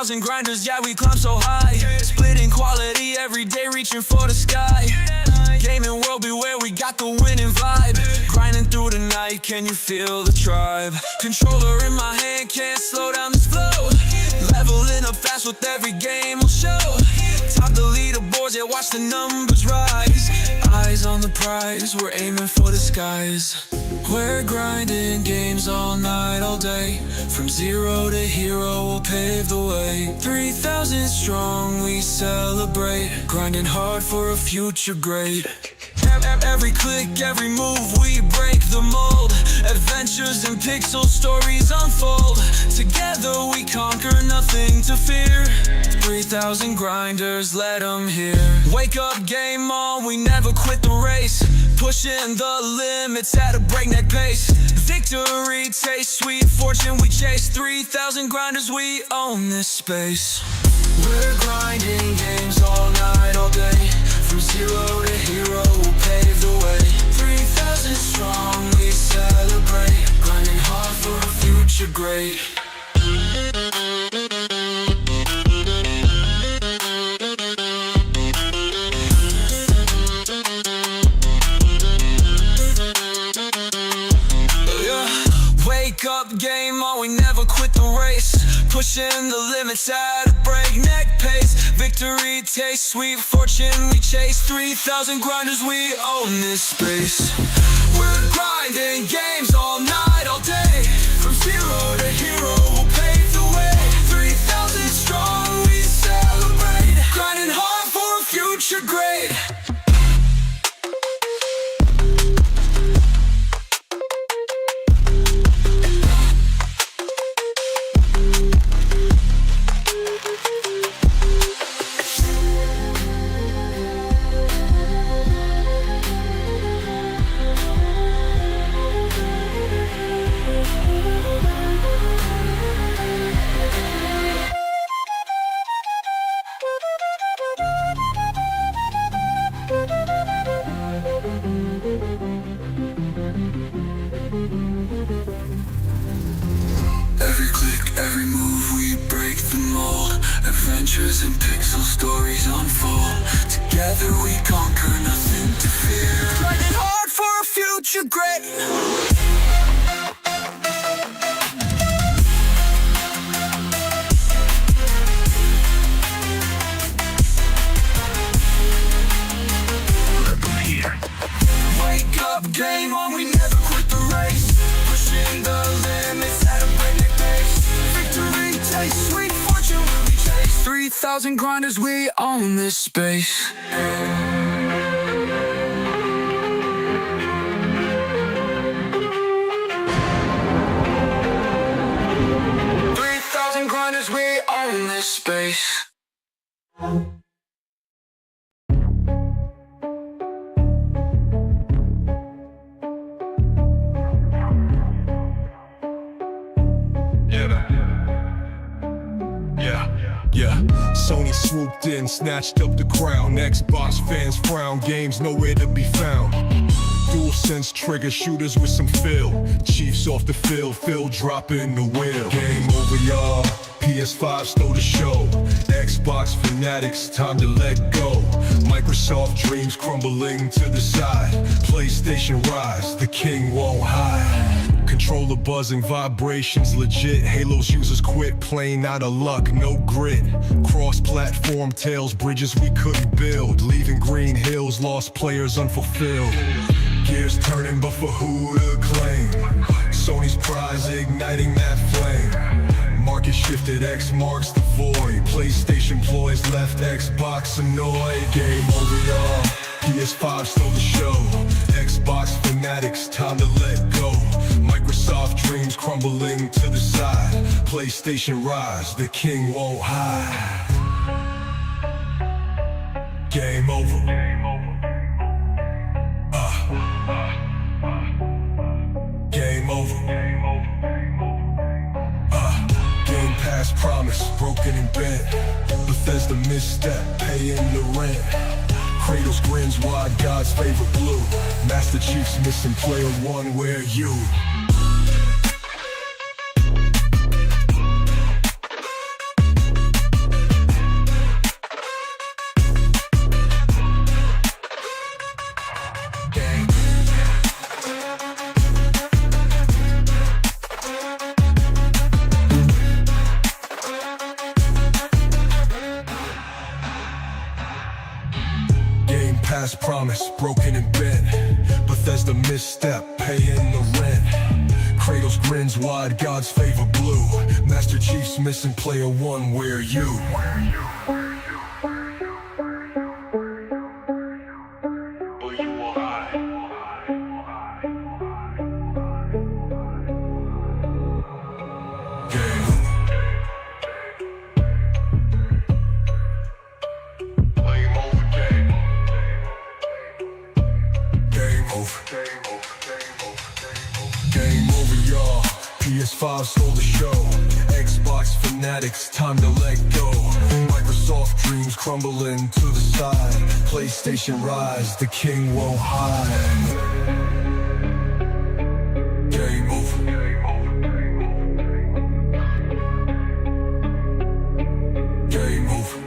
3,000 grinders, yeah, we climb so high. Splitting quality every day, reaching for the sky. Gaming world, beware, we got the winning vibe. Grinding through the night, can you feel the tribe? Controller in my hand, can't slow down this flow. Leveling up fast with every game will show. Top the leaderboards, yeah, watch the numbers rise. Eyes on the prize, we're aiming for the skies. We're grinding games all night, all day. From zero to hero, we'll pave the way. 3,000 strong, we celebrate. Grinding hard for a future great. Every click, every move, we break the mold. Adventures and pixel stories unfold. Together we conquer, nothing to fear. 3,000 grinders, let them hear. Wake up, game on, we never quit the race. Pushing the limits at a breakneck pace. Victory tastes sweet, fortune we chase. 3,000 grinders, we own this space. We're grinding games all night, all day. From zero to hero, we'll pave the way. 3,000 strong, we celebrate. Grinding hard for a future great. Wake up, game on, we never quit the race. Pushing the limits at a breakneck pace. Victory tastes sweet, fortune we chase. 3,000 grinders, we own this space. We're grinding games all night, all day. From zero to hero, we'll pave the way. 3,000 strong, we celebrate. Grinding hard for a future great. Every click, every move, we break the mold. Adventures and pixel stories unfold. Together we conquer, nothing to fear. Grinding hard for a future great. 3,000 grinders, we own this space. 3,000 grinders, we own this space. Sony swooped in, snatched up the crown. Xbox fans frown, games nowhere to be found. Dual sense trigger shooters with some feel. Chiefs off the field, Phil dropping the wheel. Game over, y'all. PS5 stole the show. Xbox fanatics, time to let go. Microsoft dreams crumbling to the side. PlayStation rise, the king won't hide. Controller buzzing, vibrations legit. Halo's users quit playing out of luck, no grit. Cross-platform tales, bridges we couldn't build. Leaving green hills, lost players unfulfilled. Gears turning, but for who to claim? Sony's prize igniting that flame. Market shifted, X marks the void. PlayStation ploys left Xbox annoyed. Game over, y'all. PS5 stole the show. Xbox fanatics, time to let go. Microsoft dreams crumbling to the side. PlayStation rise, the king won't hide. Game over. Game over. Game past promise, broken and bent. Bethesda misstep, paying the rent. Kratos grins wide, God's favorite blue. Master Chief's missing player one, where you? past promise, broken and bent. Bethesda misstep, paying the rent. Kratos grins wide, God's favor blue. Master Chief's missing, player one, where you? PS5 stole the show. Xbox fanatics, time to let go. Microsoft dreams crumbling to the side. PlayStation rise, the king won't hide. Game over. Game over.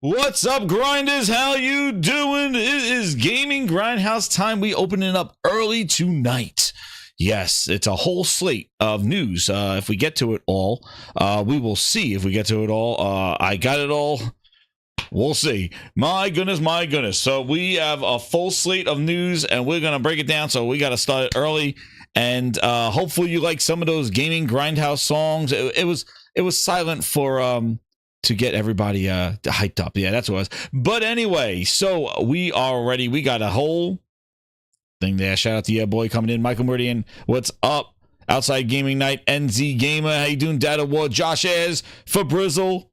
What's up, grinders? How you doing? It is Gaming Grindhouse time. We open it up early tonight. Yes, it's a whole slate of news. If we get to it all, we will see if we get to it all. I got it all. We'll see. My goodness, my goodness. So we have a full slate of news, and we're going to break it down. So we got to start it early. And hopefully you like some of those Gaming Grindhouse songs. It was silent for... to get everybody hyped up. Yeah, that's what it was. But anyway, so we are ready. We got a whole thing there. Shout out to your boy coming in, Michael Meridian. What's up? Outside Gaming Night, NZ Gamer. How you doing, Data War? Josh Ayers, Fabrizzle,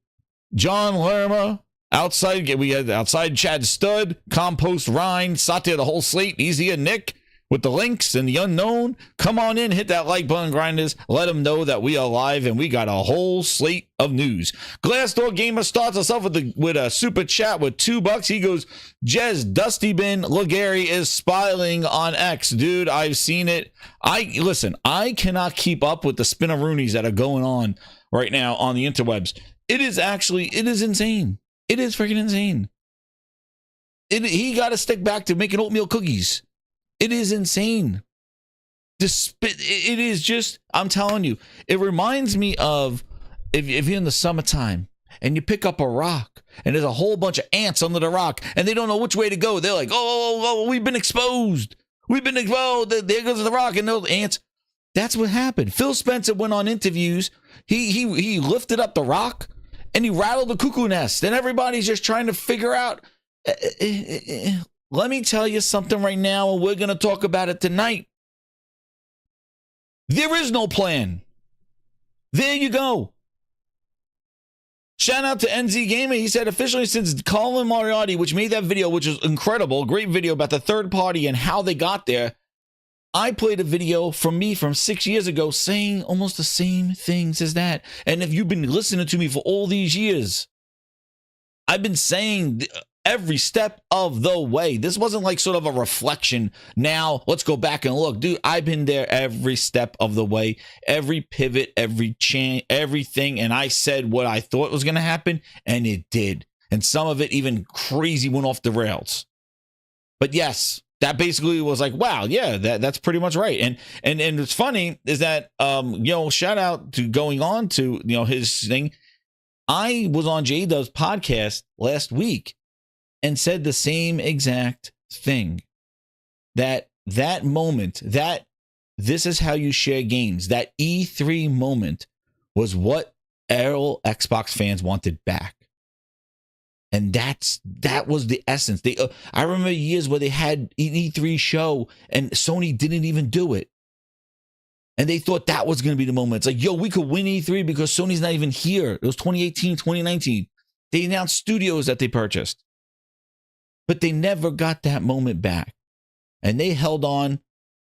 John Lerma. Outside, we had outside Chad Stud, Compost Rhine, Satya, the whole slate, Easy and Nick. with the links and the unknown. Come on in, hit that like button, grinders. Let them know that we are live and we got a whole slate of news. Glassdoor Gamer starts us off with a super chat with $2. He goes, Jez, Dusty Bin Legary is spying on X. Dude, I've seen it. Listen, I cannot keep up with the spinneroonies that are going on right now on the interwebs. It is insane. It is freaking insane. He got to stick back to making oatmeal cookies. It is insane. It is just, I'm telling you, it reminds me of if you're in the summertime and you pick up a rock and there's a whole bunch of ants under the rock and they don't know which way to go. They're like, oh, we've been exposed. We've been exposed. There goes the rock and those ants. That's what happened. Phil Spencer went on interviews. He lifted up the rock and he rattled the cuckoo nest. And everybody's just trying to figure out. Let me tell you something right now, and we're going to talk about it tonight. There is no plan. There you go. Shout out to NZ Gamer. He said, officially since Colin Moriarty, which made that video, which is incredible, great video about the third party and how they got there. I played a video from 6 years ago saying almost the same things as that. And if you've been listening to me for all these years, I've been saying every step of the way. This wasn't like sort of a reflection. Now let's go back and look. Dude, I've been there every step of the way, every pivot, every change, everything. And I said what I thought was going to happen, and it did. And some of it even crazy went off the rails. But yes, that basically was like, wow, yeah, that's pretty much right. And what's funny is that, shout out to going on to, his thing. I was on J-Dub's podcast last week and said the same exact thing, that moment, that this is how you share games, that E3 moment was what all Xbox fans wanted back. And that was the essence. I remember years where they had an E3 show and Sony didn't even do it. And they thought that was going to be the moment. It's like, yo, we could win E3 because Sony's not even here. It was 2018, 2019. They announced studios that they purchased. But they never got that moment back. And they held on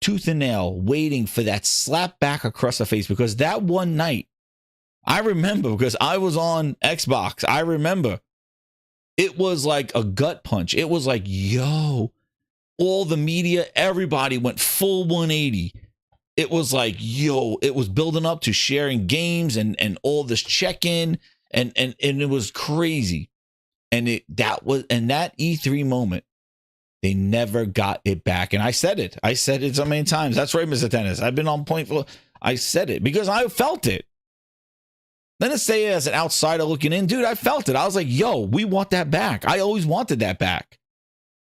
tooth and nail, waiting for that slap back across the face. Because that one night, I remember, because I was on Xbox, I remember, it was like a gut punch. It was like, yo, all the media, everybody went full 180. It was like, yo, it was building up to sharing games and all this check-in. And it was crazy. And that E3 moment, they never got it back. And I said it so many times. That's right, Mr. Tennis. I've been on point I said it because I felt it. Then to say it as an outsider looking in, dude, I felt it. I was like, yo, we want that back. I always wanted that back.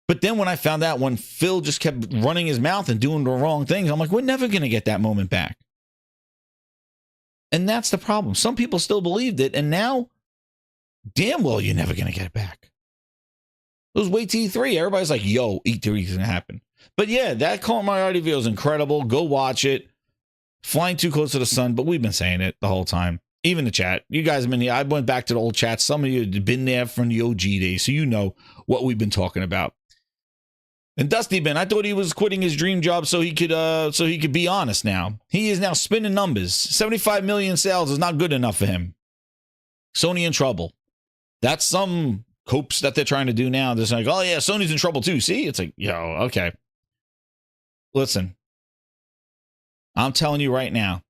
But then when I found out, when Phil just kept running his mouth and doing the wrong things, I'm like, we're never going to get that moment back. And that's the problem. Some people still believed it. And now, damn well, you're never going to get it back. It was wait till E3. Everybody's like, yo, E3 is going to happen. But yeah, that Colin Moriarty video is incredible. Go watch it. Flying too close to the sun. But we've been saying it the whole time. Even the chat. You guys have been here. I went back to the old chat. Some of you have been there from the OG days. So you know what we've been talking about. And Dusty Ben, I thought he was quitting his dream job so he could be honest now. He is now spinning numbers. 75 million sales is not good enough for him. Sony in trouble. That's some hopes that they're trying to do now. They're like, oh yeah, Sony's in trouble too. See? It's like, yo, okay. Listen, I'm telling you right now,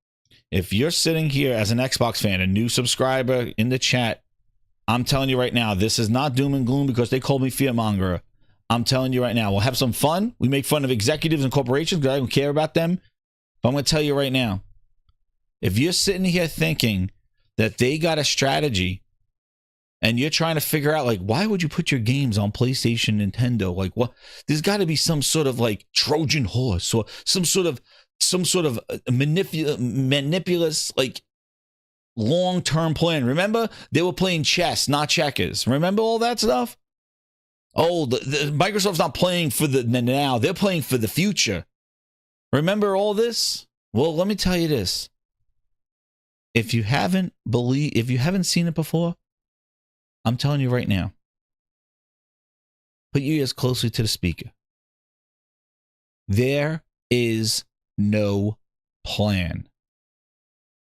if you're sitting here as an Xbox fan, a new subscriber in the chat, I'm telling you right now, this is not doom and gloom because they called me fearmonger. I'm telling you right now, we'll have some fun. We make fun of executives and corporations because I don't care about them. But I'm going to tell you right now, if you're sitting here thinking that they got a strategy and you're trying to figure out, like, why would you put your games on PlayStation, Nintendo? Like, what? There's got to be some sort of like Trojan horse or some sort of manipulous, like, long-term plan. Remember, they were playing chess, not checkers. Remember all that stuff? Oh, the Microsoft's not playing for the now; they're playing for the future. Remember all this? Well, let me tell you this: if you haven't seen it before, I'm telling you right now, put your ears closely to the speaker. There is no plan.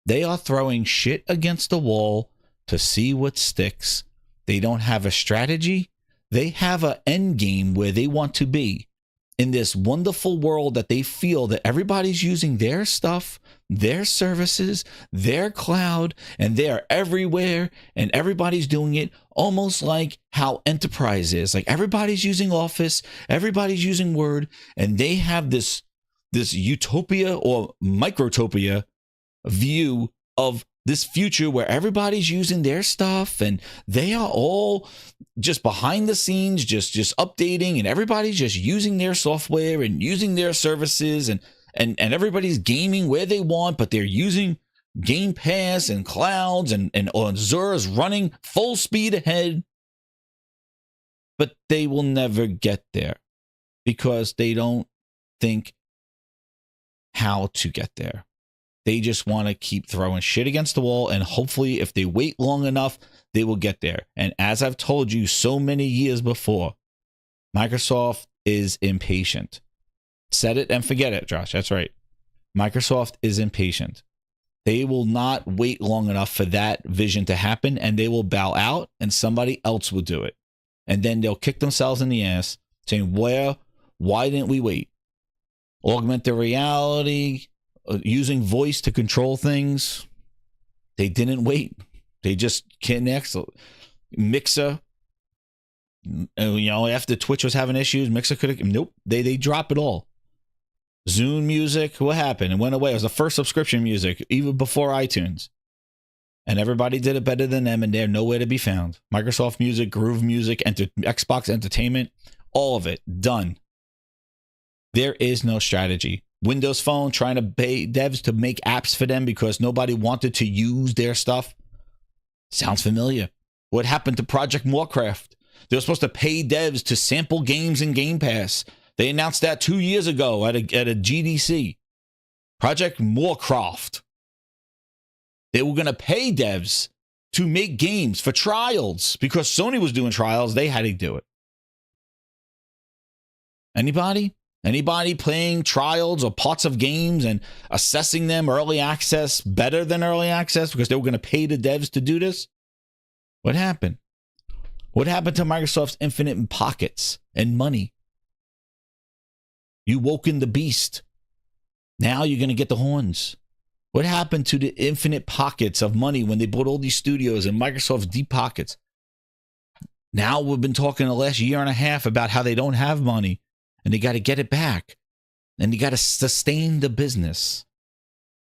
They are throwing shit against the wall to see what sticks. They don't have a strategy. They have an end game where they want to be in this wonderful world that they feel that everybody's using their stuff, their services, their cloud, and they're everywhere, and everybody's doing it almost like how enterprise is. Like everybody's using Office, everybody's using Word, and they have this utopia or microtopia view of this future where everybody's using their stuff and they are all just behind the scenes, just updating, and everybody's just using their software and using their services, and everybody's gaming where they want, but they're using Game Pass and clouds, and Azure's running full speed ahead. But they will never get there because they don't think how to get there. They just want to keep throwing shit against the wall, and hopefully if they wait long enough, they will get there. And as I've told you so many years before, Microsoft is impatient. Set it and forget it, Josh. That's right. Microsoft is impatient. They will not wait long enough for that vision to happen, and they will bow out and somebody else will do it. And then they'll kick themselves in the ass saying, why didn't we wait? Augmented reality, using voice to control things. They didn't wait. They just connect. Mixer, after Twitch was having issues, Mixer could have, nope, they drop it all. Zune Music, what happened? It went away. It was the first subscription music, even before iTunes. And everybody did it better than them, and they're nowhere to be found. Microsoft Music, Groove Music, Xbox Entertainment, all of it, done. There is no strategy. Windows Phone trying to pay devs to make apps for them because nobody wanted to use their stuff. Sounds familiar. What happened to Project Warcraft? They were supposed to pay devs to sample games in Game Pass. They announced that 2 years ago at a GDC. Project Warcraft. They were going to pay devs to make games for trials because Sony was doing trials. They had to do it. Anybody? Anybody playing trials or parts of games and assessing them early access better than early access because they were going to pay the devs to do this? What happened? What happened to Microsoft's infinite pockets and money? You woken the beast. Now you're going to get the horns. What happened to the infinite pockets of money when they bought all these studios and Microsoft's deep pockets? Now we've been talking the last year and a half about how they don't have money. And they got to get it back. And you got to sustain the business.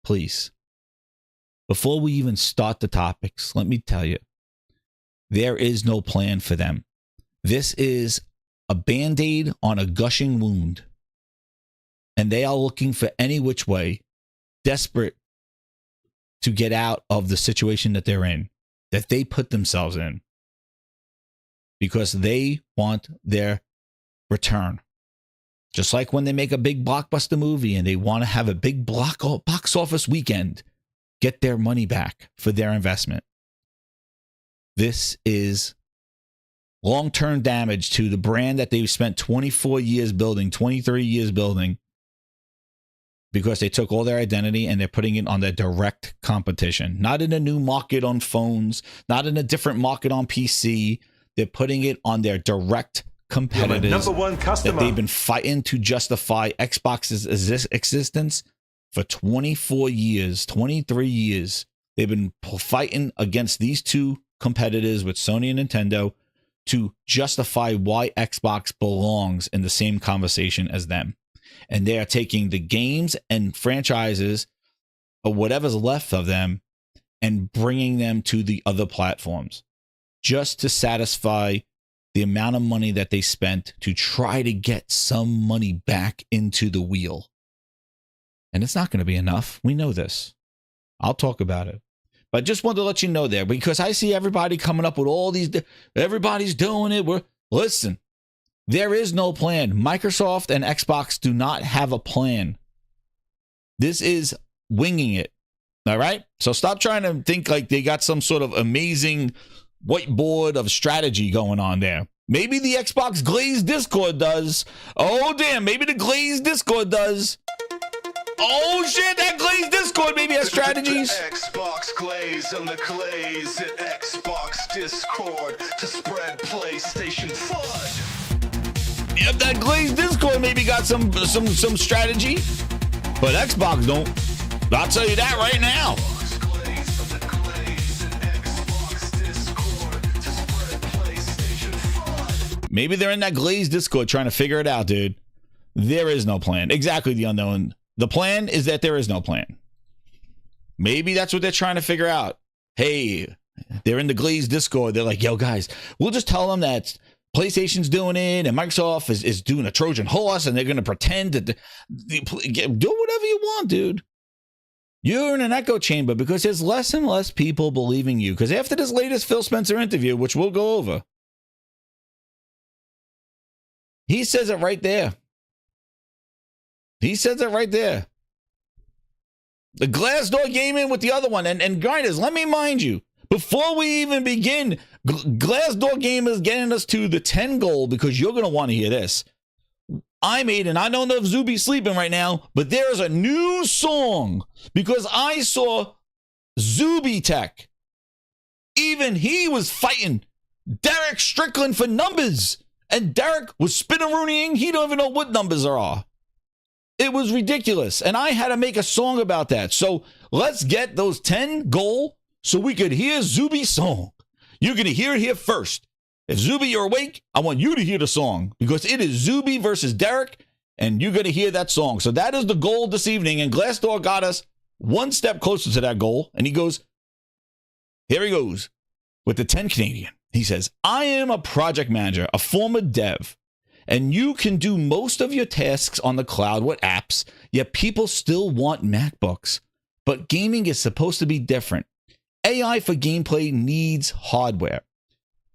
Please. Before we even start the topics, let me tell you, there is no plan for them. This is a Band-Aid on a gushing wound. And they are looking for any which way, desperate to get out of the situation that they're in, that they put themselves in. Because they want their return. Just like when they make a big blockbuster movie and they want to have a big box office weekend, get their money back for their investment. This is long-term damage to the brand that they've spent 24 years building, 23 years building, because they took all their identity and they're putting it on their direct competition. Not in a new market on phones, not in a different market on PC. They're putting it on their direct competitors number one customer that they've been fighting to justify Xbox's existence for 24 years, 23 years. They've been fighting against these two competitors with Sony and Nintendo to justify why Xbox belongs in the same conversation as them. And they are taking the games and franchises or whatever's left of them and bringing them to the other platforms just to satisfy the amount of money that they spent to try to get some money back into the wheel. And it's not going to be enough. We know this. I'll talk about it. But just wanted to let you know there, because I see everybody coming up with all these, everybody's doing it. Listen, there is no plan. Microsoft and Xbox do not have a plan. This is winging it. All right? So stop trying to think like they got some sort of amazing whiteboard of strategy going on there. Maybe the Xbox GLAZE Discord does. Oh, damn. Maybe the GLAZE Discord does. Oh, shit. That GLAZE Discord maybe has strategies. Xbox GLAZE and the GLAZE at Xbox Discord to spread PlayStation FUD. Yep, that GLAZE Discord maybe got some strategy. But Xbox don't. I'll tell you that right now. Maybe they're in that GLAZE Discord trying to figure it out, dude. There is no plan. Exactly, the unknown. The plan is that there is no plan. Maybe that's what they're trying to figure out. Hey, they're in the GLAZE Discord. They're like, yo, guys, we'll just tell them that PlayStation's doing it and Microsoft is doing a Trojan horse and they're going to pretend to do whatever you want, dude. You're in an echo chamber because there's less and less people believing you. Because after this latest Phil Spencer interview, which we'll go over, he says it right there. He says it right there. The Glassdoor Gaming with the other one. And grinders, let me mind you, before we even begin, Glassdoor Gamers getting us to the 10 goal, because you're going to want to hear this. I made, and I don't know if Zuby's sleeping right now, but there is a new song because I saw Zuby Tech. Even he was fighting Derek Strickland for numbers. And Derek was spinnerooning. He don't even know what numbers are. It was ridiculous. And I had to make a song about that. So let's get those 10 goal so we could hear Zuby's song. You're going to hear it here first. If Zuby, you're awake, I want you to hear the song because it is Zuby versus Derek, and you're going to hear that song. So that is the goal this evening, and Glassdoor got us one step closer to that goal, and he goes, here he goes with the 10 Canadian. He says, I am a project manager, a former dev, and you can do most of your tasks on the cloud with apps, yet people still want MacBooks. But gaming is supposed to be different. AI for gameplay needs hardware.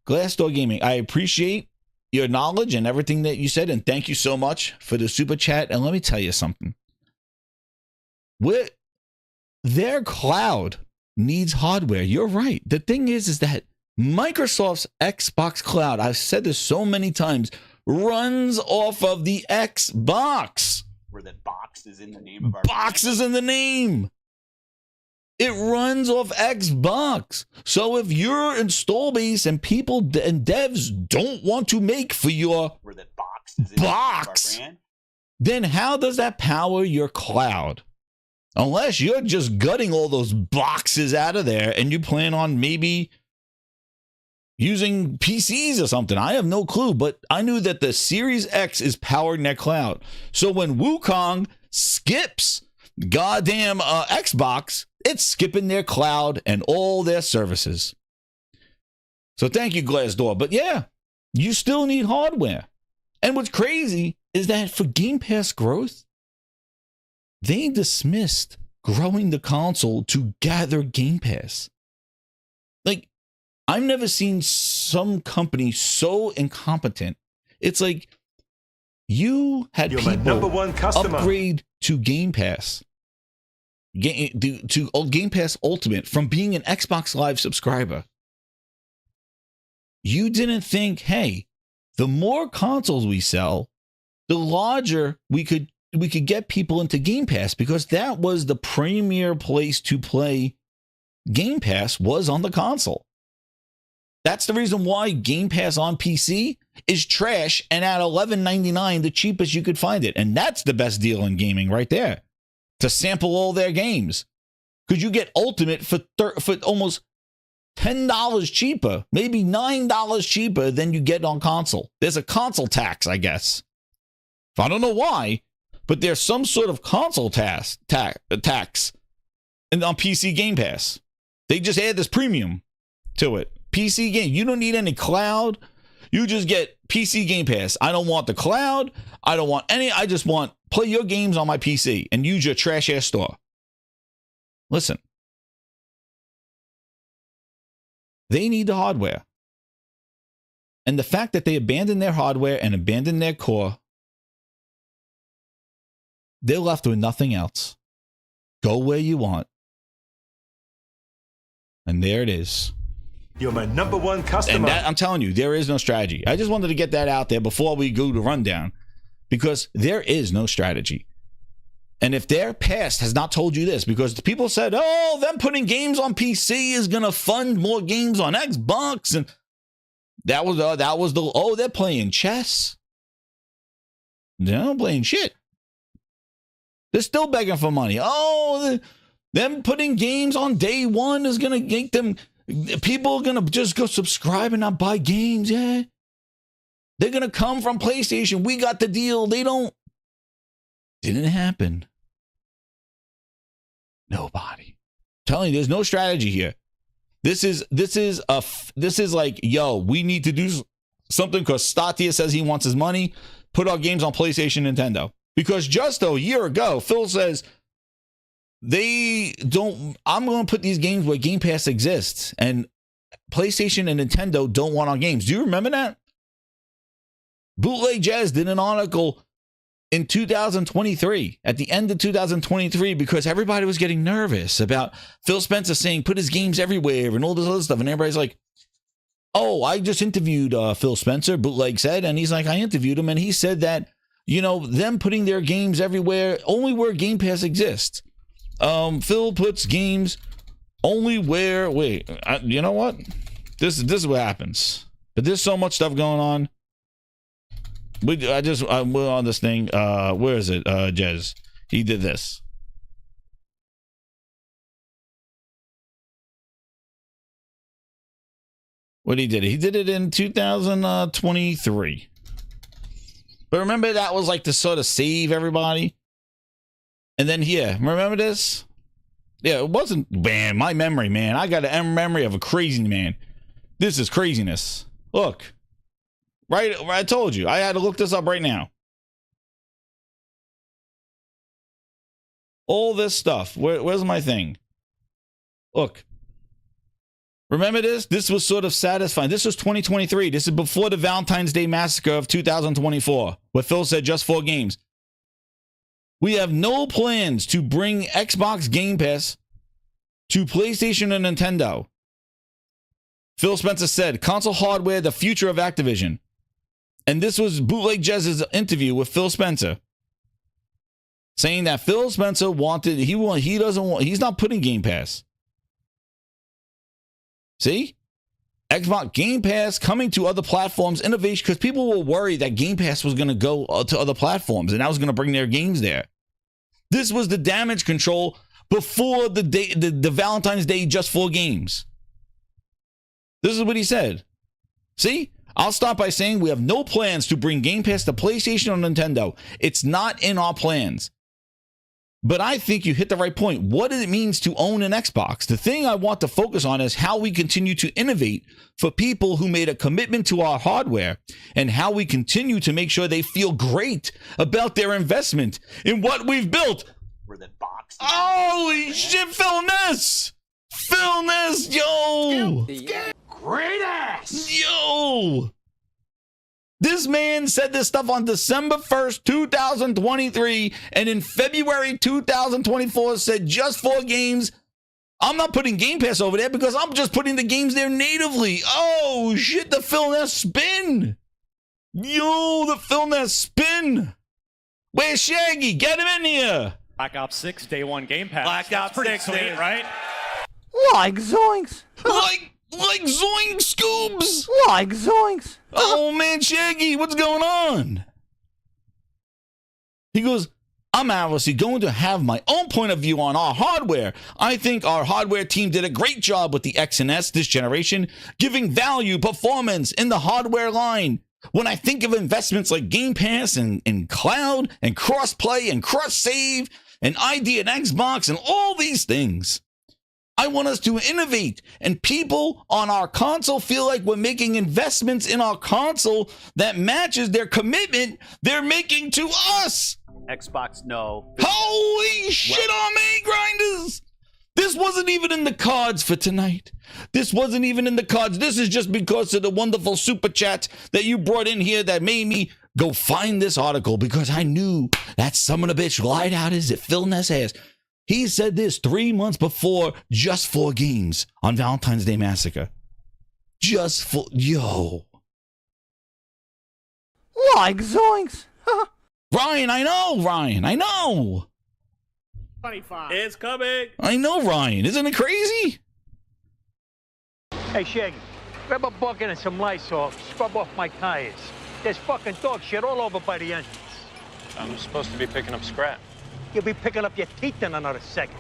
Glassdoor Gaming, I appreciate your knowledge and everything that you said, and thank you so much for the super chat. And let me tell you something. Their cloud needs hardware. You're right. The thing is that Microsoft's Xbox Cloud, I've said this so many times, runs off of the Xbox. Where that box is in the name of our box is in the name. It runs off Xbox. So if your install base and people and devs don't want to make for your where that box is in the name of our brand, then how does that power your cloud? Unless you're just gutting all those boxes out of there and you plan on maybe using PCs or something. I have no clue, but I knew that the Series X is powering that cloud. So when Wukong skips goddamn Xbox, it's skipping their cloud and all their services. So thank you, Glassdoor. But yeah, you still need hardware. And what's crazy is that for Game Pass growth, they dismissed growing the console to gather Game Pass. Like, I've never seen some company so incompetent. It's like you had You're people my number one customer. upgrade to Game Pass. To Game Pass Ultimate from being an Xbox Live subscriber. You didn't think, hey, the more consoles we sell, the larger we could get people into Game Pass, because that was the premier place to play Game Pass was on the console. That's the reason why Game Pass on PC is trash and at $11.99, the cheapest you could find it. And that's the best deal in gaming right there. To sample all their games. Because you get Ultimate for almost $10 cheaper, maybe $9 cheaper than you get on console. There's a console tax, I guess. I don't know why, but there's some sort of console tax on PC Game Pass. They just add this premium to it. PC game. You don't need any cloud. You just get PC Game Pass. I don't want the cloud. I don't want any. I just want play your games on my PC and use your trash ass store. Listen. They need the hardware. And the fact that they abandoned their hardware and abandoned their core, they're left with nothing else. Go where you want. And there it is. You're my #1 customer. And that, I'm telling you, there is no strategy. I just wanted to get that out there before we go to rundown, because there is no strategy. And if their past has not told you this, because the people said, oh, them putting games on PC is going to fund more games on Xbox. And that was the, they're playing chess. They're not playing shit. They're still begging for money. Oh, them putting games on day one is going to make them, people are going to just go subscribe and not buy games. Yeah. They're going to come from PlayStation. We got the deal. They don't. Didn't happen. Nobody. I'm telling you, there's no strategy here. This is like, yo, we need to do something because Satya says he wants his money. Put our games on PlayStation, Nintendo. Because just a year ago, Phil says I'm going to put these games where Game Pass exists, and PlayStation and Nintendo don't want our games. Do you remember that? Bootleg Jazz did an article in 2023, at the end of 2023, because everybody was getting nervous about Phil Spencer saying put his games everywhere and all this other stuff. And everybody's like, oh, I just interviewed Phil Spencer, Bootleg said, and he's like, I interviewed him, and he said that, you know, them putting their games everywhere, only where Game Pass exists. Phil puts games only where, you know what? This is what happens. But there's so much stuff going on. We're on this thing. Where is it? Jez. He did this. What he did? He did it in 2023. But remember, that was like to sort of save everybody. And then here, remember this? Yeah, it wasn't, man, my memory, man. I got a memory of a crazy man. This is craziness. Look. Right, I told you. I had to look this up right now. All this stuff. Where's my thing? Look. Remember this? This was sort of satisfying. This was 2023. This is before the Valentine's Day Massacre of 2024, where Phil said just 4 games. We have no plans to bring Xbox Game Pass to PlayStation and Nintendo. Phil Spencer said, console hardware, the future of Activision. And this was Bootleg Jez's interview with Phil Spencer, saying that Phil Spencer he's not putting Game Pass. See? Xbox Game Pass coming to other platforms, innovation, because people were worried that Game Pass was going to go to other platforms and that was going to bring their games there. This was the damage control before the Valentine's Day just 4 games. This is what he said. See? I'll start by saying we have no plans to bring Game Pass to PlayStation or Nintendo. It's not in our plans. But I think you hit the right point. What it means to own an Xbox. The thing I want to focus on is how we continue to innovate for people who made a commitment to our hardware, and how we continue to make sure they feel great about their investment in what we've built. Where the box. Holy shit, Phil Ness! Phil Ness, yo! Great ass! Yo! This man said this stuff on December 1st, 2023, and in February 2024 said just 4 games. I'm not putting Game Pass over there because I'm just putting the games there natively. Oh, shit, the Phil Ness spin. Yo, the Phil Ness spin. Where's Shaggy? Get him in here. Black Ops 6 day 1 Game Pass. Black Ops 6 sweet, right? Like zoinks. Like zoink scoobs. Like zoinks. Oh man, Shaggy, what's going on? He goes, I'm obviously going to have my own point of view on our hardware. I think our hardware team did a great job with the X and S this generation, giving value, performance in the hardware line. When I think of investments like Game Pass and cloud and cross-play and cross-save and ID and Xbox and all these things, I want us to innovate, and people on our console feel like we're making investments in our console that matches their commitment they're making to us. Xbox, no. Holy shit on me, grinders! This wasn't even in the cards for tonight. This wasn't even in the cards. This is just because of the wonderful super chats that you brought in here that made me go find this article, because I knew that son of a bitch lied out his Phil Ness ass. He said this 3 months before just 4 games on Valentine's Day Massacre. just for yo. Like zoinks! Ryan, I know, Ryan, I know. 25. It's coming. I know, Ryan. Isn't it crazy? Hey, Shaggy, grab a bucket and some Lysol. Scrub off my tires. There's fucking dog shit all over by the entrance. I'm supposed to be picking up scrap. You'll be picking up your teeth in another second.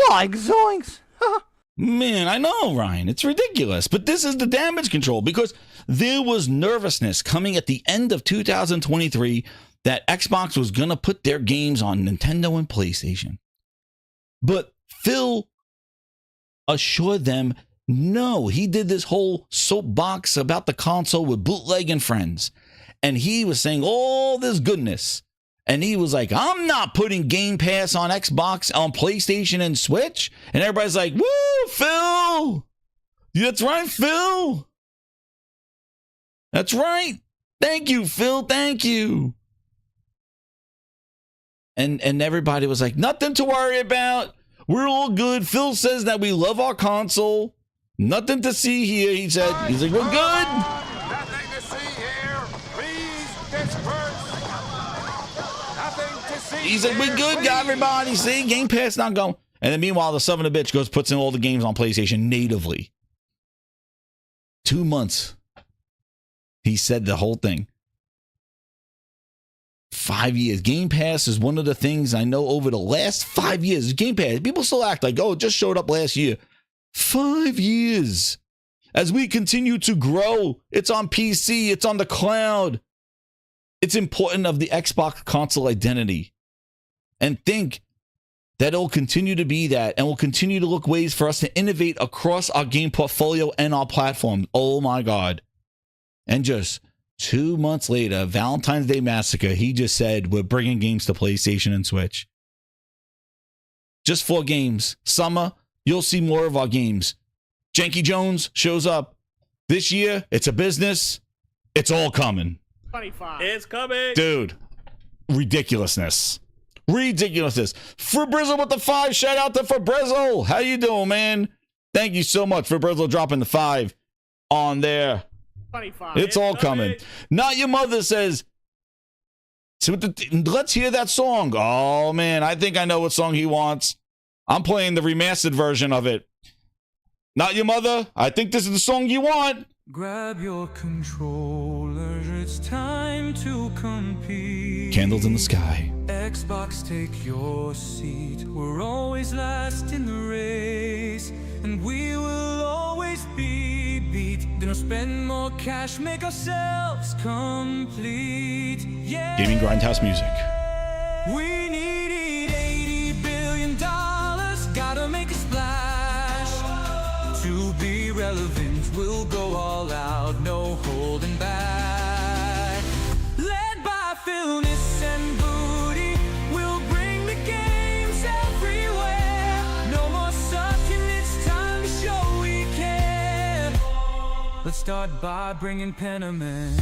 Like zoinks! Man, I know, Ryan. It's ridiculous. But this is the damage control because there was nervousness coming at the end of 2023 that Xbox was going to put their games on Nintendo and PlayStation. But Phil assured them, no, he did this whole soapbox about the console with Bootleg and Friends. And he was saying all this goodness. And he was like, I'm not putting Game Pass on Xbox, on PlayStation and Switch. And everybody's like, woo, Phil. That's right, Phil. That's right. Thank you, Phil. Thank you. And everybody was like, nothing to worry about. We're all good. Phil says that we love our console. Nothing to see here, he said. He's like, we're good. Nothing to see here. Please disperse. Nothing to see. He's like, we're good, everybody. See, Game Pass not going. And then meanwhile, the son of a bitch goes, puts in all the games on PlayStation natively. 2 months. He said the whole thing. 5 years. Game Pass is one of the things I know over the last 5 years. Game Pass, people still act like, oh, it just showed up last year. 5 years. As we continue to grow, it's on PC, it's on the cloud. It's important of the Xbox console identity. And think that it'll continue to be that, and we'll continue to look ways for us to innovate across our game portfolio and our platform. Oh my God. And just 2 months later, Valentine's Day Massacre, he just said, we're bringing games to PlayStation and Switch. Just 4 games. Summer, you'll see more of our games. Janky Jones shows up. This year, it's a business. It's all coming. 25. It's coming. Dude, ridiculousness. Ridiculousness. Fabrizzle with the 5. Shout out to Fabrizzle. How you doing, man? Thank you so much, Fabrizzle, dropping the 5 on there. 25. It's all coming. Not Your Mother says, let's hear that song. Oh, man, I think I know what song he wants. I'm playing the remastered version of it. Not Your Mother, I think this is the song you want. Grab your controller, it's time to compete. Candles in the Sky. Xbox, take your seat. We're always last in the race, and we will always be beat. Gonna spend more cash, make ourselves complete. Yeah. Gaming Grindhouse music. We need $80 billion. Gotta make a splash to be relevant. We'll go all out, no holding back. Led by Philness and Booty, we'll bring the games everywhere. No more sucking, it's time to show we can. Let's start by bringing Pentiment.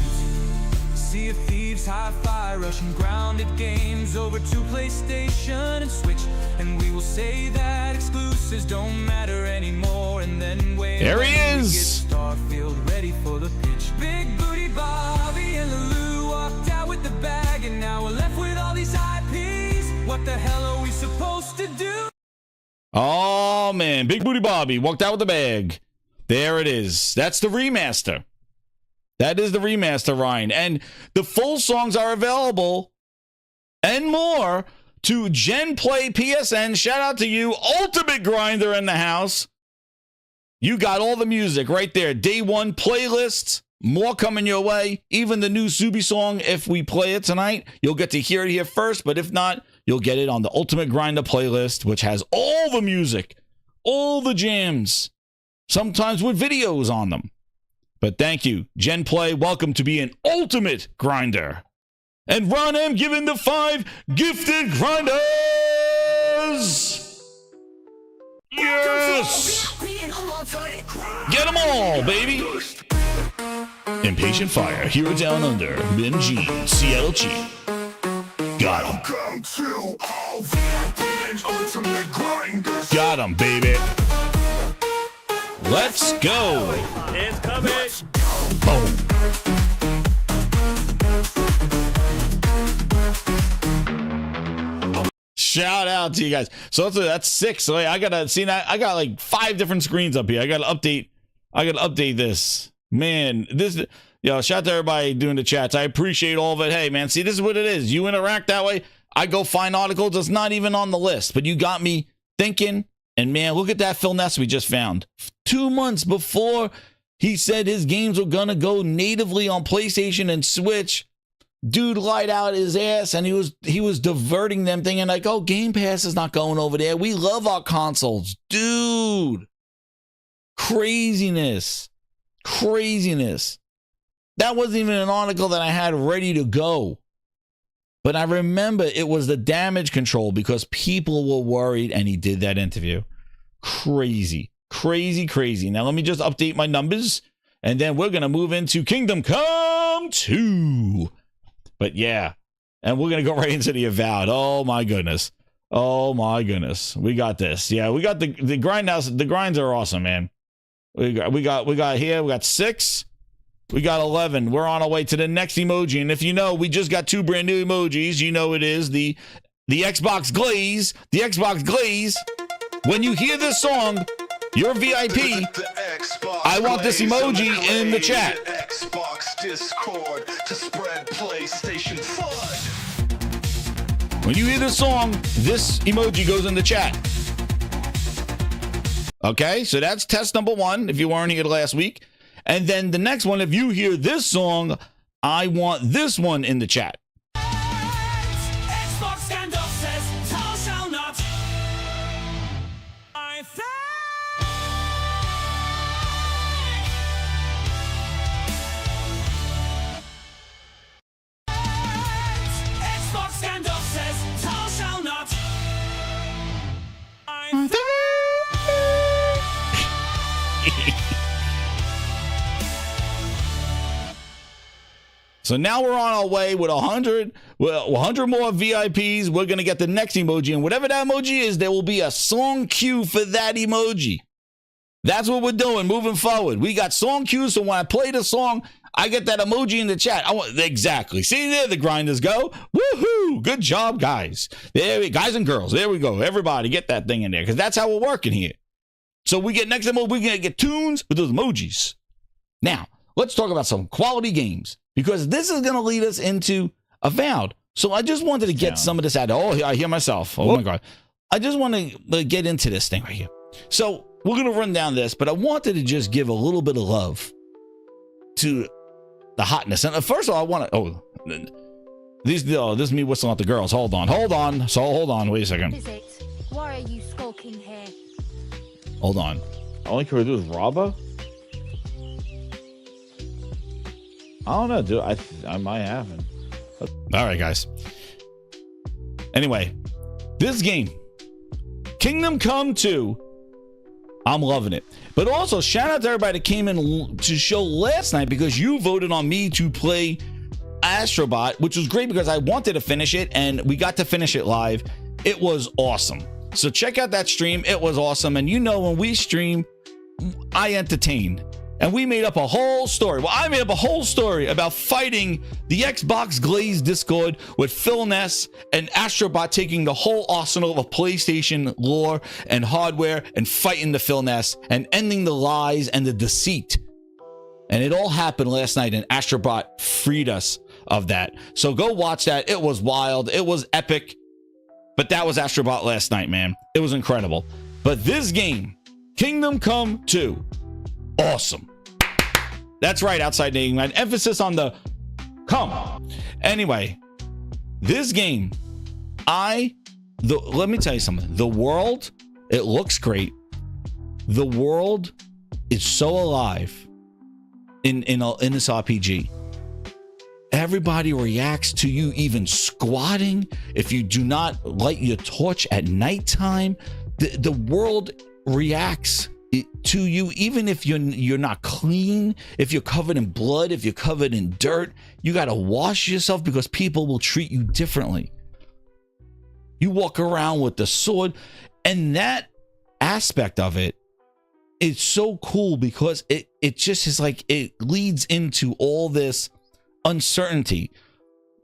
Sea of Thieves, Hi-Fi, Russian grounded games over to PlayStation and Switch. And we will say that exclusives don't matter anymore. And then wait, there he is. Get Starfield ready for the pitch. Big Booty Bobby and Lulu walked out with the bag, and now we're left with all these IPs. What the hell are we supposed to do? Oh man, Big Booty Bobby walked out with the bag. There it is. That's the remaster. That is the remaster, Ryan. And the full songs are available and more to Gen Play PSN. Shout out to you, Ultimate Grinder in the house. You got all the music right there. Day one playlists, more coming your way. Even the new Subi song, if we play it tonight, you'll get to hear it here first. But if not, you'll get it on the Ultimate Grinder playlist, which has all the music, all the jams, sometimes with videos on them. But thank you, Gen Play. Welcome to be an ultimate grinder. And Ron M giving the 5 gifted grinders. Yes. Get them all, baby. Impatient Fire, Hero Down Under, Min Jean, Seattle Cheat. Got him. Got him, baby. Let's go. It's coming. Boom. Shout out to you guys. So that's 6. So I gotta see that. I got like 5 different screens up here. I gotta update this. Man, this, yo, shout out to everybody doing the chats. I appreciate all of it. Hey man, see, this is what it is. You interact that way. I go find articles that's not even on the list, but you got me thinking. And man, look at that Phil Ness we just found. 2 months before he said his games were gonna go natively on PlayStation and Switch, dude lied out his ass, and he was diverting them, thinking like, oh, Game Pass is not going over there. We love our consoles. Dude. Craziness. That wasn't even an article that I had ready to go. But I remember it was the damage control because people were worried, and he did that interview. Crazy. Now let me just update my numbers, and then we're going to move into Kingdom Come 2. But yeah, and we're going to go right into the Avowed. Oh my goodness. We got this. Yeah, we got the grindhouse. The grinds are awesome, man. We got 6. We got 11. We're on our way to the next emoji. And if you know, we just got 2 brand new emojis. You know it is the Xbox GLAZE. The Xbox GLAZE. When you hear this song, you're VIP. I want this emoji in the chat. Xbox Discord to spread PlayStation FUD. When you hear this song, this emoji goes in the chat. Okay, so that's test number 1, if you weren't here last week. And then the next one, if you hear this song, I want this one in the chat. Xbox scandal says, thou shalt not. I think. Xbox scandal says, thou shalt not. I think. So now we're on our way with 100 more VIPs. We're going to get the next emoji. And whatever that emoji is, there will be a song cue for that emoji. That's what we're doing moving forward. We got song cues. So when I play the song, I get that emoji in the chat. Exactly. See, there the grinders go. Woohoo. Good job, guys. Guys and girls. There we go. Everybody get that thing in there because that's how we're working here. So we get next emoji. We're going to get tunes with those emojis. Now, let's talk about some quality games, because this is going to lead us into Avowed. So I just wanted to get some of this out. Oh, I hear myself. Oh, my God. I just want to get into this thing right here. So we're going to run down this, but I wanted to just give a little bit of love to the hotness. And first of all, I want to... this is me whistling at the girls. Hold on. So hold on. Wait a second. Is it? Why are you skulking here? Hold on. All I can do is rob her? I don't know, dude. I might haven't. All right, guys. Anyway, this game, Kingdom Come 2, I'm loving it. But also, shout out to everybody that came in to show last night, because you voted on me to play Astrobot, which was great because I wanted to finish it, and we got to finish it live. It was awesome. So check out that stream. It was awesome. And you know, when we stream, I entertain. And we made up a whole story. Well, I made up a whole story about fighting the Xbox GLAZE Discord with Phil Ness and Astrobot, taking the whole arsenal of PlayStation lore and hardware and fighting the Phil Ness and ending the lies and the deceit. And it all happened last night, and Astrobot freed us of that. So go watch that. It was wild. It was epic. But that was Astrobot last night, man. It was incredible. But this game, Kingdom Come 2, awesome. That's right, Outside Name. An emphasis on the come. Anyway, this game, let me tell you something. The world, it looks great. The world is so alive in this RPG. Everybody reacts to you even squatting. If you do not light your torch at nighttime, the world reacts to you, even if you're not clean, if you're covered in blood, if you're covered in dirt. You got to wash yourself because people will treat you differently. You walk around with the sword, and that aspect of it it's so cool because it just is like, it leads into all this uncertainty.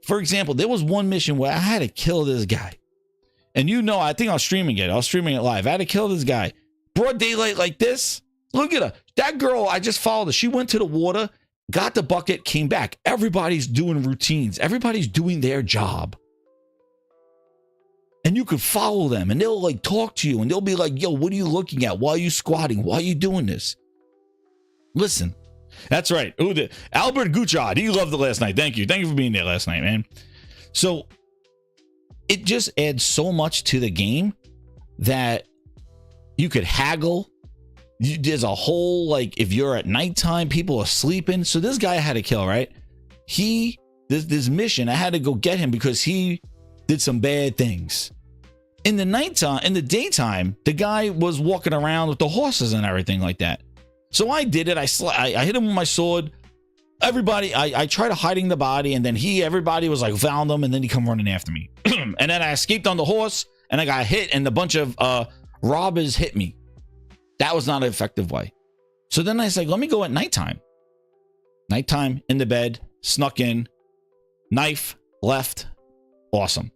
For example, there was one mission where I had to kill this guy. And you know, I think I was streaming it. I was streaming it live. I had to kill this guy. Broad daylight like this. Look at her. That girl, I just followed her. She went to the water, got the bucket, came back. Everybody's doing routines. Everybody's doing their job. And you could follow them and they'll like talk to you and they'll be like, yo, what are you looking at? Why are you squatting? Why are you doing this? Listen, that's right. Ooh, Albert Guchard, he loved it last night. Thank you. Thank you for being there last night, man. So it just adds so much to the game that you could haggle. There's a whole, like, if you're at nighttime, people are sleeping. So this guy I had to kill, right? This mission, I had to go get him because he did some bad things. In the nighttime, in the daytime, the guy was walking around with the horses and everything like that. So I did it. I hit him with my sword. Everybody, I tried hiding the body, and then everybody was like, found him, and then he come running after me. And then I escaped on the horse, and I got hit, and a bunch of robbers hit me. That was not an effective way. So then I was like, let me go at nighttime. Nighttime, in the bed, snuck in, knife, left. Awesome.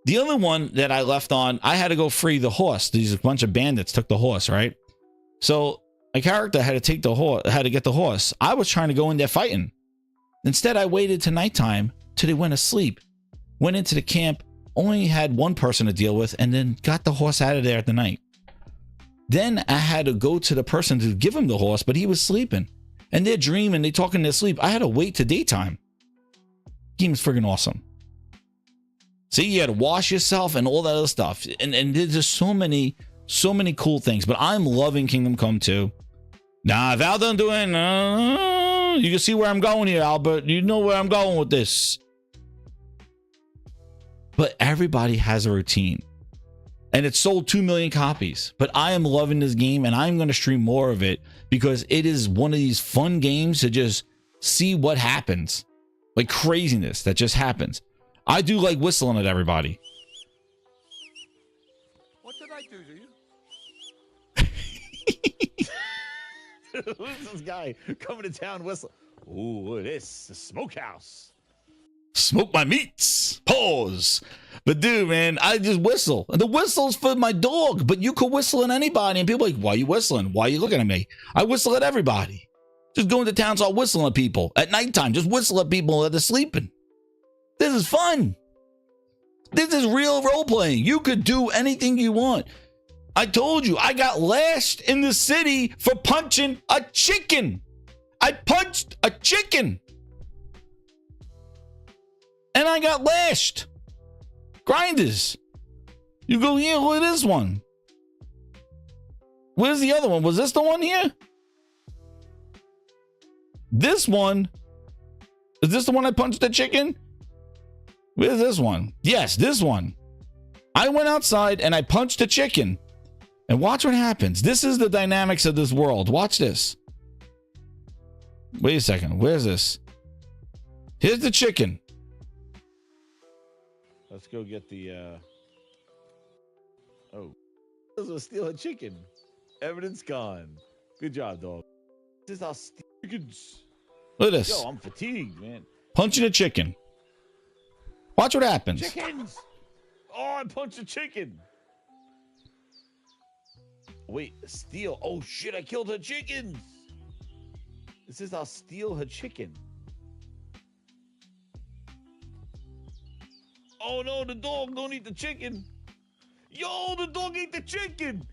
The other one that I left on, I had to go free the horse. These bunch of bandits took the horse, right? So my character had to take the horse, had to get the horse. I was trying to go in there fighting. Instead, I waited to nighttime till they went to sleep. Went into the camp, only had one person to deal with, and then got the horse out of there at the night. Then I had to go to the person to give him the horse, but he was sleeping. And they're dreaming, they talking in their sleep. I had to wait to daytime. Game is friggin' awesome. See, you had to wash yourself and all that other stuff. And there's just so many cool things. But I'm loving Kingdom Come 2. Nah, if Al don't do it, you can see where I'm going here, Albert. You know where I'm going with this. But everybody has a routine. And it sold 2 million copies. But I am loving this game, and I'm going to stream more of it because it is one of these fun games to just see what happens. Like craziness that just happens. I do like whistling at everybody. What did I do to you? Who's this guy coming to town whistling? Ooh, look at this. The smokehouse. Smoke my meats. Pause. But dude, man, I just whistle. The whistle's for my dog, but you could whistle at anybody. And people are like, why are you whistling? Why are you looking at me? I whistle at everybody. Just go into town, start whistling at people. At nighttime, just whistle at people that are sleeping. This is fun. This is real role-playing. You could do anything you want. I told you, I got lashed in the city for punching a chicken. I punched a chicken. And I got lashed. Grinders. You go here, look at this one. Where's the other one? Was this the one here? This one. Is this the one I punched the chicken? Where's this one? Yes, this one. I went outside and I punched a chicken. And watch what happens. This is the dynamics of this world. Watch this. Wait a second. Where's this? Here's the chicken. Let's go get the oh. This was steal a chicken. Evidence gone. Good job, dog. This is our chickens. Look at this. Yo, I'm fatigued, man. Punching a chicken. Watch what happens. Chickens! Oh, I punched a chicken. Wait, steal. Oh shit, I killed her chickens. This is I'll steal her chicken. Oh no, the dog don't eat the chicken. Yo, the dog ate the chicken.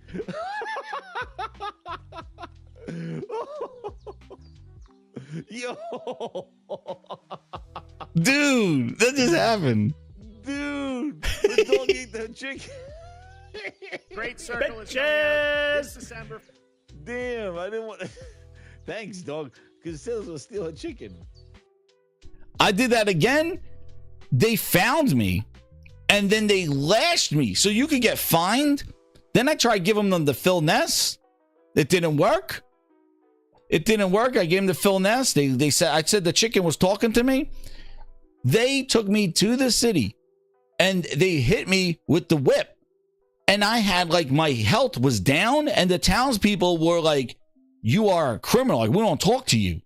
Yo. Dude, that just happened. Dude, the dog ate the chicken. Great Circle is coming out this December. Damn, I didn't want to. Thanks, dog. Because it says it was steal a chicken. I did that again. They found me and then they lashed me so you could get fined. Then I tried giving them the Phil Ness. It didn't work. It didn't work. I gave them the Phil Ness. They said, I said the chicken was talking to me. They took me to the city and they hit me with the whip. And I had like my health was down, and the townspeople were like, "You are a criminal. Like, we don't talk to you."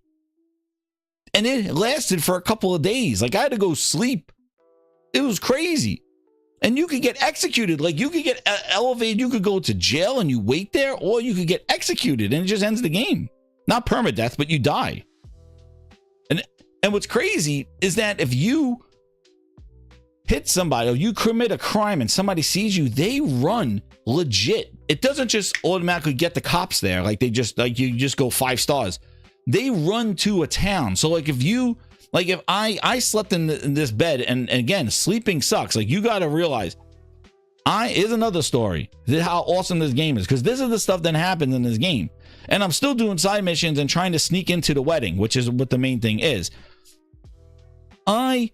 And it lasted for a couple of days. Like, I had to go sleep. It was crazy. And you could get executed. Like, you could get elevated. You could go to jail and you wait there, or you could get executed and it just ends the game. Not permadeath, but you die. And what's crazy is that if you hit somebody or you commit a crime and somebody sees you, they run legit. It doesn't just automatically get the cops there. Like, they just, like, you just go 5 stars. They run to a town. So like, if you, like, if I slept in this bed, and again, sleeping sucks. Like, you got to realize, is another story. This is how awesome this game is, because this is the stuff that happens in this game. And I'm still doing side missions and trying to sneak into the wedding, which is what the main thing is. I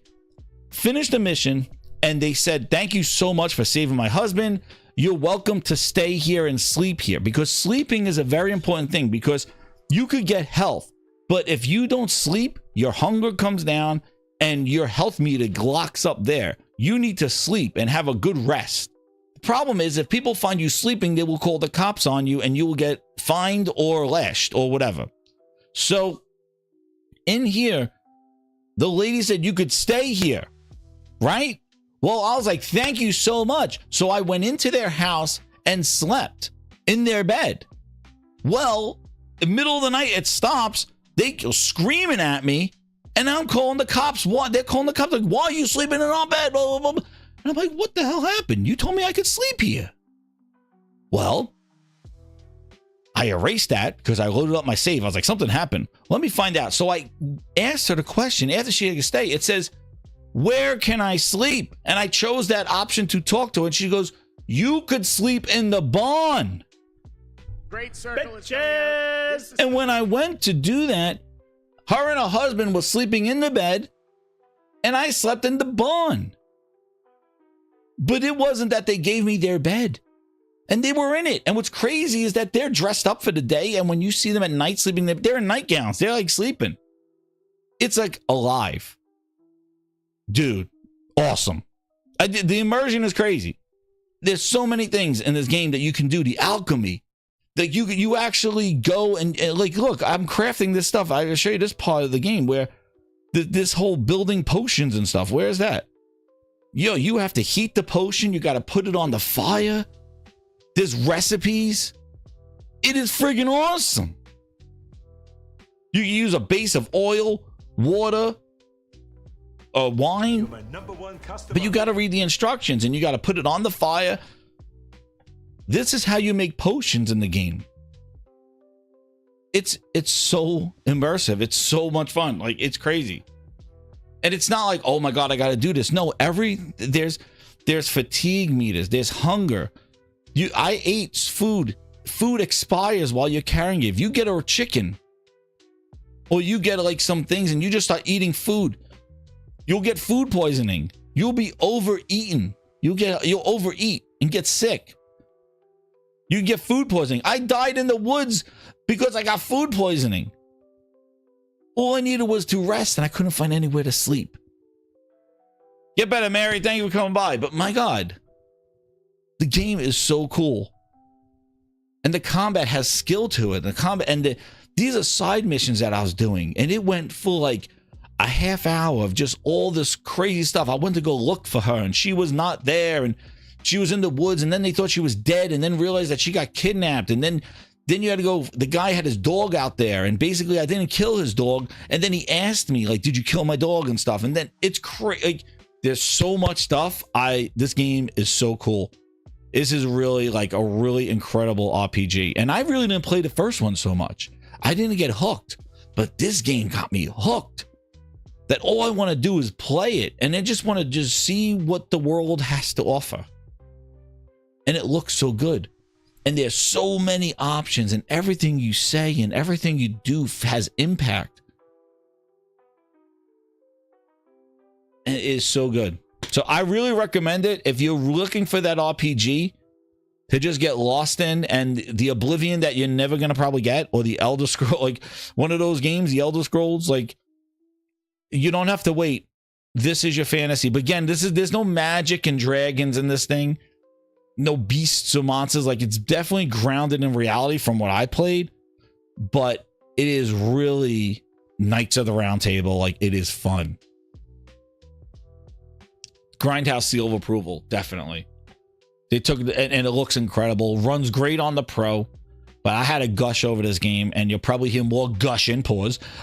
finished a mission and they said, "Thank you so much for saving my husband. You're welcome to stay here and sleep here," because sleeping is a very important thing, because you could get health, but if you don't sleep, your hunger comes down and your health meter locks up there. You need to sleep and have a good rest. The problem is, if people find you sleeping, they will call the cops on you and you will get fined or lashed or whatever. So in here, the lady said you could stay here, right? Well, I was like, "Thank you so much." So I went into their house and slept in their bed. Well, in the middle of the night, it stops. They go screaming at me, and I'm calling the cops. What? They're calling the cops, like, "Why are you sleeping in our bed?" Blah, blah, blah. And I'm like, "What the hell happened? You told me I could sleep here." Well, I erased that because I loaded up my save. I was like, something happened. Let me find out. So I asked her the question after she had to stay. It says, "Where can I sleep?" And I chose that option to talk to her. And she goes, "You could sleep in the barn." Great circle is coming out. And when I went to do that, her and her husband was sleeping in the bed, and I slept in the barn. But it wasn't that they gave me their bed, and they were in it. And what's crazy is that they're dressed up for the day, and when you see them at night sleeping, they're in nightgowns. They're like sleeping. It's like alive. Dude, awesome. The immersion is crazy. There's so many things in this game that you can do. The alchemy. That you actually go and like, look, I'm crafting this stuff. I'll show you this part of the game where this whole building potions and stuff. Where is that? Yo, you have to heat the potion. You got to put it on the fire. There's recipes. It is friggin' awesome. You can use a base of oil, water, wine, but you got to read the instructions and you got to put it on the fire. This is how you make potions in the game. It's so immersive. It's so much fun. Like, it's crazy. And it's not like, "Oh my God, I got to do this." No, there's fatigue meters. There's hunger. I ate food. Food expires while you're carrying it. If you get a chicken or you get like some things and you just start eating food, you'll get food poisoning. You'll be overeaten. You'll overeat and get sick. You get food poisoning. I died in the woods because I got food poisoning. All I needed was to rest, and I couldn't find anywhere to sleep. Get better, Mary. Thank you for coming by. But my God, the game is so cool. And the combat has skill to it. These are side missions that I was doing, and it went for like a half hour of just all this crazy stuff. I went to go look for her, and she was not there, and she was in the woods, and then they thought she was dead, and then realized that she got kidnapped, and then you had to go. The guy had his dog out there, and basically I didn't kill his dog, and then he asked me like, "Did you kill my dog?" and stuff. And then it's crazy. Like, there's so much stuff. This game is so cool. This is really like a really incredible RPG, and I really didn't play the first one so much. I didn't get hooked, but this game got me hooked. That all I want to do is play it, and I just want to see what the world has to offer. And it looks so good. And there's so many options, and everything you say and everything you do has impact. And it is so good. So I really recommend it if you're looking for that RPG to just get lost in, and the Oblivion that you're never going to probably get, or the Elder Scrolls, like one of those games, the Elder Scrolls, like you don't have to wait. This is your fantasy. But again, there's no magic and dragons in this thing. no beasts or monsters. Like, it's definitely grounded in reality from what I played, but it is really Knights of the Round Table. Like, it is fun. Grindhouse seal of approval, definitely. They took and it looks incredible. Runs great on the Pro, but I had to gush over this game, and you'll probably hear more gushing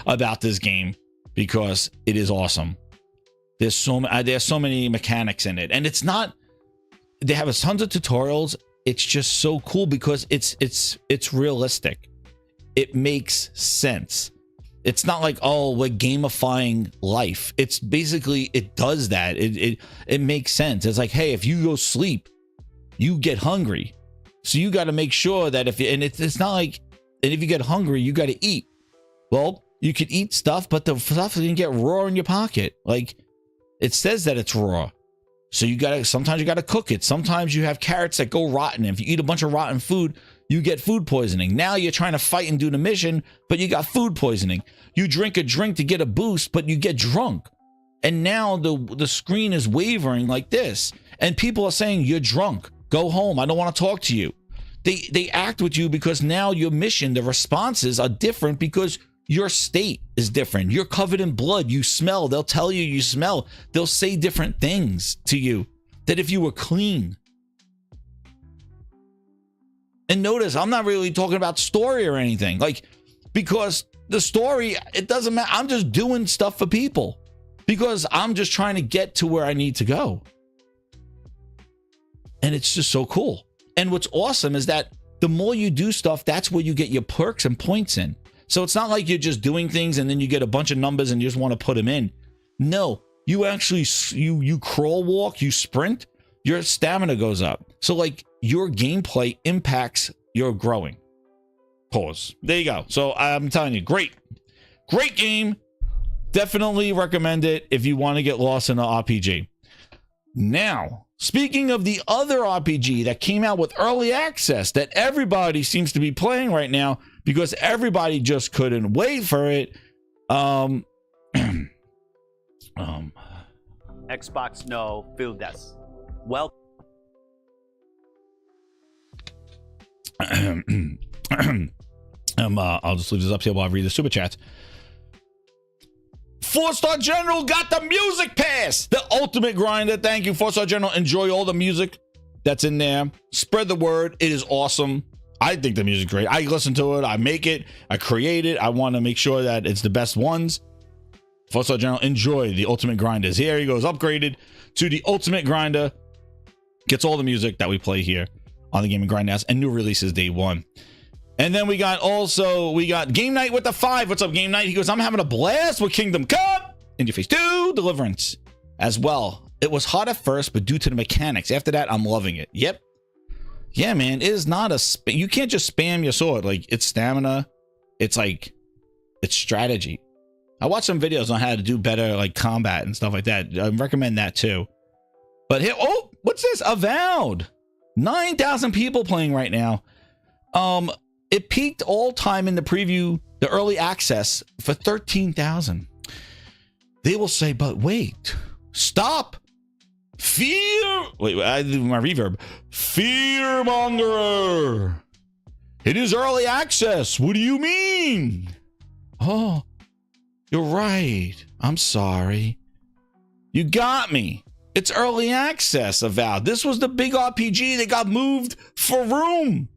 about this game because it is awesome. There's so many mechanics in it, and it's not. They have tons of tutorials. It's just so cool because it's realistic. It makes sense. It's not like, oh, we're gamifying life. It's basically, it does that. It makes sense. It's like, hey, if you go sleep, you get hungry. So you got to make sure that it's not like, and if you get hungry, you got to eat. Well, you could eat stuff, but the stuff is going to get raw in your pocket. Like, it says that it's raw. So sometimes you got to cook it. Sometimes you have carrots that go rotten. If you eat a bunch of rotten food, you get food poisoning. Now you're trying to fight and do the mission, but you got food poisoning. You drink a drink to get a boost, but you get drunk. And now the screen is wavering like this. And people are saying, you're drunk. Go home. I don't want to talk to you. They act with you because now your mission, the responses are different because your state is different. You're covered in blood. You smell. They'll tell you you smell. They'll say different things to you that if you were clean. And notice, I'm not really talking about story or anything. Like, because the story, it doesn't matter. I'm just doing stuff for people because I'm just trying to get to where I need to go. And it's just so cool. And what's awesome is that the more you do stuff, that's where you get your perks and points in. So it's not like you're just doing things and then you get a bunch of numbers and you just want to put them in. No, you actually, you crawl walk, you sprint, your stamina goes up. So like your gameplay impacts your growing. Pause. There you go. So I'm telling you, great game. Definitely recommend it if you want to get lost in an RPG. Now, speaking of the other RPG that came out with early access that everybody seems to be playing right now because everybody just couldn't wait for it. Xbox no Fildes. Well, I'll just leave this up here while I read the super chats. 4-Star General got the music pass, the ultimate grinder. Thank you, 4-Star General. Enjoy all the music that's in there. Spread the word. It is awesome. I think the music's great. I listen to it. I make it. I create it. I want to make sure that it's the best ones. 4-Star General, enjoy the ultimate grinders. Here he goes, upgraded to the ultimate grinder. Gets all the music that we play here on the Gaming Grindhouse and new releases day one. And then we got Game Night with the 5. What's up, Game Night? He goes, I'm having a blast with Kingdom Come, In Your Face 2, Deliverance as well. It was hard at first, but due to the mechanics, after that, I'm loving it. Yep. Yeah, man, it is not you can't just spam your sword. Like, it's stamina. It's like, it's strategy. I watched some videos on how to do better, like, combat and stuff like that. I recommend that too. But here, oh, what's this? Avowed. 9,000 people playing right now. It peaked all time in the preview, the early access, for 13,000. They will say, but wait, stop. Wait, I do my reverb. Fearmonger. It is early access. What do you mean? Oh, you're right. I'm sorry. You got me. It's early access, Avowed. This was the big RPG that got moved for room.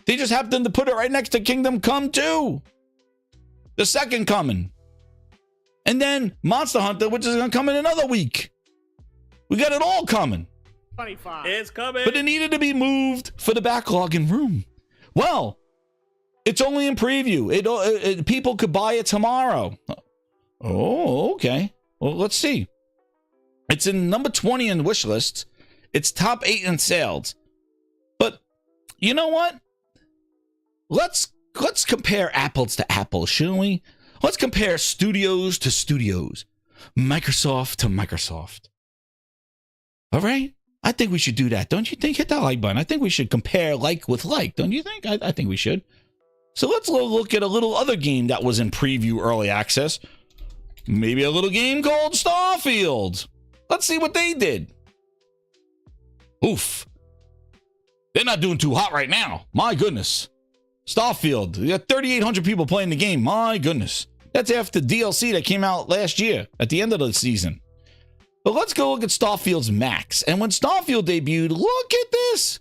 They just happened to put it right next to Kingdom Come 2. The second coming. And then Monster Hunter, which is going to come in another week. We got it all coming. 25. It's coming. But it needed to be moved for the backlog in room. Well, it's only in preview. People could buy it tomorrow. Oh, okay. Well, let's see. It's in number 20 in wish lists. It's top 8 in sales. But you know what? Let's compare apples to apples, shouldn't we? Let's compare studios to studios. Microsoft to Microsoft. All right? I think we should do that. Don't you think? Hit that like button. I think we should compare like with like. Don't you think? I think we should. So let's look at a little other game that was in preview early access. Maybe a little game called Starfield. Let's see what they did. Oof. They're not doing too hot right now. My goodness. Starfield, you got 3,800 people playing the game. My goodness. That's after DLC that came out last year at the end of the season. But let's go look at Starfield's max. And when Starfield debuted, look at this.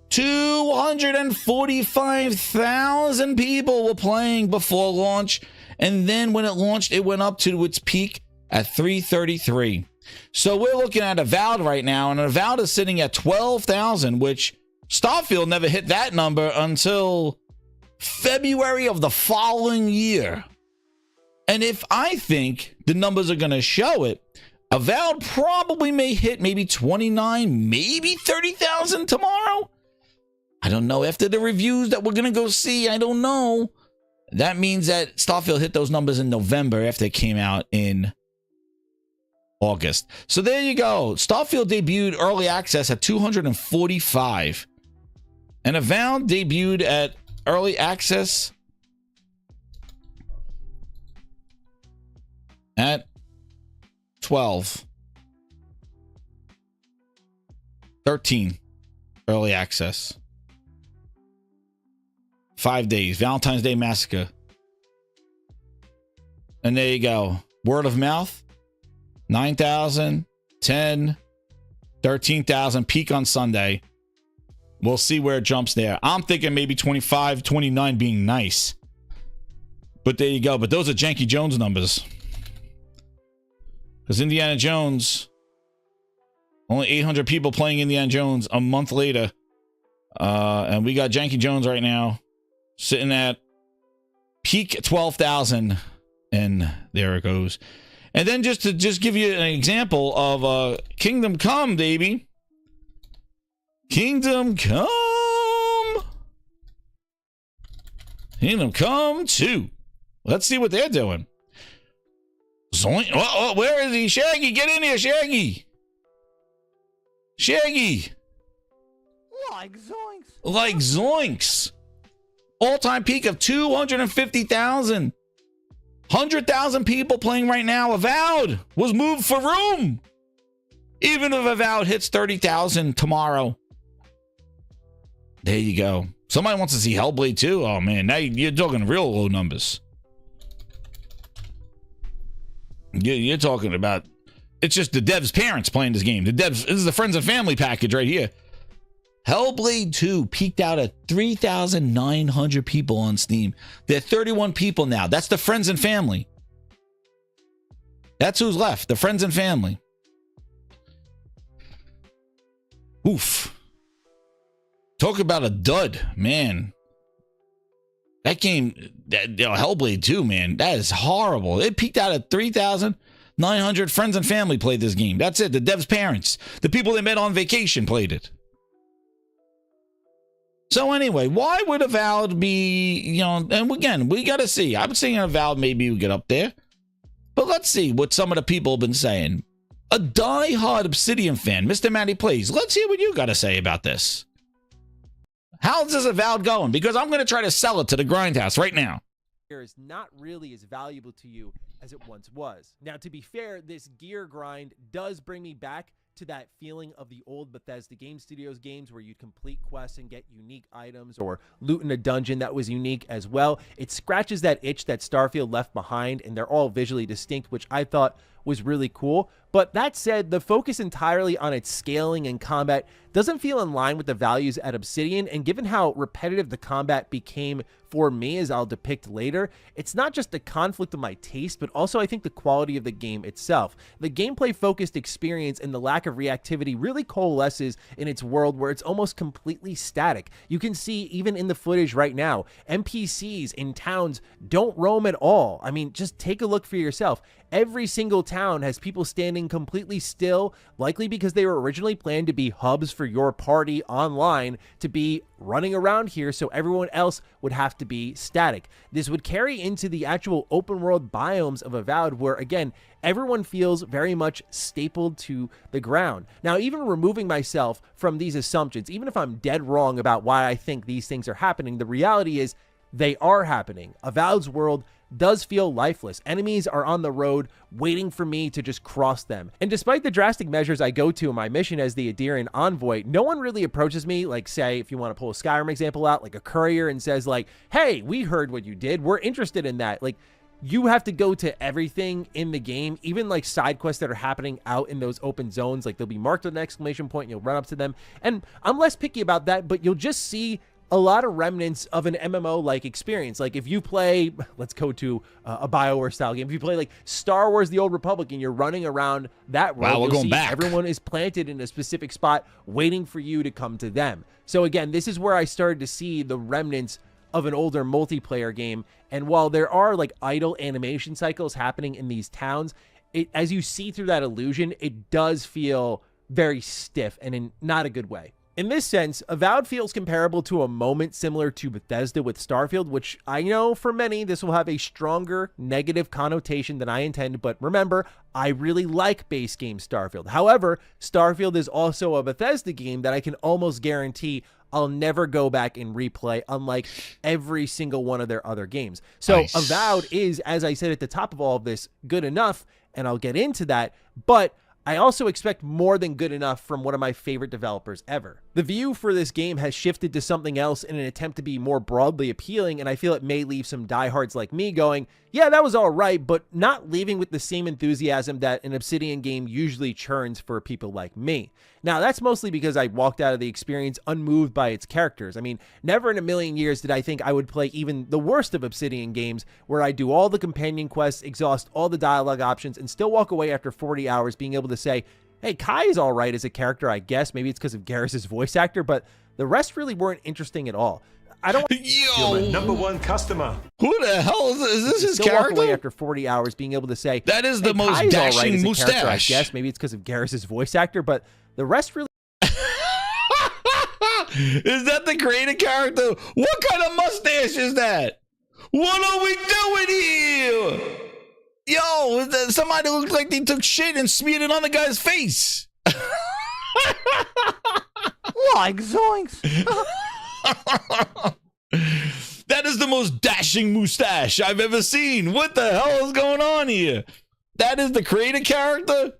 245,000 people were playing before launch. And then when it launched, it went up to its peak at 333. So we're looking at Avowed right now. And Avowed is sitting at 12,000, which Starfield never hit that number until February of the following year. And if I think the numbers are going to show it, Avowed probably may hit maybe 29, maybe 30,000 tomorrow. I don't know. After the reviews that we're going to go see, I don't know. That means that Starfield hit those numbers in November after it came out in August. So there you go. Starfield debuted early access at 245. And Avowed debuted at early access at 12. 13 early access. 5 days. Valentine's Day Massacre. And there you go. Word of mouth. 9,000, 10, 13,000. Peak on Sunday. We'll see where it jumps there. I'm thinking maybe 25, 29 being nice. But there you go. But those are Janky Jones numbers. Because Indiana Jones, only 800 people playing Indiana Jones a month later. And we got Janky Jones right now sitting at peak 12,000. And there it goes. And then just to give you an example of Kingdom Come, baby. Kingdom Come. Kingdom Come 2. Let's see what they're doing. Zoink. Oh, where is he? Shaggy, get in here, Shaggy. Shaggy. Like zoinks. Like zoinks. All-time peak of 250,000. 100,000 people playing right now. Avowed was moved for room. Even if Avowed hits 30,000 tomorrow. There you go. Somebody wants to see Hellblade 2. Oh, man. Now you're talking real low numbers. You're talking about, it's just the devs' parents playing this game. This is the friends and family package right here. Hellblade 2 peaked out at 3,900 people on Steam. There are 31 people now. That's the friends and family. That's who's left, the friends and family. Oof. Talk about a dud, man. That game, Hellblade 2, man, that is horrible. It peaked out at 3,900 friends and family played this game. That's it. The devs' parents, the people they met on vacation played it. So anyway, why would Avowed be, and again, we got to see. I'm saying Avowed maybe we get up there. But let's see what some of the people have been saying. A die-hard Obsidian fan, Mr. Matty Plays. Let's hear what you got to say about this. How's this Avowed going? Because I'm going to try to sell it to the Grindhouse right now. Is not really as valuable to you as it once was. Now, to be fair, this gear grind does bring me back to that feeling of the old Bethesda Game Studios games where you'd complete quests and get unique items or loot in a dungeon that was unique as well. It scratches that itch that Starfield left behind, and they're all visually distinct, which I thought was really cool. But that said, the focus entirely on its scaling and combat doesn't feel in line with the values at Obsidian, and given how repetitive the combat became for me, as I'll depict later, it's not just the conflict of my taste, but also I think the quality of the game itself. The gameplay-focused experience and the lack of reactivity really coalesces in its world where it's almost completely static. You can see, even in the footage right now, NPCs in towns don't roam at all. I mean, just take a look for yourself. Every single town has people standing completely still, likely because they were originally planned to be hubs for your party online to be running around here, so everyone else would have to be static. This would carry into the actual open world biomes of Avowed, where again, everyone feels very much stapled to the ground. Now, even removing myself from these assumptions, even if I'm dead wrong about why I think these things are happening, the reality is they are happening. Avowed's world does feel lifeless. Enemies are on the road waiting for me to just cross them. And despite the drastic measures I go to in my mission as the Adirian envoy, no one really approaches me, like say, if you want to pull a Skyrim example out, like a courier, and says like, hey, we heard what you did. We're interested in that. Like, you have to go to everything in the game, even like side quests that are happening out in those open zones. Like they'll be marked with an exclamation point and you'll run up to them. And I'm less picky about that, but you'll just see a lot of remnants of an MMO-like experience. Like if you play, let's go to a BioWare style game. If you play like Star Wars: The Old Republic and you're running around that world, wow, we're going back. Everyone is planted in a specific spot waiting for you to come to them. So again, this is where I started to see the remnants of an older multiplayer game. And while there are like idle animation cycles happening in these towns, as you see through that illusion, it does feel very stiff and in not a good way. In this sense, Avowed feels comparable to a moment similar to Bethesda with Starfield, which I know for many, this will have a stronger negative connotation than I intend, but remember, I really like base game Starfield. However, Starfield is also a Bethesda game that I can almost guarantee I'll never go back and replay, unlike every single one of their other games. So nice. Avowed is, as I said at the top of all of this, good enough, and I'll get into that, but I also expect more than good enough from one of my favorite developers ever. The view for this game has shifted to something else in an attempt to be more broadly appealing, and I feel it may leave some diehards like me going, yeah, that was all right, but not leaving with the same enthusiasm that an Obsidian game usually churns for people like me. Now, that's mostly because I walked out of the experience unmoved by its characters. I mean, never in a million years did I think I would play even the worst of Obsidian games, where I do all the companion quests, exhaust all the dialogue options, and still walk away after 40 hours being able to say, hey, Kai is all right as a character, I guess. Maybe it's because of Garrus's voice actor, but the rest really weren't interesting at all. I don't Yo, number one customer. Who the hell is this? His character? Walk away after 40 hours being able to say, that is the hey, most Kai's dashing all right as a mustache. Character, I guess maybe it's because of Garrus's voice actor, but the rest really. Is that the creative character? What kind of mustache is that? What are we doing here? Yo, somebody looked like they took shit and smeared it on the guy's face. Like zoinks. That is the most dashing mustache I've ever seen. What the hell is going on here? That is the creative character?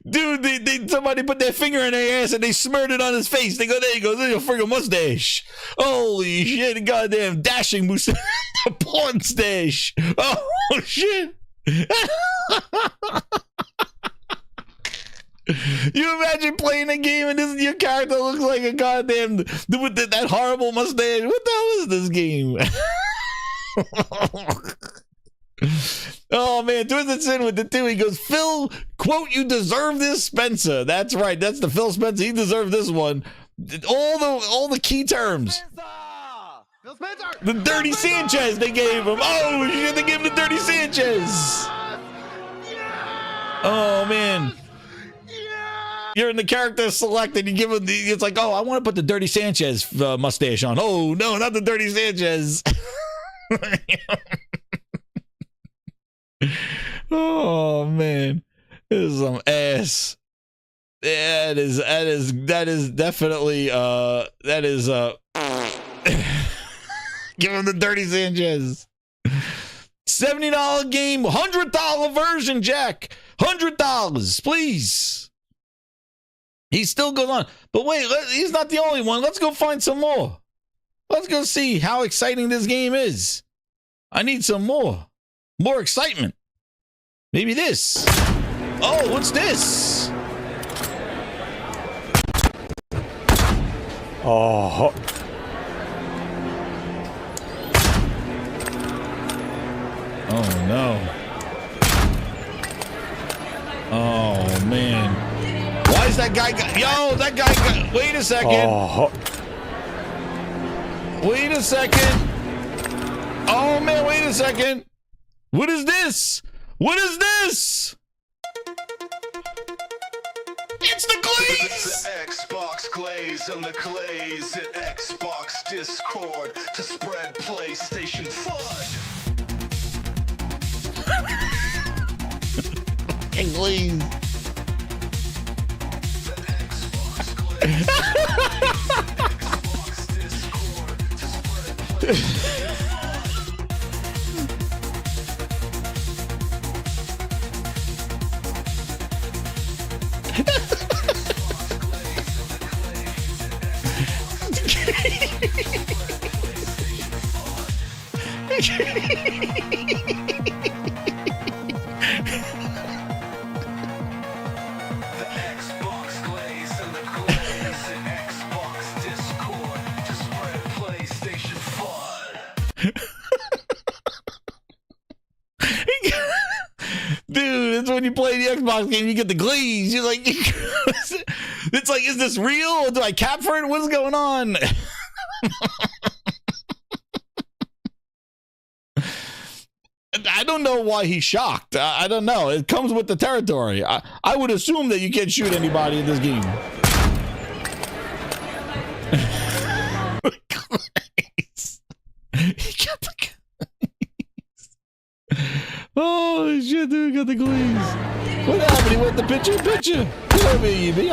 Dude, somebody put their finger in their ass and they smeared it on his face. They go, there you go, there's your freaking mustache. Holy shit, goddamn dashing mustache. Porn stash. Oh shit. You imagine playing a game and this your character looks like a goddamn with that horrible mustache. What the hell is this game? Oh man, Twisted Sin with the 2. He goes, Phil, quote, you deserve this, Spencer. That's right, that's the Phil Spencer. He deserved this one. All the key terms. Phil Spencer. The Dirty Sanchez they gave him. Oh shit, they gave him the Dirty Sanchez. Oh man. You're in the character select and you give him it's like, oh, I want to put the Dirty Sanchez mustache on. Oh no, not the Dirty Sanchez. Oh man, this is some ass. That is definitely that is give him the Dirty Sanchez. $70 game, $100 version, Jack. $100, please. He still goes on, but wait, he's not the only one. Let's go find some more. Let's go see how exciting this game is. I need some more excitement. Maybe this. Oh, what's this? Oh. Oh no. Oh man. Why is that guy yo, that guy wait a second. Oh. Wait a second. Oh man, wait a second. What is this? What is this? It's the Glaze! The Xbox Glaze and the Glaze at Xbox Discord to spread PlayStation FUD. And Glaze. The Xbox Glaze. Xbox Discord to spread PlayStation Xbox GLAZE and the GLAZE and Xbox Discord to spread PlayStation fun. Dude, it's when you play the Xbox game, you get the glaze. You're like, it's like, is this real? Do I cap for it? What's going on? I don't know why he's shocked. I don't know. It comes with the territory. I would assume that you can't shoot anybody in this game. He got the glaze. Oh shit, dude, got the glaze. What happened? He went the picture. Get over here, you bitch.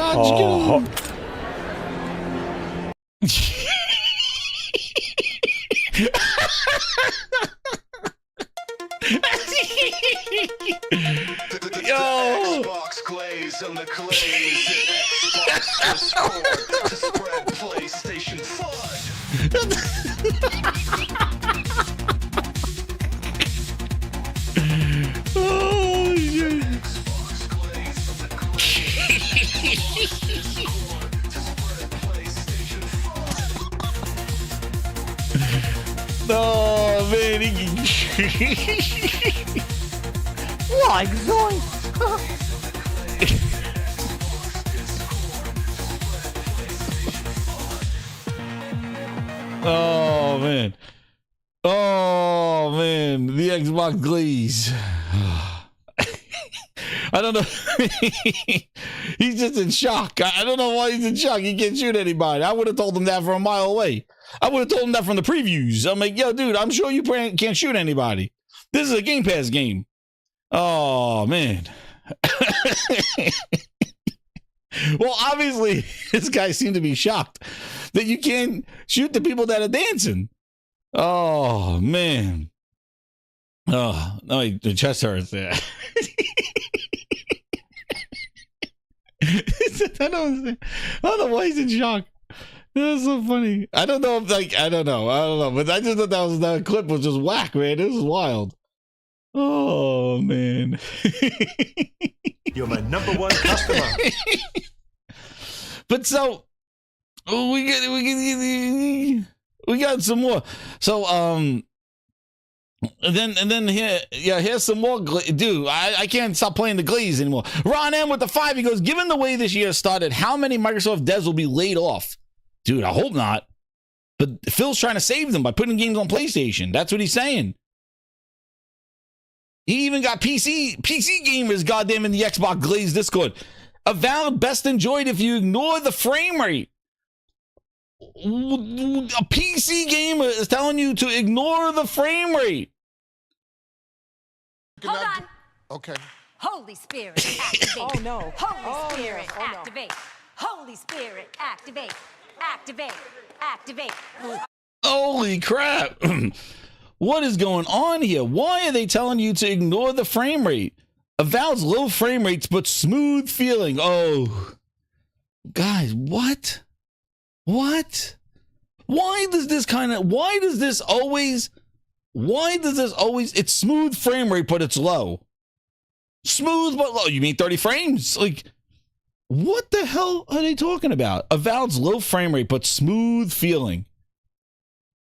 Yo! Xbox GLAZE and the GLAZE and Xbox Discord to spread PlayStation Oh shit. Oh man, Like zoinks! Oh man. Oh man, the Xbox GLAZE. I don't know. He's just in shock. I don't know why he's in shock. He can't shoot anybody. I would have told him that from a mile away. I would have told him that from the previews. I'm like, yo, dude, I'm sure you can't shoot anybody. This is a Game Pass game. Oh, man. Well, obviously, this guy seemed to be shocked that you can't shoot the people that are dancing. Oh, man. Oh, no, the chest hurts there. I don't know why he's in shock. That's so funny. I don't know if I don't know, but I just thought that clip was just whack, man. This is wild. Oh man. You're my number 1 customer. But so we got some more. So and then here's some more. Dude, I can't stop playing the Glaze anymore. Ron M with the 5. He goes, given the way this year started, how many Microsoft devs will be laid off? Dude, I hope not. But Phil's trying to save them by putting games on PlayStation. That's what he's saying. He even got PC gamers goddamn in the Xbox GLAZE Discord. Avowed best enjoyed if you ignore the frame rate. A PC gamer is telling you to ignore the frame rate. Hold on. Okay. Holy Spirit, activate. Oh no. Holy Spirit, no. Oh, no. activate. Holy Spirit, activate. Activate. Activate. Holy crap. What is going on here? Why are they telling you to ignore the frame rate? Avowed's low frame rates but smooth feeling. Oh, guys, what? What? Why does this always, it's smooth frame rate, but it's low. Smooth, but low. You mean 30 frames? Like, what the hell are they talking about? Avowed's low frame rate, but smooth feeling.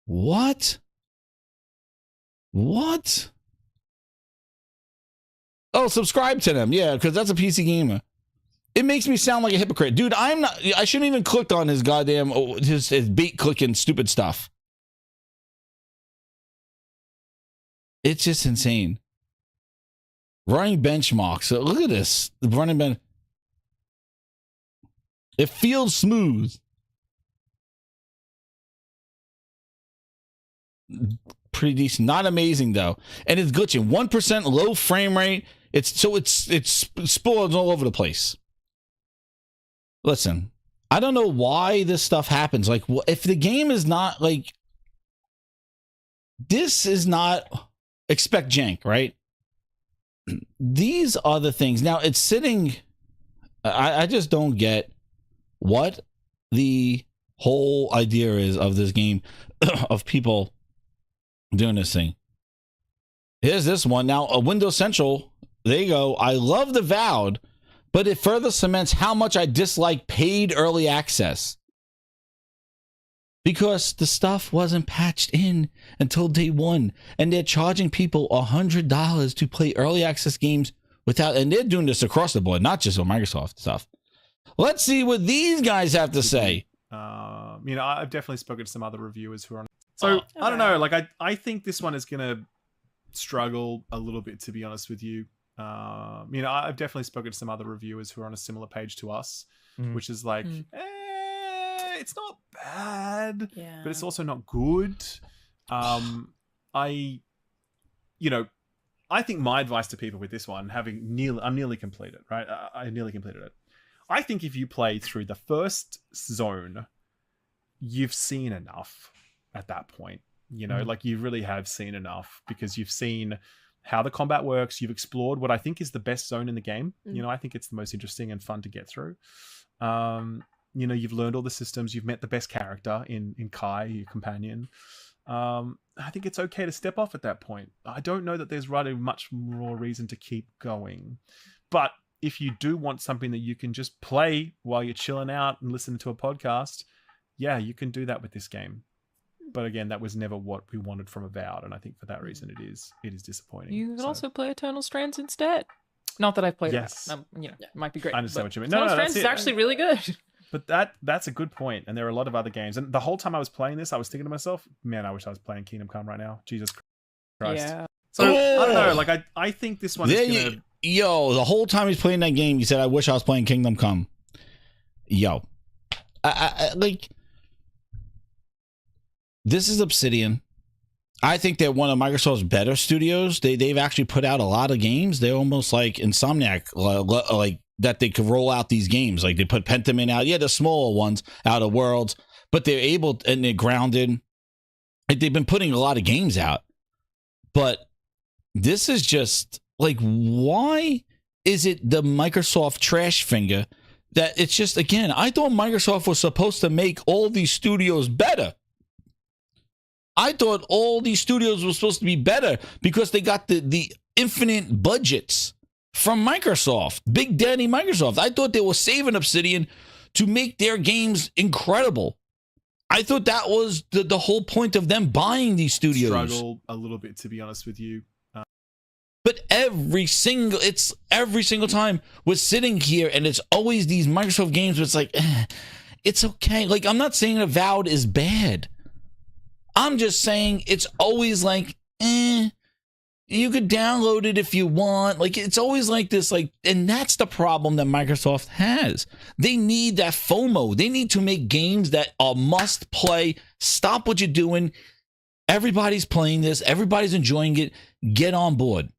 What? What? Oh, subscribe to them. Yeah, because that's a PC gamer. It makes me sound like a hypocrite. Dude, I shouldn't even click on his goddamn, his bait clicking stupid stuff. It's just insane. Running benchmarks. Look at this. The running bench. It feels smooth. Pretty decent. Not amazing though. And it's glitching. 1% low frame rate. It's spoiled all over the place. Listen, I don't know why this stuff happens. Like, if the game is not like, this is not expect jank, right? These are the things. Now it's sitting. I just don't get what the whole idea is of this game, of people doing this thing. Here's this one. Now, a Windows Central, there you go. I love the Avowed, but it further cements how much I dislike paid early access. Because the stuff wasn't patched in until day one, and they're charging people $100 to play early access games without, and they're doing this across the board, not just on Microsoft stuff. Let's see what these guys have to say. I've definitely spoken to some other reviewers who are on. So I don't know. Like I think this one is gonna struggle a little bit, to be honest with you. I've definitely spoken to some other reviewers who are on a similar page to us, which is like, it's not bad, but it's also not good. I think my advice to people with this one, I'm nearly completed, right? I nearly completed it. I think if you play through the first zone, you've seen enough at that point. Like you really have seen enough, because you've seen how the combat works. You've explored what I think is the best zone in the game. I think it's the most interesting and fun to get through. You've learned all the systems. You've met the best character in Kai, your companion. I think it's okay to step off at that point. I don't know that there's really much more reason to keep going. But if you do want something that you can just play while you're chilling out and listening to a podcast, yeah, you can do that with this game. But again, that was never what we wanted from Avowed, and I think for that reason it is disappointing. You can also play Eternal Strands instead. Not that I've played it. It might be great. I understand what you mean. Eternal Strands is actually really good. But that's a good point, and there are a lot of other games. And the whole time I was playing this, I was thinking to myself, man, I wish I was playing Kingdom Come right now. Jesus Christ. Yeah. So I don't know. Like I think this one is gonna... The whole time he's playing that game, he said, "I wish I was playing Kingdom Come." I like. This is Obsidian. I think they're one of Microsoft's better studios. They've actually put out a lot of games. They're almost like Insomniac, like that they could roll out these games. Like they put Pentiment out. Yeah, the smaller ones, Outer Worlds, but they're able, and they're grounded. Like they've been putting a lot of games out. But this is just like, why is it the Microsoft trash finger that it's just, again, I thought Microsoft was supposed to make all these studios better. I thought all these studios were supposed to be better because they got the infinite budgets from Microsoft, Big Daddy Microsoft. I thought they were saving Obsidian to make their games incredible. I thought that was the whole point of them buying these studios. Struggle a little bit, to be honest with you. But every single time we're sitting here and it's always these Microsoft games where it's like, it's okay. Like, I'm not saying Avowed is bad. I'm just saying it's always like, you could download it if you want. Like, it's always like this, like, and that's the problem that Microsoft has. They need that FOMO. They need to make games that are must play. Stop what you're doing. Everybody's playing this. Everybody's enjoying it. Get on board.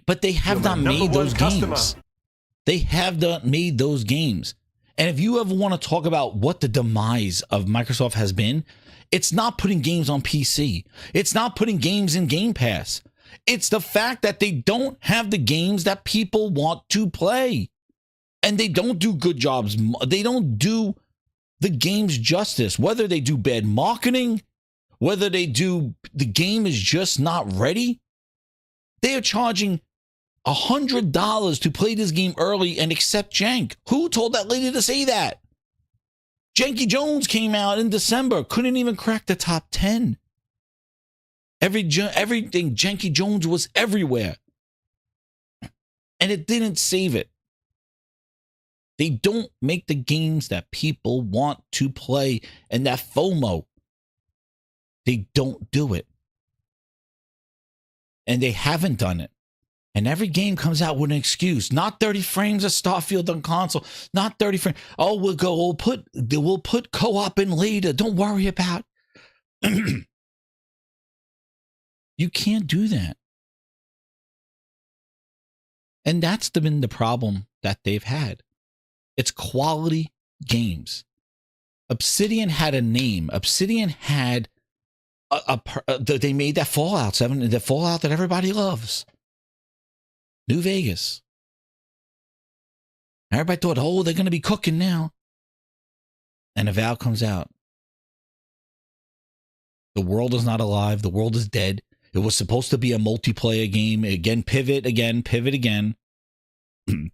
But they have not made those games. They have not made those games. And if you ever want to talk about what the demise of Microsoft has been, it's not putting games on PC. It's not putting games in Game Pass. It's the fact that they don't have the games that people want to play. And they don't do good jobs. They don't do the games justice. Whether they do bad marketing, whether they do, the game is just not ready. They are charging $100 to play this game early and accept jank. Who told that lady to say that? Janky Jones came out in December, couldn't even crack the top 10. Everything Janky Jones was everywhere. And it didn't save it. They don't make the games that people want to play, and that FOMO. They don't do it. And they haven't done it. And every game comes out with an excuse. Not 30 frames of Starfield on console. Not 30 frames. Oh, we'll put co-op in later. Don't worry about it. You can't do that. And that's been the problem that they've had. It's quality games. Obsidian had a name. Obsidian had they made that Fallout 7, the Fallout that everybody loves. New Vegas. Everybody thought, oh, they're going to be cooking now. And Avowed comes out. The world is not alive. The world is dead. It was supposed to be a multiplayer game. Again, pivot again.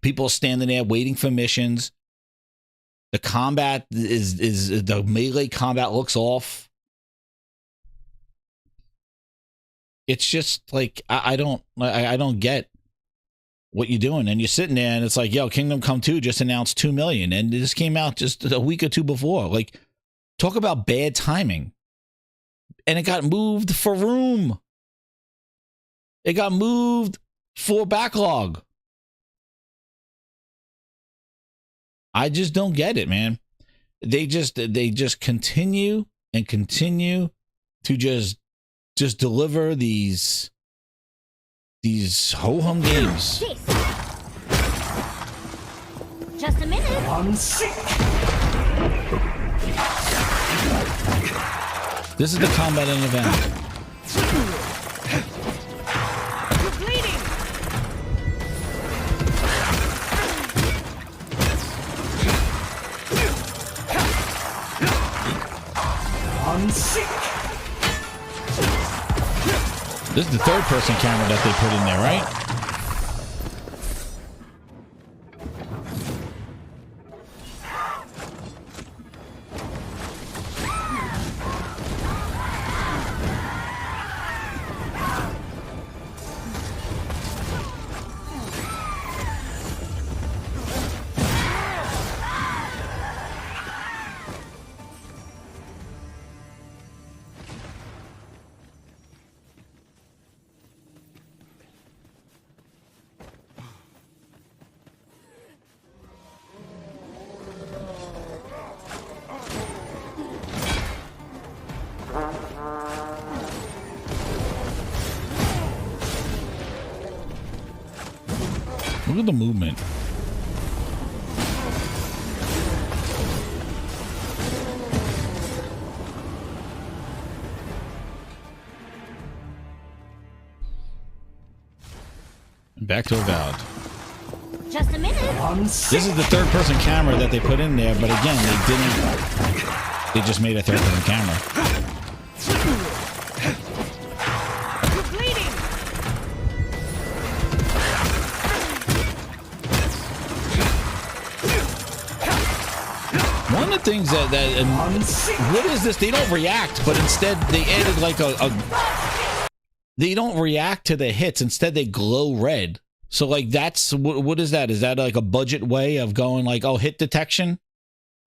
People standing there waiting for missions. The combat is the melee combat looks off. It's just like I don't get what you're doing, and you're sitting there and it's like, yo, Kingdom Come 2 just announced 2 million, and this came out just a week or two before. Like, talk about bad timing. And it got moved for room. It got moved for backlog. I just don't get it, man. They just continue to just deliver these ho-hum games. Just a minute. I'm sick. This is the combat in Avowed. You're bleeding. I'm sick. This is the third person camera that they put in there, right? Look at the movement. Back to Avowed. Just a minute. This is the third person camera that they put in there, but again, they just made a third person camera. You're bleeding. One of the things that what is this? They don't react, but instead they added like they don't react to the hits. Instead, they glow red. So like that's what is that? Is that like a budget way of going like, oh, hit detection?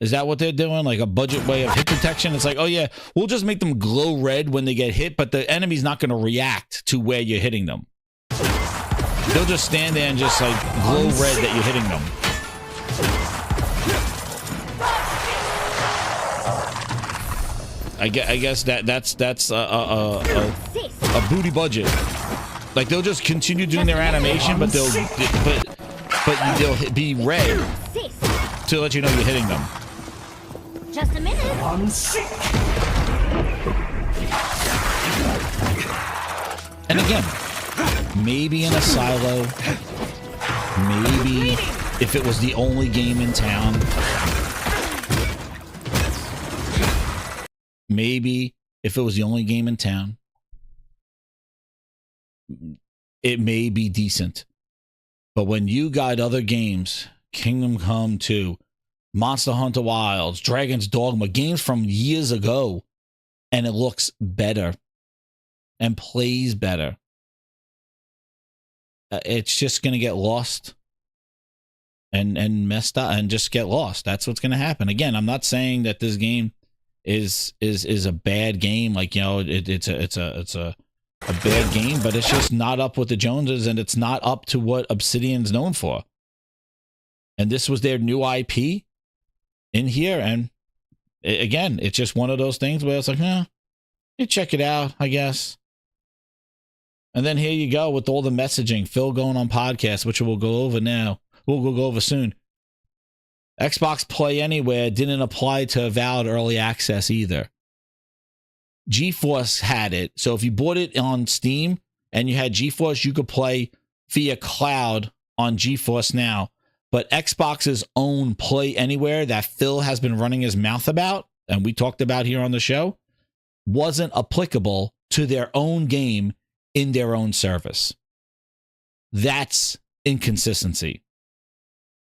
Is that what they're doing? Like a budget way of hit detection? It's like, oh yeah, we'll just make them glow red when they get hit, but the enemy's not going to react to where you're hitting them. They'll just stand there and just like glow red that you're hitting them. I guess that's a booty budget. Like they'll just continue doing their animation, but they'll be red to let you know you're hitting them. Just a minute. I'm sick. And again, maybe in a silo, maybe if it was the only game in town, maybe if it was the only game in town, it may be decent. But when you got other games, Kingdom Come 2, Monster Hunter Wilds, Dragon's Dogma, games from years ago, and it looks better and plays better, it's just going to get lost and messed up and just get lost. That's what's going to happen. Again, I'm not saying that this game is a bad game. Like, you know, it's a bad game, but it's just not up with the Joneses, and it's not up to what Obsidian's known for. And this was their new IP in here, and again, it's just one of those things where it's like, you check it out, I guess. And then here you go with all the messaging, Phil going on podcasts, which we'll go over now. We'll go over soon. Xbox Play Anywhere didn't apply to Avowed Early Access either. GeForce had it. So if you bought it on Steam and you had GeForce, you could play via cloud on GeForce Now. But Xbox's own Play Anywhere that Phil has been running his mouth about, and we talked about here on the show, wasn't applicable to their own game in their own service. That's inconsistency.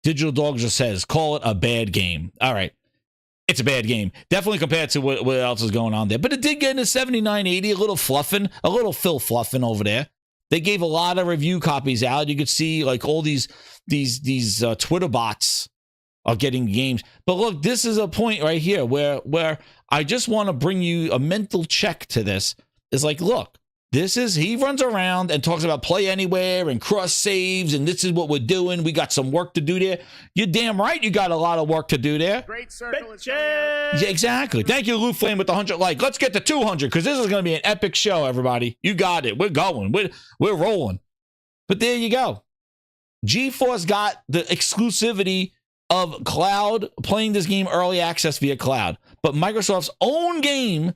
Digital Dog just says, call it a bad game. All right. It's a bad game. Definitely compared to what else is going on there. But it did get into 7980, a little fluffing, a little Phil fluffing over there. They gave a lot of review copies out. You could see like all these Twitter bots are getting games. But look, this is a point right here where I just want to bring you a mental check to this. It's like, look, he runs around and talks about Play Anywhere and cross saves, and this is what we're doing. We got some work to do there. You're damn right you got a lot of work to do there. Great circle is coming Yeah, exactly. Thank you, Lou Flame, with the 100 like. Let's get to 200 because this is going to be an epic show, everybody. You got it. We're going. We're rolling. But there you go. GeForce got the exclusivity of cloud, playing this game early access via cloud. But Microsoft's own game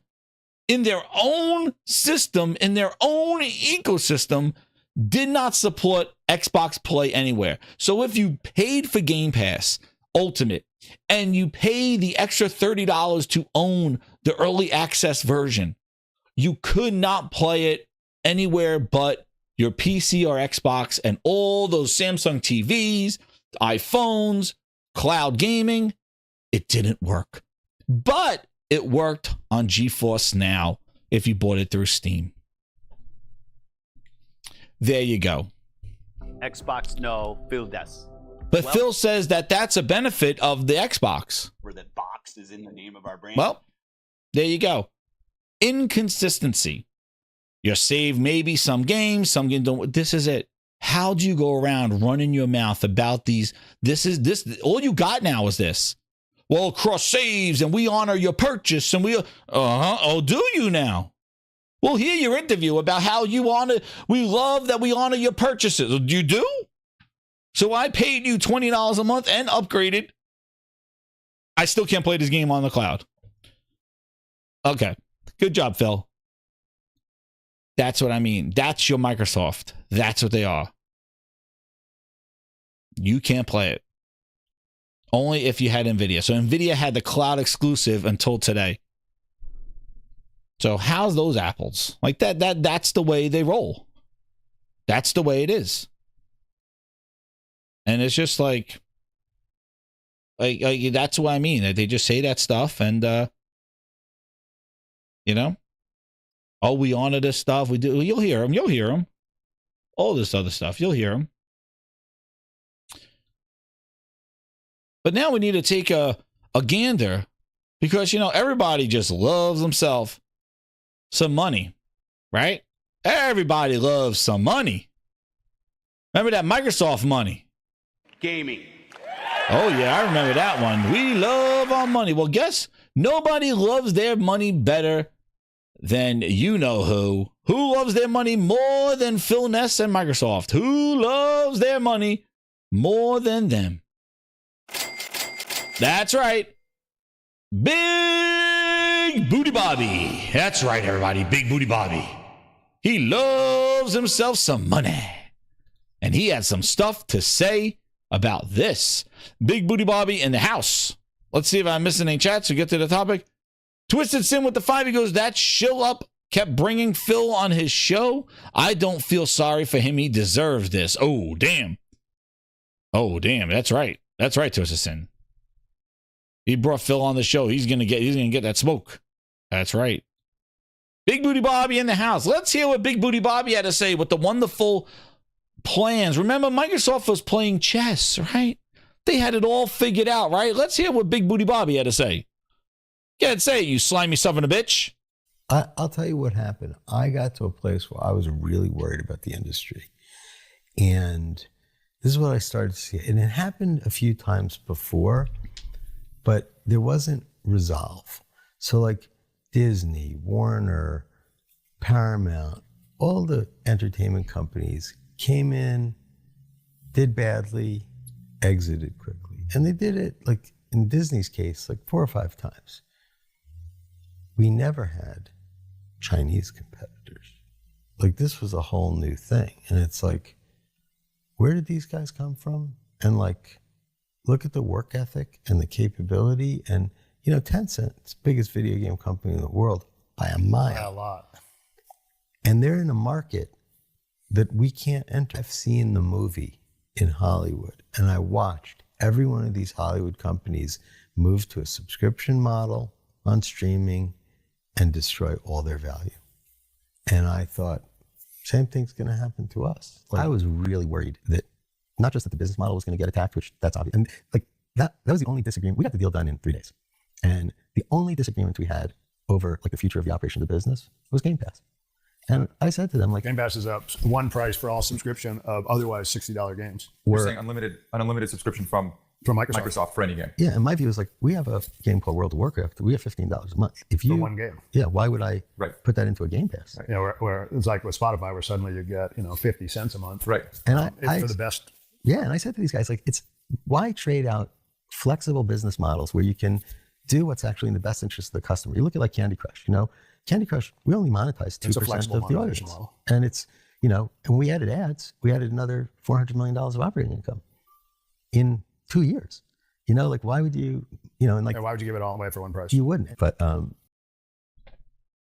in their own system, in their own ecosystem, did not support Xbox Play Anywhere. So if you paid for Game Pass Ultimate and you pay the extra $30 to own the early access version, you could not play it anywhere but your PC or Xbox and all those Samsung TVs, iPhones, cloud gaming. It didn't work. But it worked on GeForce Now if you bought it through Steam. There you go. Xbox no, Phil does. But Phil says that that's a benefit of the Xbox. Where that box is in the name of our brand. Well, there you go. Inconsistency. You save maybe some games don't. This is it. How do you go around running your mouth about these? This all you got now is this. Well, cross saves and we honor your purchase and oh, do you now? We'll hear your interview about how we love that we honor your purchases. You do? So I paid you $20 a month and upgraded. I still can't play this game on the cloud. Okay. Good job, Phil. That's what I mean. That's your Microsoft. That's what they are. You can't play it. Only if you had NVIDIA. So NVIDIA had the cloud exclusive until today. So how's those apples? Like that's the way they roll. That's the way it is. And it's just like that's what I mean. They just say that stuff and oh, we honor this stuff. We do. You'll hear them. You'll hear them. All this other stuff. You'll hear them. But now we need to take a gander because, everybody just loves themselves some money, right? Everybody loves some money. Remember that Microsoft money? Gaming. Oh, yeah, I remember that one. We love our money. Well, guess nobody loves their money better than you know who. Who loves their money more than Phil Ness and Microsoft? Who loves their money more than them? That's right. Big Booty Bobby. That's right, everybody. Big Booty Bobby. He loves himself some money. And he had some stuff to say about this. Big Booty Bobby in the house. Let's see if I'm missing any chats to get to the topic. Twisted Sim with the 5. He goes, that shill up kept bringing Phil on his show. I don't feel sorry for him. He deserves this. Oh, damn. Oh, damn. That's right. That's right, Twisted Sim. He brought Phil on the show. He's gonna get that smoke. That's right. Big Booty Bobby in the house. Let's hear what Big Booty Bobby had to say with the wonderful plans. Remember, Microsoft was playing chess, right? They had it all figured out, right? Let's hear what Big Booty Bobby had to say. Go ahead, say it, you slimy son of a bitch. I'll tell you what happened. I got to a place where I was really worried about the industry. And this is what I started to see. And it happened a few times before, but there wasn't resolve. So like Disney, Warner, Paramount, all the entertainment companies came in, did badly, exited quickly. And they did it, like in Disney's case, like 4 or 5 times. We never had Chinese competitors. Like, this was a whole new thing. And it's like, where did these guys come from? And like, look at the work ethic and the capability. And, you know, Tencent, it's the biggest video game company in the world by a mile. By a lot. And they're in a market that we can't enter. I've seen the movie in Hollywood, and I watched every one of these Hollywood companies move to a subscription model on streaming and destroy all their value. And I thought, same thing's going to happen to us. Like, I was really worried that not just that the business model was going to get attacked, which that's obvious. And like that was the only disagreement. We got the deal done in 3 days. And the only disagreement we had over like the future of the operation of the business was Game Pass. And I said to them, like, Game Pass is up one price for all subscription of otherwise $60 games. We're saying unlimited subscription from Microsoft for any game. Yeah, and my view is like, we have a game called World of Warcraft. We have $15 a month. If you for one game. Yeah, why would I put that into a Game Pass? You know, where it's like with Spotify, where suddenly you get 50 cents a month. Right. And for the best. Yeah, and I said to these guys, like, it's why trade out flexible business models where you can do what's actually in the best interest of the customer? You look at like Candy Crush. You know, Candy Crush, we only monetize 2% of the audience, and it's and when we added ads, we added another $400 million of operating income in 2 years. You know, like, why would you, and like, why would you give it all away for one price? You wouldn't. But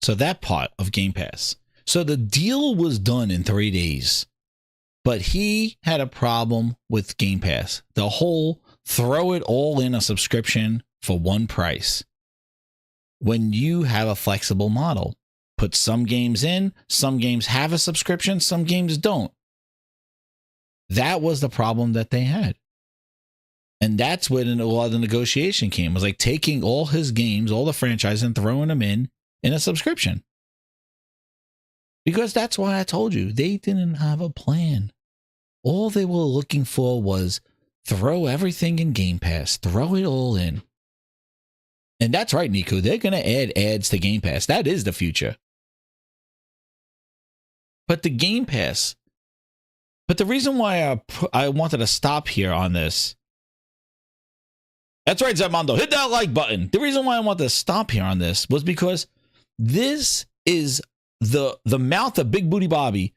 so that part of Game Pass. So the deal was done in 3 days, but he had a problem with Game Pass. The whole throw it all in a subscription for one price. When you have a flexible model, put some games in, some games have a subscription, some games don't. That was the problem that they had. And that's when a lot of the negotiation came. It was like taking all his games, all the franchises, and throwing them in a subscription. Because that's why I told you, they didn't have a plan. All they were looking for was throw everything in Game Pass, throw it all in. And that's right, Nico. They're going to add ads to Game Pass. That is the future. But the Game Pass, but the reason why I wanted to stop here on this, that's right, Zedmondo, hit that like button. The reason why I wanted to stop here on this was because this is the mouth of Big Booty Bobby.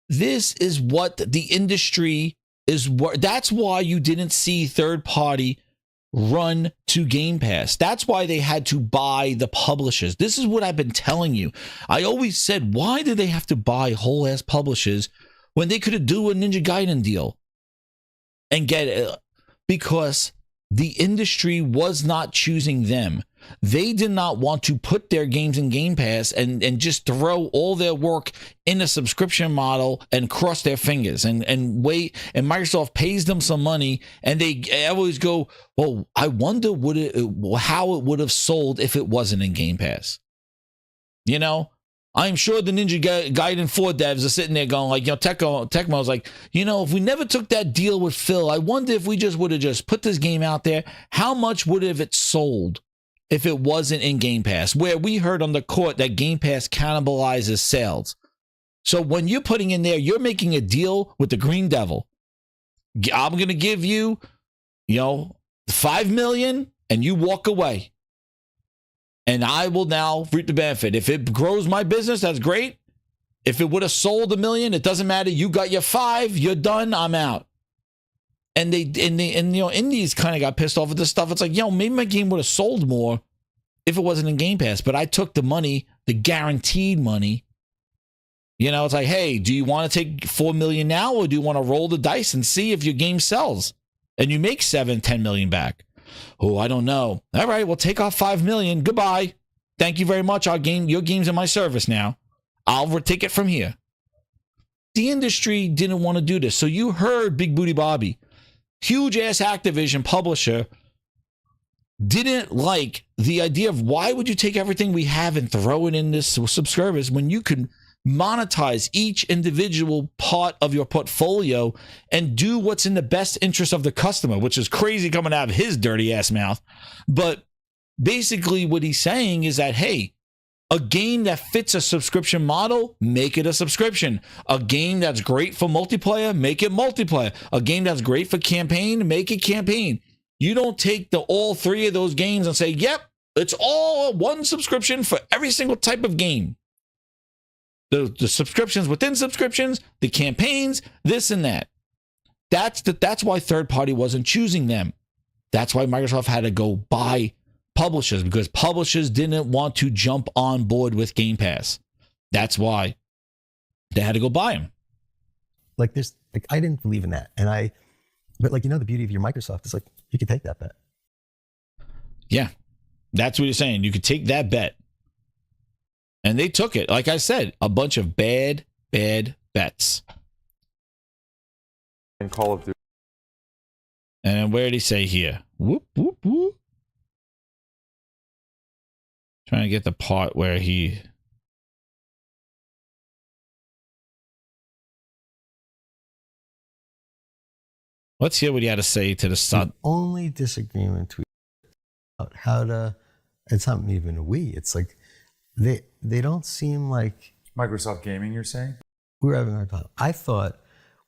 This is what the industry is. That's why you didn't see third party run to Game Pass. That's why they had to buy the publishers. This is what I've been telling you. I always said, why do they have to buy whole ass publishers when they could do a Ninja Gaiden deal and get it? Because the industry was not choosing them. They did not want to put their games in Game Pass and just throw all their work in a subscription model and cross their fingers and wait. And Microsoft pays them some money, and they always go, well, I wonder how it would have sold if it wasn't in Game Pass. You know, I'm sure the Ninja Gaiden 4 devs are sitting there going like, Tecmo's like, if we never took that deal with Phil, I wonder if we just would have just put this game out there, how much would have it sold if it wasn't in Game Pass? Where we heard on the court that Game Pass cannibalizes sales. So when you're putting in there, you're making a deal with the Green Devil. I'm going to give you, $5 million and you walk away. And I will now reap the benefit. If it grows my business, that's great. If it would have sold $1 million, it doesn't matter. You got your 5, you're done, I'm out. And indies kind of got pissed off at this stuff. It's like, maybe my game would have sold more if it wasn't in Game Pass. But I took the money, the guaranteed money. It's like, hey, do you want to take $4 million now, or do you want to roll the dice and see if your game sells and you make $7-10 million back? Oh, I don't know. All right, well, take off $5 million. Goodbye. Thank you very much. Your game's in my service now. I'll take it from here. The industry didn't want to do this. So you heard Big Booty Bobby, huge ass Activision publisher, didn't like the idea of why would you take everything we have and throw it in this subscribers when you can monetize each individual part of your portfolio and do what's in the best interest of the customer, which is crazy coming out of his dirty ass mouth. But basically what he's saying is that, hey, a game that fits a subscription model, make it a subscription. A game that's great for multiplayer, make it multiplayer. A game that's great for campaign, make it campaign. You don't take all 3 of those games and say, yep, it's all one subscription for every single type of game. The subscriptions within subscriptions, the campaigns, this and that. That's why third party wasn't choosing them. That's why Microsoft had to go buy publishers, because publishers didn't want to jump on board with Game Pass. That's why they had to go buy them. Like this, like I didn't believe in that, but like, you know, the beauty of your Microsoft is like you can take that bet. Yeah, that's what you're saying. You could take that bet, and they took it. Like I said, a bunch of bad bets. And Call of Duty. And where did he say here? Whoop, whoop, whoop. Trying to get the part where he... Let's hear what he had to say to the sun. The only disagreement we about how to... It's not even a we. It's like they don't seem like... Microsoft Gaming, you're saying? We were having a hard time. I thought...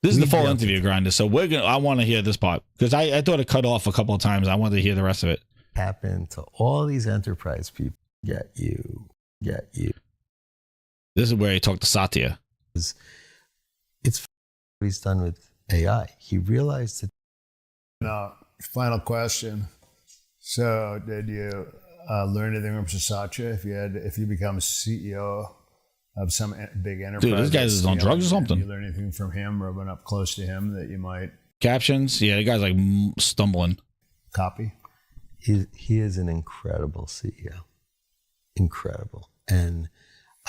This is the full interview, Grinder. So I want to hear this part because I thought it cut off a couple of times. I wanted to hear the rest of it. Happen to all these enterprise people. Get you. This is where he talked to Satya. It's what he's done with AI. He realized that. Now, final question. So, did you learn anything from Satya? If you become CEO of some big enterprise, dude, this guy's on drugs or something. Did you learn anything from him, rubbing up close to him that you might captions? Yeah, the guy's like stumbling. Copy. He is an incredible CEO. Incredible. And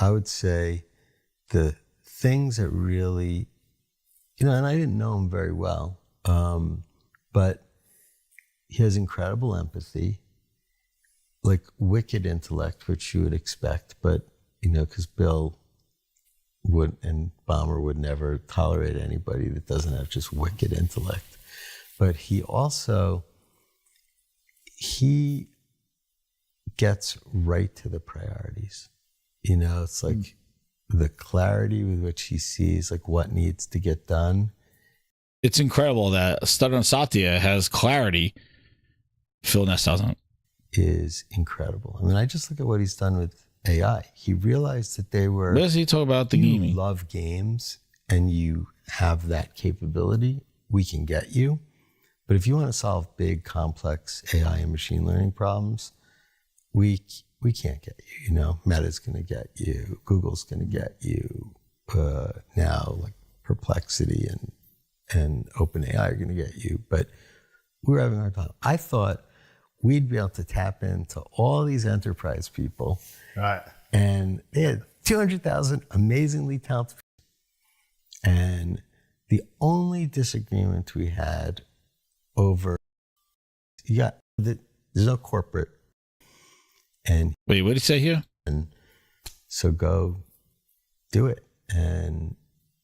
I would say the things that really, you know, and I didn't know him very well, but he has incredible empathy, like wicked intellect, which you would expect, but, you know, because Bill and Bomber would never tolerate anybody that doesn't have just wicked intellect. But he gets right to the priorities. You know, it's like the clarity with which he sees like what needs to get done. It's incredible that Stuttering Satya has clarity. Phil Ness doesn't. Is incredible. I mean, I just look at what he's done with AI. He realized that they were... What does he talk about the gaming? You love games and you have that capability, we can get you. But if you want to solve big, complex AI and machine learning problems, we can't get you. You know, Meta's going to get you. Google's going to get you. Now, like Perplexity and OpenAI are going to get you. But we were having a hard time. I thought we'd be able to tap into all these enterprise people. Right. And they had 200,000 amazingly talented people. And the only disagreement we had over, there's no corporate. And wait, what did he say here? And so go do it.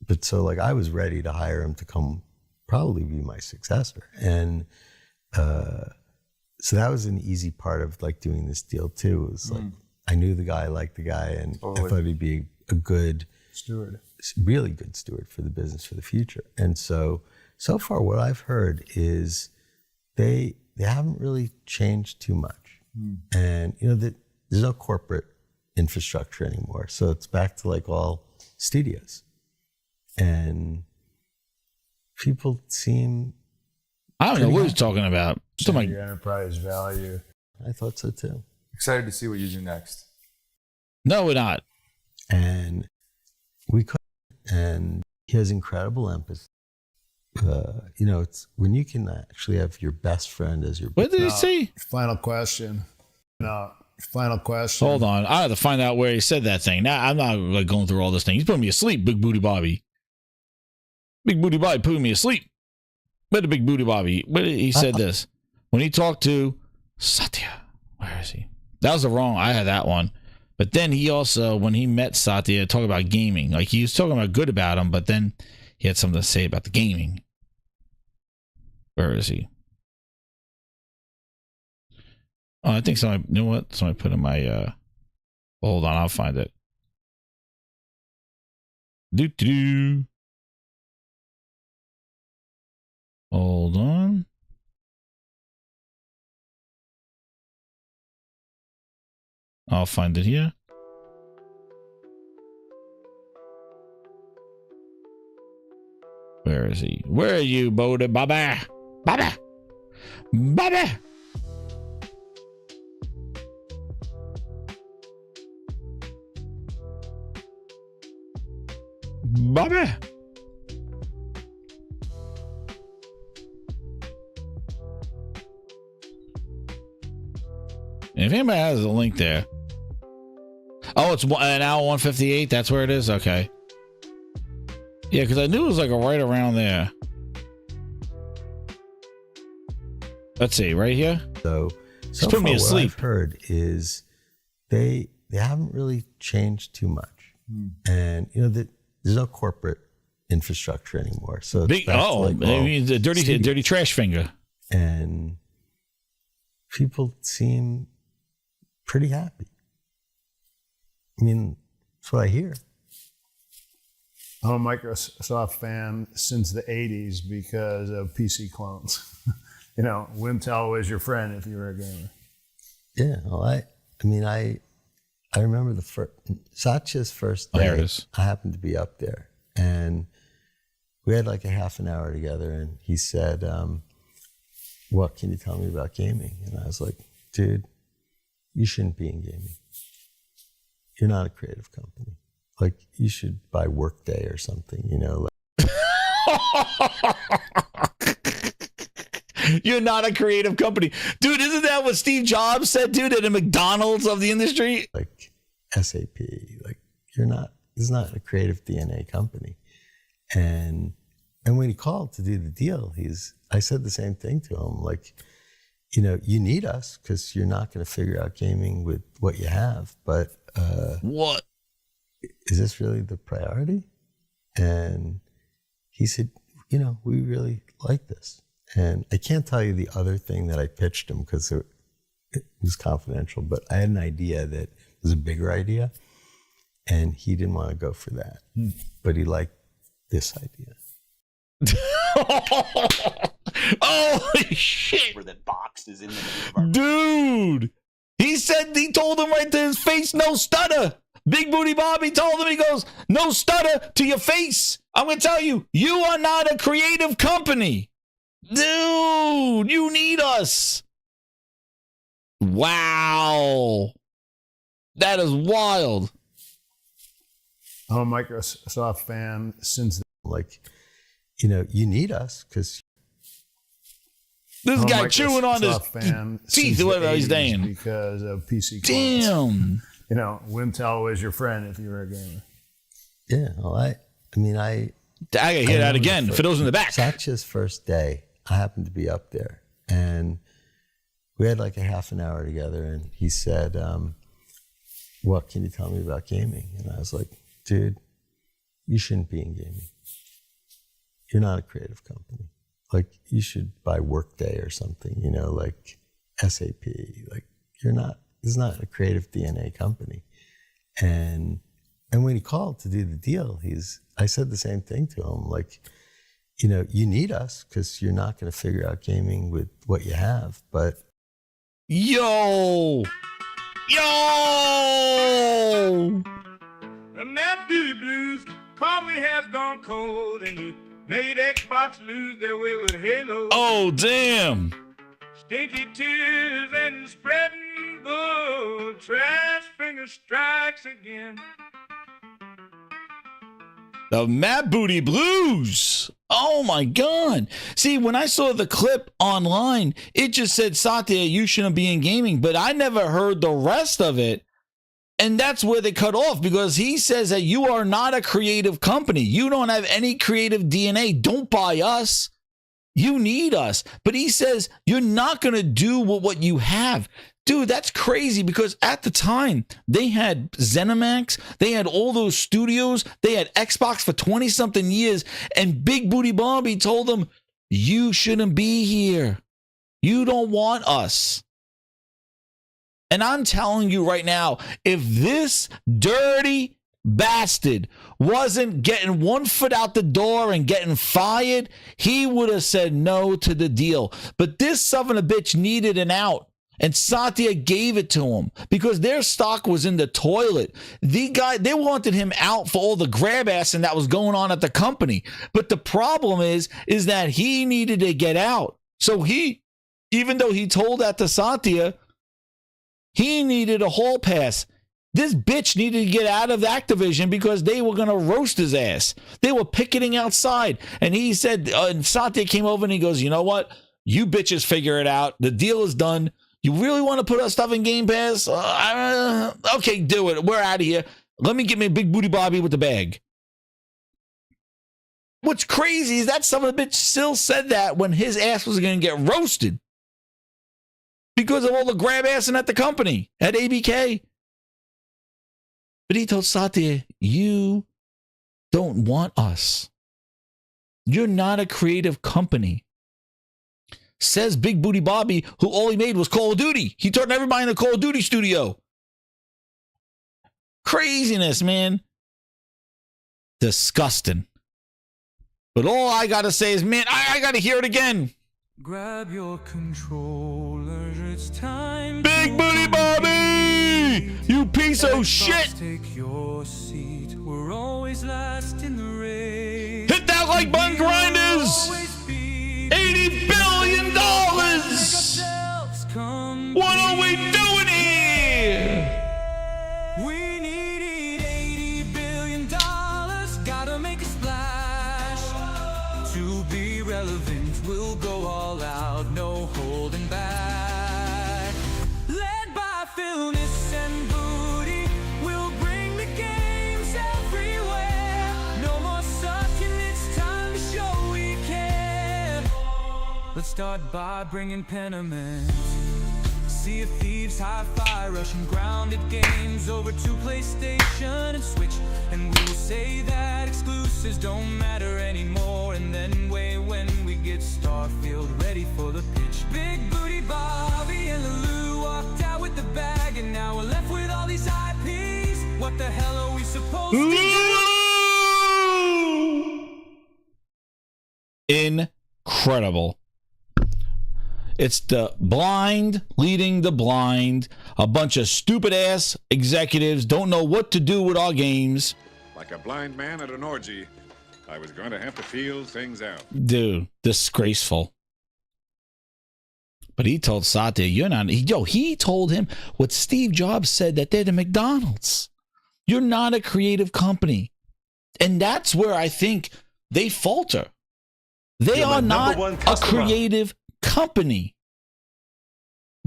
But so like I was ready to hire him to come probably be my successor. And so that was an easy part of like doing this deal too. It was like I knew the guy, I liked the guy, and I thought he'd be a good steward, really good steward for the business for the future. And so far what I've heard is they haven't really changed too much. And you know that there's no corporate infrastructure anymore. So it's back to like all studios. And people seem... I don't know what he's talking about. Your enterprise value. I thought so too. Excited to see what you do next. No, we're not. And we could, and he has incredible empathy. You know, it's when you can actually have your best friend as your... What did he say? Final question. Final question. Hold on. I have to find out where he said that thing. Now, I'm not like going through all this thing. He's putting me asleep, Big Booty Bobby. Big Booty Bobby putting me asleep. But the Big Booty Bobby, but he said this. When he talked to Satya, where is he? That was the wrong, I had that one. But then he also, when he met Satya, talked about gaming. Like he was talking about good about him, but then he had something to say about the gaming. Where is he? Oh, I think somebody, you know what? Somebody put in my, hold on, I'll find it. Doo-doo. Hold on. I'll find it here. Where is he? Where are you, Booty Bobby? Bobby! Bobby! Bobby! If anybody has a link there. Oh, it's an hour 158. That's where it is. Okay. Yeah, because I knew it was like right around there. Let's see, right here. So put me far, to sleep. What I've heard is they haven't really changed too much, and you know that there's no corporate infrastructure anymore. So it's back to like, maybe the dirty trash finger. And people seem pretty happy. I mean, that's what I hear. I'm a Microsoft fan since the 80s because of PC clones. You know, Wintel was your friend if you were a gamer. Yeah, well, I remember Satya's first day. There it is. I happened to be up there, and we had like a half an hour together, and he said, what can you tell me about gaming? And I was like, dude, you shouldn't be in gaming. You're not a creative company. Like, you should buy Workday or something, you know? You're not a creative company. Dude, isn't that what Steve Jobs said, dude, at the McDonald's of the industry? Like SAP, like, it's not a creative DNA company. And when he called to do the deal, I said the same thing to him, like, you know, you need us because you're not going to figure out gaming with what you have, but what is this really the priority? And he said, you know, we really like this. And I can't tell you the other thing that I pitched him because it was confidential, but I had an idea that was a bigger idea, and he didn't want to go for that, but he liked this idea. Holy shit! Where that box is in the name of our dude, he told him right to his face, no stutter. Big Booty Bobby told him, he goes, no stutter to your face. I'm going to tell you, you are not a creative company. Dude, you need us. Wow. That is wild. I'm a Microsoft fan since, like, you know, you need us because this guy chewing on his teeth, whatever he's saying. Because of PC clones. Damn. You know, Wintel was your friend if you were a gamer. Yeah, well, I gotta hear that again for those in the back. Satya's first day, I happened to be up there, and we had like a half an hour together, and he said, what can you tell me about gaming? And I was like, dude, you shouldn't be in gaming. You're not a creative company. Like, you should buy Workday or something, you know, like SAP. Like, it's not a creative DNA company. And when he called to do the deal, I said the same thing to him, like, you know, you need us because you're not going to figure out gaming with what you have, but Yo! The Mad Beauty Blues probably has gone cold and you made Xbox lose their way with Halo. Oh, damn. Stinky tears and spreading gold. Trash finger strikes again. The Mad Booty Blues. Oh my God. See, when I saw the clip online, it just said, Satya, you shouldn't be in gaming, but I never heard the rest of it. And that's where they cut off, because he says that you are not a creative company. You don't have any creative DNA. Don't buy us. You need us. But he says you're not going to do what you have. Dude, that's crazy, because at the time they had ZeniMax, they had all those studios, they had Xbox for 20-something years, and Big Booty Bobby told them, you shouldn't be here. You don't want us. And I'm telling you right now, if this dirty bastard wasn't getting one foot out the door and getting fired, he would have said no to the deal. But this son of a bitch needed an out. And Satya gave it to him because their stock was in the toilet. They wanted him out for all the grab assing that was going on at the company. But the problem is that he needed to get out. So even though he told that to Satya, he needed a hall pass. This bitch needed to get out of Activision because they were going to roast his ass. They were picketing outside. And he said, and Satya came over and he goes, you know what? You bitches figure it out. The deal is done. You really want to put our stuff in Game Pass? Okay, do it. We're out of here. Let me get me a big booty Bobby with the bag. What's crazy is that some of the bitch still said that when his ass was going to get roasted because of all the grab assing at the company, at ABK. But he told Satya, you don't want us. You're not a creative company. Says Big Booty Bobby, who all he made was Call of Duty. He turned everybody in the Call of Duty studio. Craziness, man. Disgusting. But all I got to say is, man, I got to hear it again. Grab your controller, it's time. Big Booty Bobby! You piece of shit! Take your seat. We're always last in the race. Hit that like button, grinders! $80 billion! What are we doing here? We need $80 billion. Gotta make a splash. To be relevant, we'll go all out, no holding back. Led by Philness and Booty, we'll bring the games everywhere. No more sucking, it's time to show we care. Let's start by bringing Pentiment. Sea of Thieves, Hi-Fi, Russian grounded games over to PlayStation and Switch. And we'll say that exclusives don't matter anymore. And then wait when we get Starfield ready for the pitch. Big Booty Bobby and Lulu walked out with the bag, and now we're left with all these IPs. What the hell are we supposed to do? Incredible. It's the blind leading the blind. A bunch of stupid ass executives don't know what to do with our games. Like a blind man at an orgy, I was going to have to feel things out. Dude, disgraceful. But he told Satya, you're not. He told him what Steve Jobs said, that they're the McDonald's. You're not a creative company. And that's where I think they falter. They are not a creative company.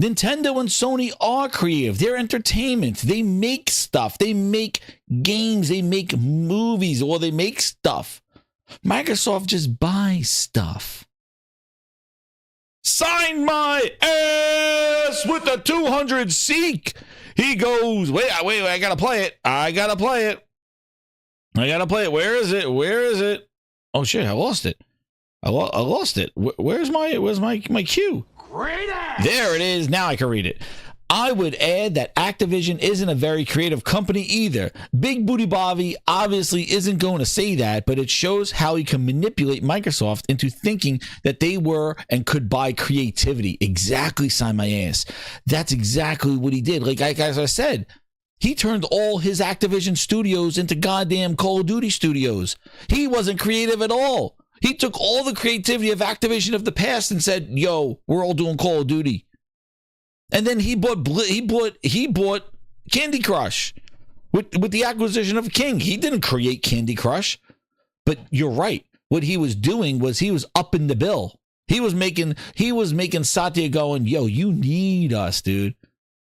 Nintendo and Sony are creative. They're entertainment. They make stuff. They make games. They make movies, or they make stuff. Microsoft just buys stuff. Sign my ass with the 200 Seek. He goes, wait, I gotta play it. I gotta play it. Where is it? Oh shit, I lost it. I lost it. Where's my cue? There it is. Now I can read it. I would add that Activision isn't a very creative company either. Big Booty Bobby obviously isn't going to say that, but it shows how he can manipulate Microsoft into thinking that they were and could buy creativity. Exactly, sign my ass. That's exactly what he did. Like as I said, he turned all his Activision studios into goddamn Call of Duty studios. He wasn't creative at all. He took all the creativity of Activision of the past and said, yo, we're all doing Call of Duty. And then he bought Candy Crush with the acquisition of King. He didn't create Candy Crush. But you're right. What he was doing was he was upping the bill. He was making Satya going, yo, you need us, dude.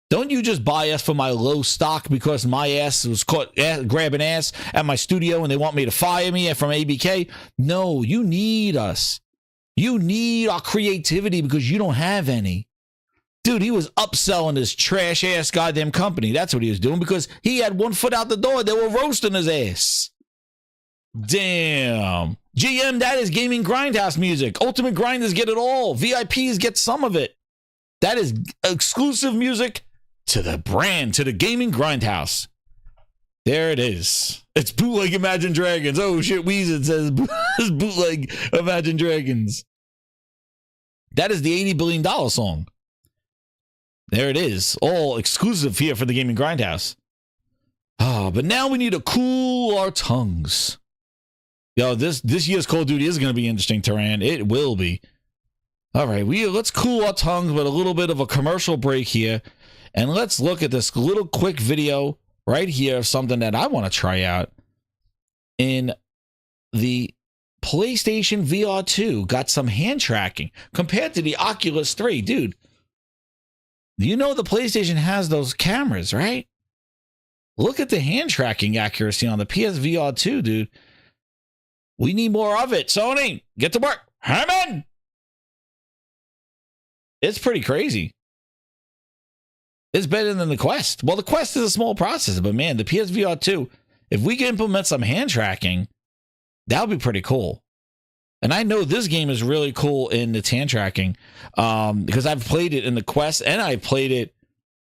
Don't you just buy us for my low stock because my ass was caught grabbing ass at my studio and they want me to fire me from ABK? No, you need us. You need our creativity because you don't have any. Dude, he was upselling his trash ass goddamn company. That's what he was doing because he had one foot out the door. They were roasting his ass. Damn. GM, that is gaming grindhouse music. Ultimate Grinders get it all. VIPs get some of it. That is exclusive music to the brand, to the gaming grindhouse. There it is. It's bootleg Imagine Dragons. Oh shit, Weezer says it's bootleg Imagine Dragons. That is the $80 billion song. There it is. All exclusive here for the Gaming Grindhouse. Oh, but now we need to cool our tongues. Yo, this year's Call of Duty is going to be interesting, Taran. It will be. All right, let's cool our tongues with a little bit of a commercial break here. And let's look at this little quick video right here of something that I want to try out. In the PlayStation VR2 got some hand tracking compared to the Oculus 3. Dude, you know the PlayStation has those cameras, right? Look at the hand tracking accuracy on the PSVR2, dude. We need more of it. Sony, get to work. Herman! It's pretty crazy. It's better than the Quest. Well, the Quest is a small processor, but man, the PSVR2, if we can implement some hand tracking, that would be pretty cool. And I know this game is really cool in its hand tracking because I've played it in the Quest and I played it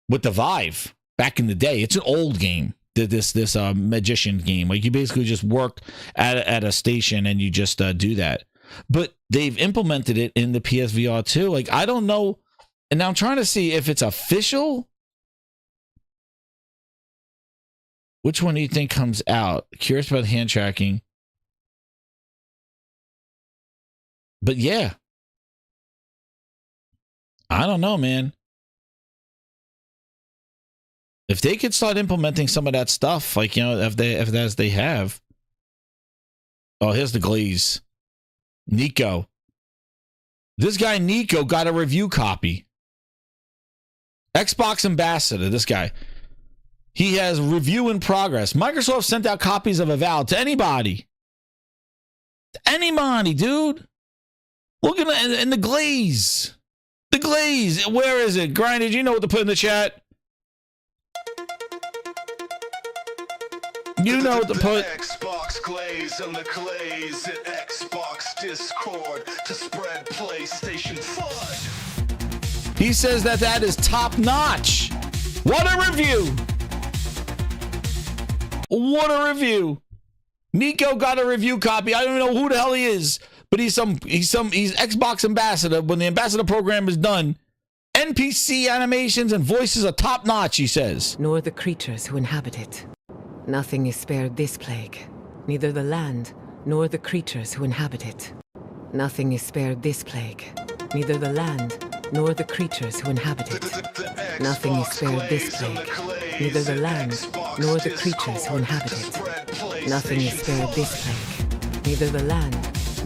with the Vive back in the day. It's an old game, this magician game. Like you basically just work at a station and you just do that. But they've implemented it in the PSVR 2. Like, I don't know. And now I'm trying to see if it's official. Which one do you think comes out? Curious about hand tracking. But yeah. I don't know, man. If they could start implementing some of that stuff, like, you know, if they have. Oh, here's the Glaze. Nico. This guy Nico got a review copy. Xbox ambassador, this guy. He has review in progress. Microsoft sent out copies of Avowed to anybody. To anybody, dude. Look at in the Glaze. The Glaze. Where is it? Grinded, you know what to put in the chat. You know what to put. Xbox GLAZE and the GLAZE at Xbox Discord to spread PlayStation fun. He says that is top notch. What a review. What a review. Nico got a review copy. I don't even know who the hell he is, but he's Xbox ambassador. When the ambassador program is done, NPC animations and voices are top notch, he says. Nor the creatures who inhabit it. Nothing is spared this plague, neither the land nor the creatures who inhabit it. Nothing is spared this plague, neither the land nor the creatures who inhabit it. Nothing is spared this plague, neither the land nor the creatures who inhabit it. Nothing is spared this plague, neither the land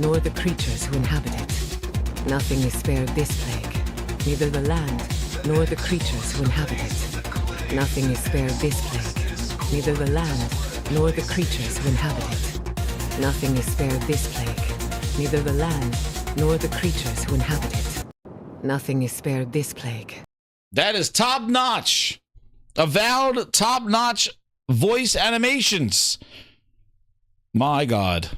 nor the creatures who inhabit it. Nothing is spared this plague, neither the land nor the creatures who inhabit it. Nothing is spared this plague, neither the land nor the creatures who inhabit it. Nothing is spared this plague, neither the land nor the creatures who inhabit it. Nothing is spared this plague. That is top notch. Avowed top notch voice animations. My God.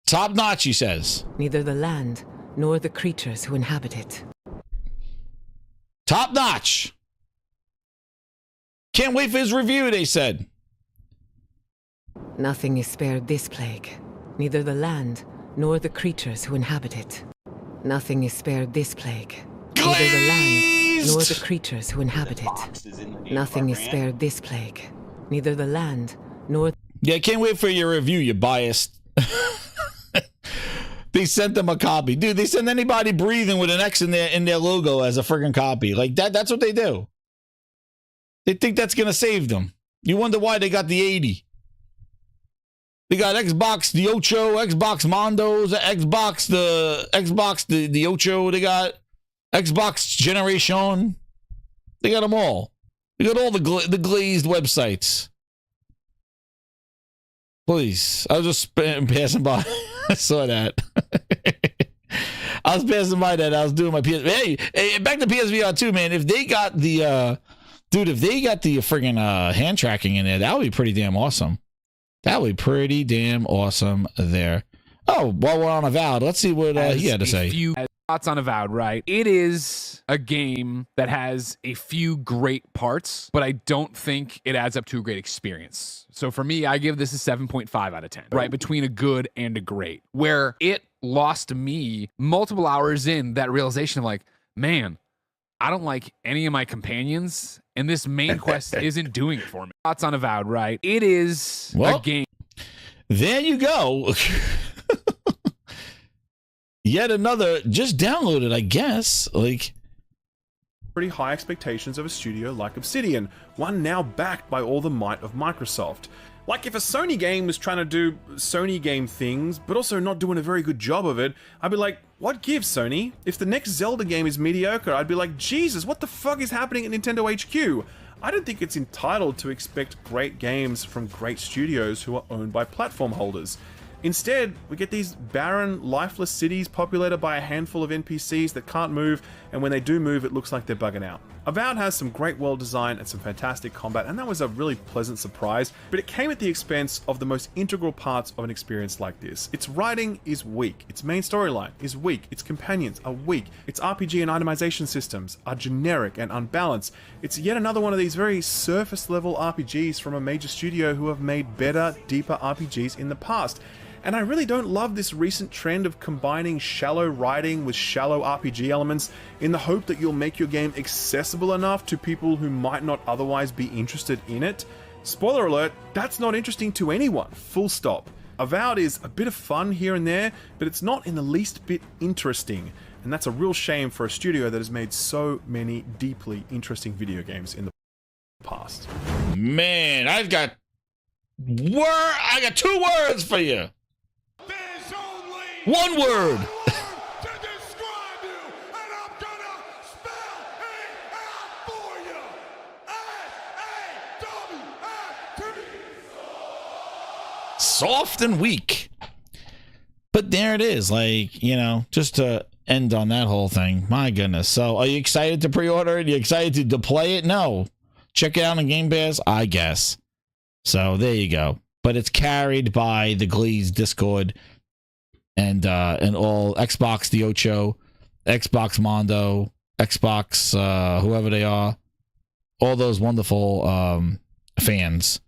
Top notch, he says. Neither the land nor the creatures who inhabit it. Top notch. Can't wait for his review, they said. Nothing is spared this plague, neither the land nor the creatures who inhabit it. Nothing is spared this plague, neither the land nor the creatures who inhabit it. Nothing is spared this plague, neither the land nor... Yeah, can't wait for your review, you biased. They sent them a copy. Dude, they send anybody breathing with an X in their logo as a friggin' copy. Like, that's what they do. They think that's going to save them. You wonder why they got the 80. They got Xbox, the Ocho, Xbox Mondos, Xbox, the Ocho. They got Xbox Generation. They got them all. They got all the glazed websites. Please. I was just passing by. I saw that. I was passing by that. I was doing my PS. Hey, back to PSVR 2, man. If they got the dude, if they got the friggin' hand tracking in there, that would be pretty damn awesome. That would be pretty damn awesome there. Oh, while we're on Avowed, let's see what he had to say. Few thoughts on Avowed, right? It is a game that has a few great parts, but I don't think it adds up to a great experience. So for me, I give this a 7.5 out of 10, right? Between a good and a great, where it lost me multiple hours in that realization of like, man, I don't like any of my companions, and this main quest isn't doing it for me. Thoughts on Avowed, right? It is a game. There you go. Yet another, just download it, I guess. Like, pretty high expectations of a studio like Obsidian, one now backed by all the might of Microsoft. Like, if a Sony game was trying to do Sony game things, but also not doing a very good job of it, I'd be like, what gives, Sony? If the next Zelda game is mediocre, I'd be like, Jesus, what the fuck is happening at Nintendo HQ? I don't think it's entitled to expect great games from great studios who are owned by platform holders. Instead, we get these barren, lifeless cities populated by a handful of NPCs that can't move, and when they do move, it looks like they're bugging out. Avowed has some great world design and some fantastic combat, and that was a really pleasant surprise, but it came at the expense of the most integral parts of an experience like this. Its writing is weak, its main storyline is weak, its companions are weak, its RPG and itemization systems are generic and unbalanced. It's yet another one of these very surface-level RPGs from a major studio who have made better, deeper RPGs in the past. And I really don't love this recent trend of combining shallow writing with shallow RPG elements in the hope that you'll make your game accessible enough to people who might not otherwise be interested in it. Spoiler alert, that's not interesting to anyone, full stop. Avowed is a bit of fun here and there, but it's not in the least bit interesting. And that's a real shame for a studio that has made so many deeply interesting video games in the past. Man, I got 2 words for you. One word. Soft and weak. But there it is. Like, you know, just to end on that whole thing. My goodness. So are you excited to pre-order it? Are you excited to play it? No. Check it out on Game Pass, I guess. So there you go. But it's carried by the GLAZE Discord and all Xbox The Ocho, Xbox Mondo, Xbox whoever they are, all those wonderful fans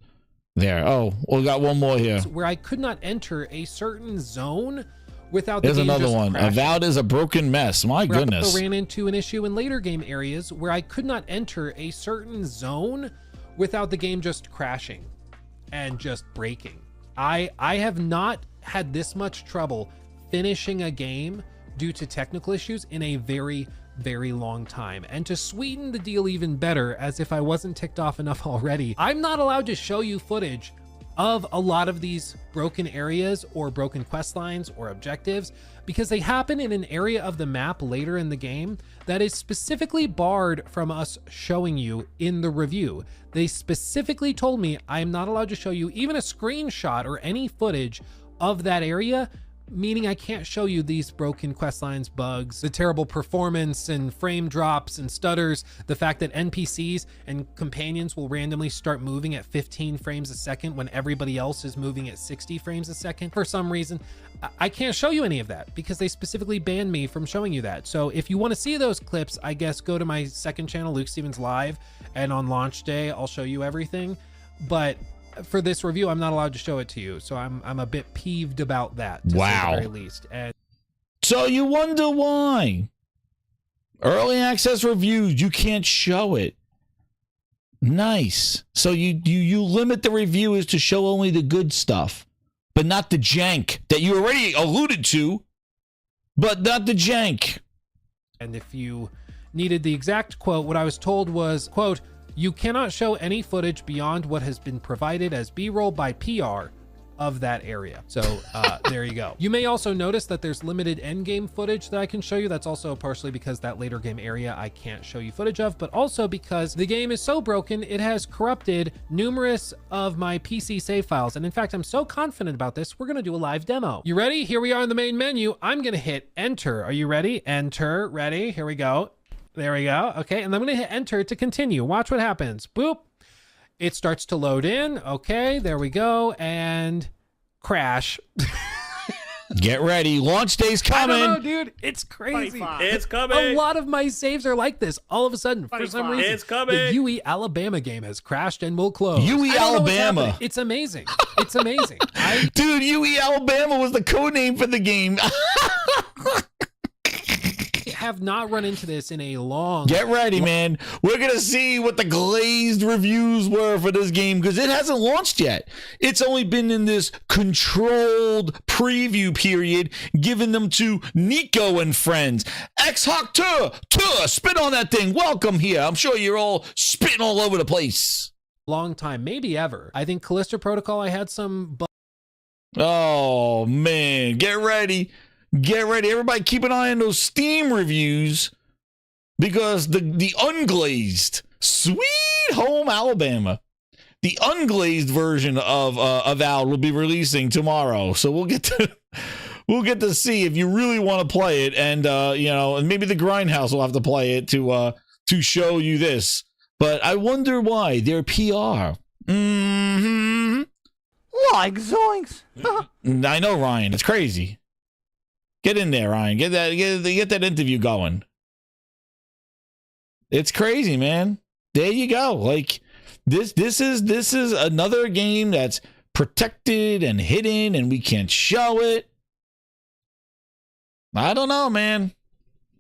there. Oh, we got one more here. Where I could not enter a certain zone without the There's game another just one. crashing. Avowed is a broken mess. My Where goodness. I also ran into an issue in later game areas where I could not enter a certain zone without the game just crashing and just breaking. I have not had this much trouble finishing a game due to technical issues in a very, very long time. And to sweeten the deal even better, as if I wasn't ticked off enough already, I'm not allowed to show you footage of a lot of these broken areas or broken quest lines or objectives because they happen in an area of the map later in the game that is specifically barred from us showing you in the review. They specifically told me I'm not allowed to show you even a screenshot or any footage of that area, meaning I can't show you these broken quest lines, bugs, the terrible performance and frame drops and stutters, the fact that NPCs and companions will randomly start moving at 15 frames a second when everybody else is moving at 60 frames a second for some reason. I can't show you any of that because they specifically banned me from showing you that. So if you want to see those clips, I guess go to my second channel, Luke Stevens Live, and on launch day, I'll show you everything. But for this review, I'm not allowed to show it to you, so I'm a bit peeved about that, to say the very least. And so you wonder why early access reviews, you can't show it. Nice. So you limit the reviewers to show only the good stuff, but not the jank that you already alluded to, but not the jank. And if you needed the exact quote, what I was told was, quote, "You cannot show any footage beyond what has been provided as B-roll by PR of that area." So there you go. You may also notice that there's limited endgame footage that I can show you. That's also partially because that later game area I can't show you footage of, but also because the game is so broken, it has corrupted numerous of my PC save files. And in fact, I'm so confident about this, we're gonna do a live demo. You ready? Here we are in the main menu. I'm gonna hit enter. Are you ready? Enter, ready, here we go. There we go. Okay, and I'm gonna hit enter to continue. Watch what happens. Boop. It starts to load in. Okay, there we go. And crash. Get ready. Launch day's coming. I don't know, dude. It's crazy. 25. It's coming. A lot of my saves are like this. All of a sudden, for some 25. reason, It's coming. the UE Alabama game has crashed and will close. UE I don't know what's Alabama. happening. It's amazing. It's amazing. Dude, UE Alabama was the code name for the game. have not run into this in a long. Get ready, man. We're going to see what the glazed reviews were for this game because it hasn't launched yet. It's only been in this controlled preview period given them to Nico and friends. X-Hawk Tour, spit on that thing. Welcome here. I'm sure you're all spitting all over the place. Long time, maybe ever. I think Callisto Protocol, I had some. Oh, man. Get ready. Get ready. Everybody keep an eye on those Steam reviews because the unglazed, sweet home Alabama, the unglazed version of Avowed will be releasing tomorrow. So we'll get to see if you really want to play it, and and maybe the Grindhouse will have to play it to show you this. But I wonder why their PR. Like zoinks. I know, Ryan. It's crazy. Get in there, Ryan. Get that interview going. It's crazy, man. There you go. Like this is another game that's protected and hidden, and we can't show it. I don't know, man.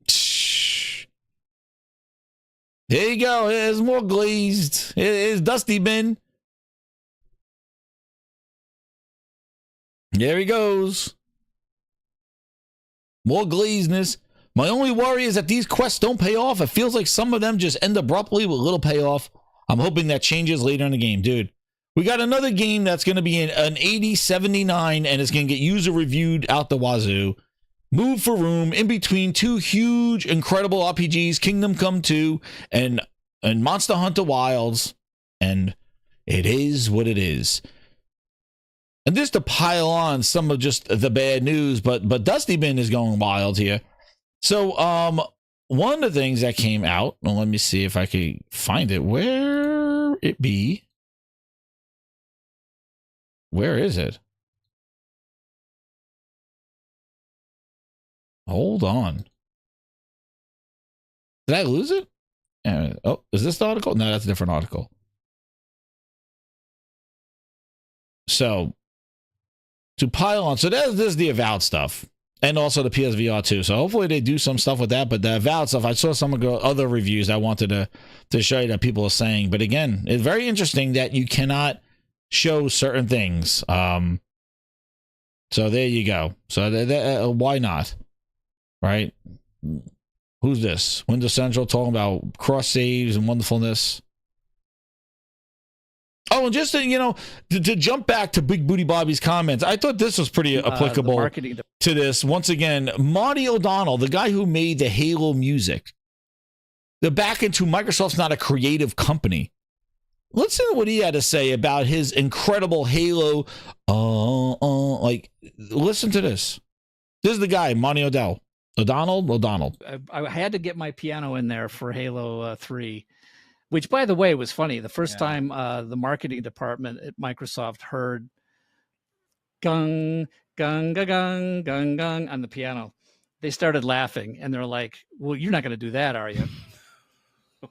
Shh. There you go. There's more glazed. It's Dusty Bin. There he goes. More glazedness. My only worry is that these quests don't pay off. It feels like some of them just end abruptly with a little payoff. I'm hoping that changes later in the game. Dude, we got another game that's going to be an 8079 and it's going to get user reviewed out the wazoo. Move for room in between two huge, incredible RPGs, Kingdom Come 2 and Monster Hunter Wilds. And it is what it is. And just to pile on some of just the bad news, but Dusty Bin is going wild here. So one of the things that came out, well, let me see if I can find it. Where it be? Where is it? Hold on. Did I lose it? Oh, is this the article? No, that's a different article. So to pile on, so there's the Avowed stuff and also the PSVR2. So hopefully they do some stuff with that. But the Avowed stuff, I saw some of the other reviews I wanted to show you that people are saying. But again, it's very interesting that you cannot show certain things. So there you go. So why not? Right? Who's this? Windows Central talking about cross saves and wonderfulness. Oh, and just to jump back to Big Booty Bobby's comments, I thought this was pretty applicable to this. Once again, Marty O'Donnell, the guy who made the Halo music, they're back into Microsoft's not a creative company. Listen to what he had to say about his incredible Halo. Listen to this. This is the guy, Marty O'Donnell. O'Donnell. I had to get my piano in there for Halo 3. Which, by the way, was funny. The first time the marketing department at Microsoft heard gung, gung, gung, gung, gung, gung on the piano, they started laughing. And they're like, well, you're not going to do that, are you?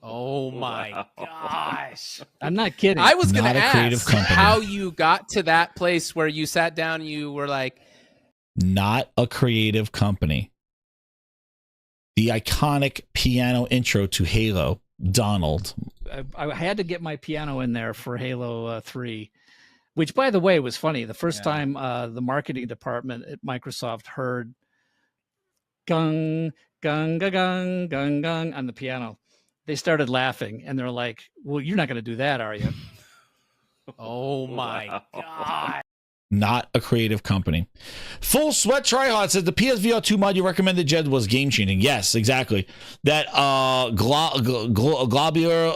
Oh, my gosh. I'm not kidding. I was going to ask how you got to that place where you sat down and you were like... Not a creative company. The iconic piano intro to Halo. Donald. I had to get my piano in there for Halo 3, which, by the way, was funny. The first time the marketing department at Microsoft heard gung, gung, gung, gung, gung, gung on the piano, they started laughing. And they're like, well, you're not going to do that, are you? Oh, my God. Not a creative company. Full Sweat Tryhard says the PSVR2 mod you recommended, Jed, was game changing. Yes, exactly. That globular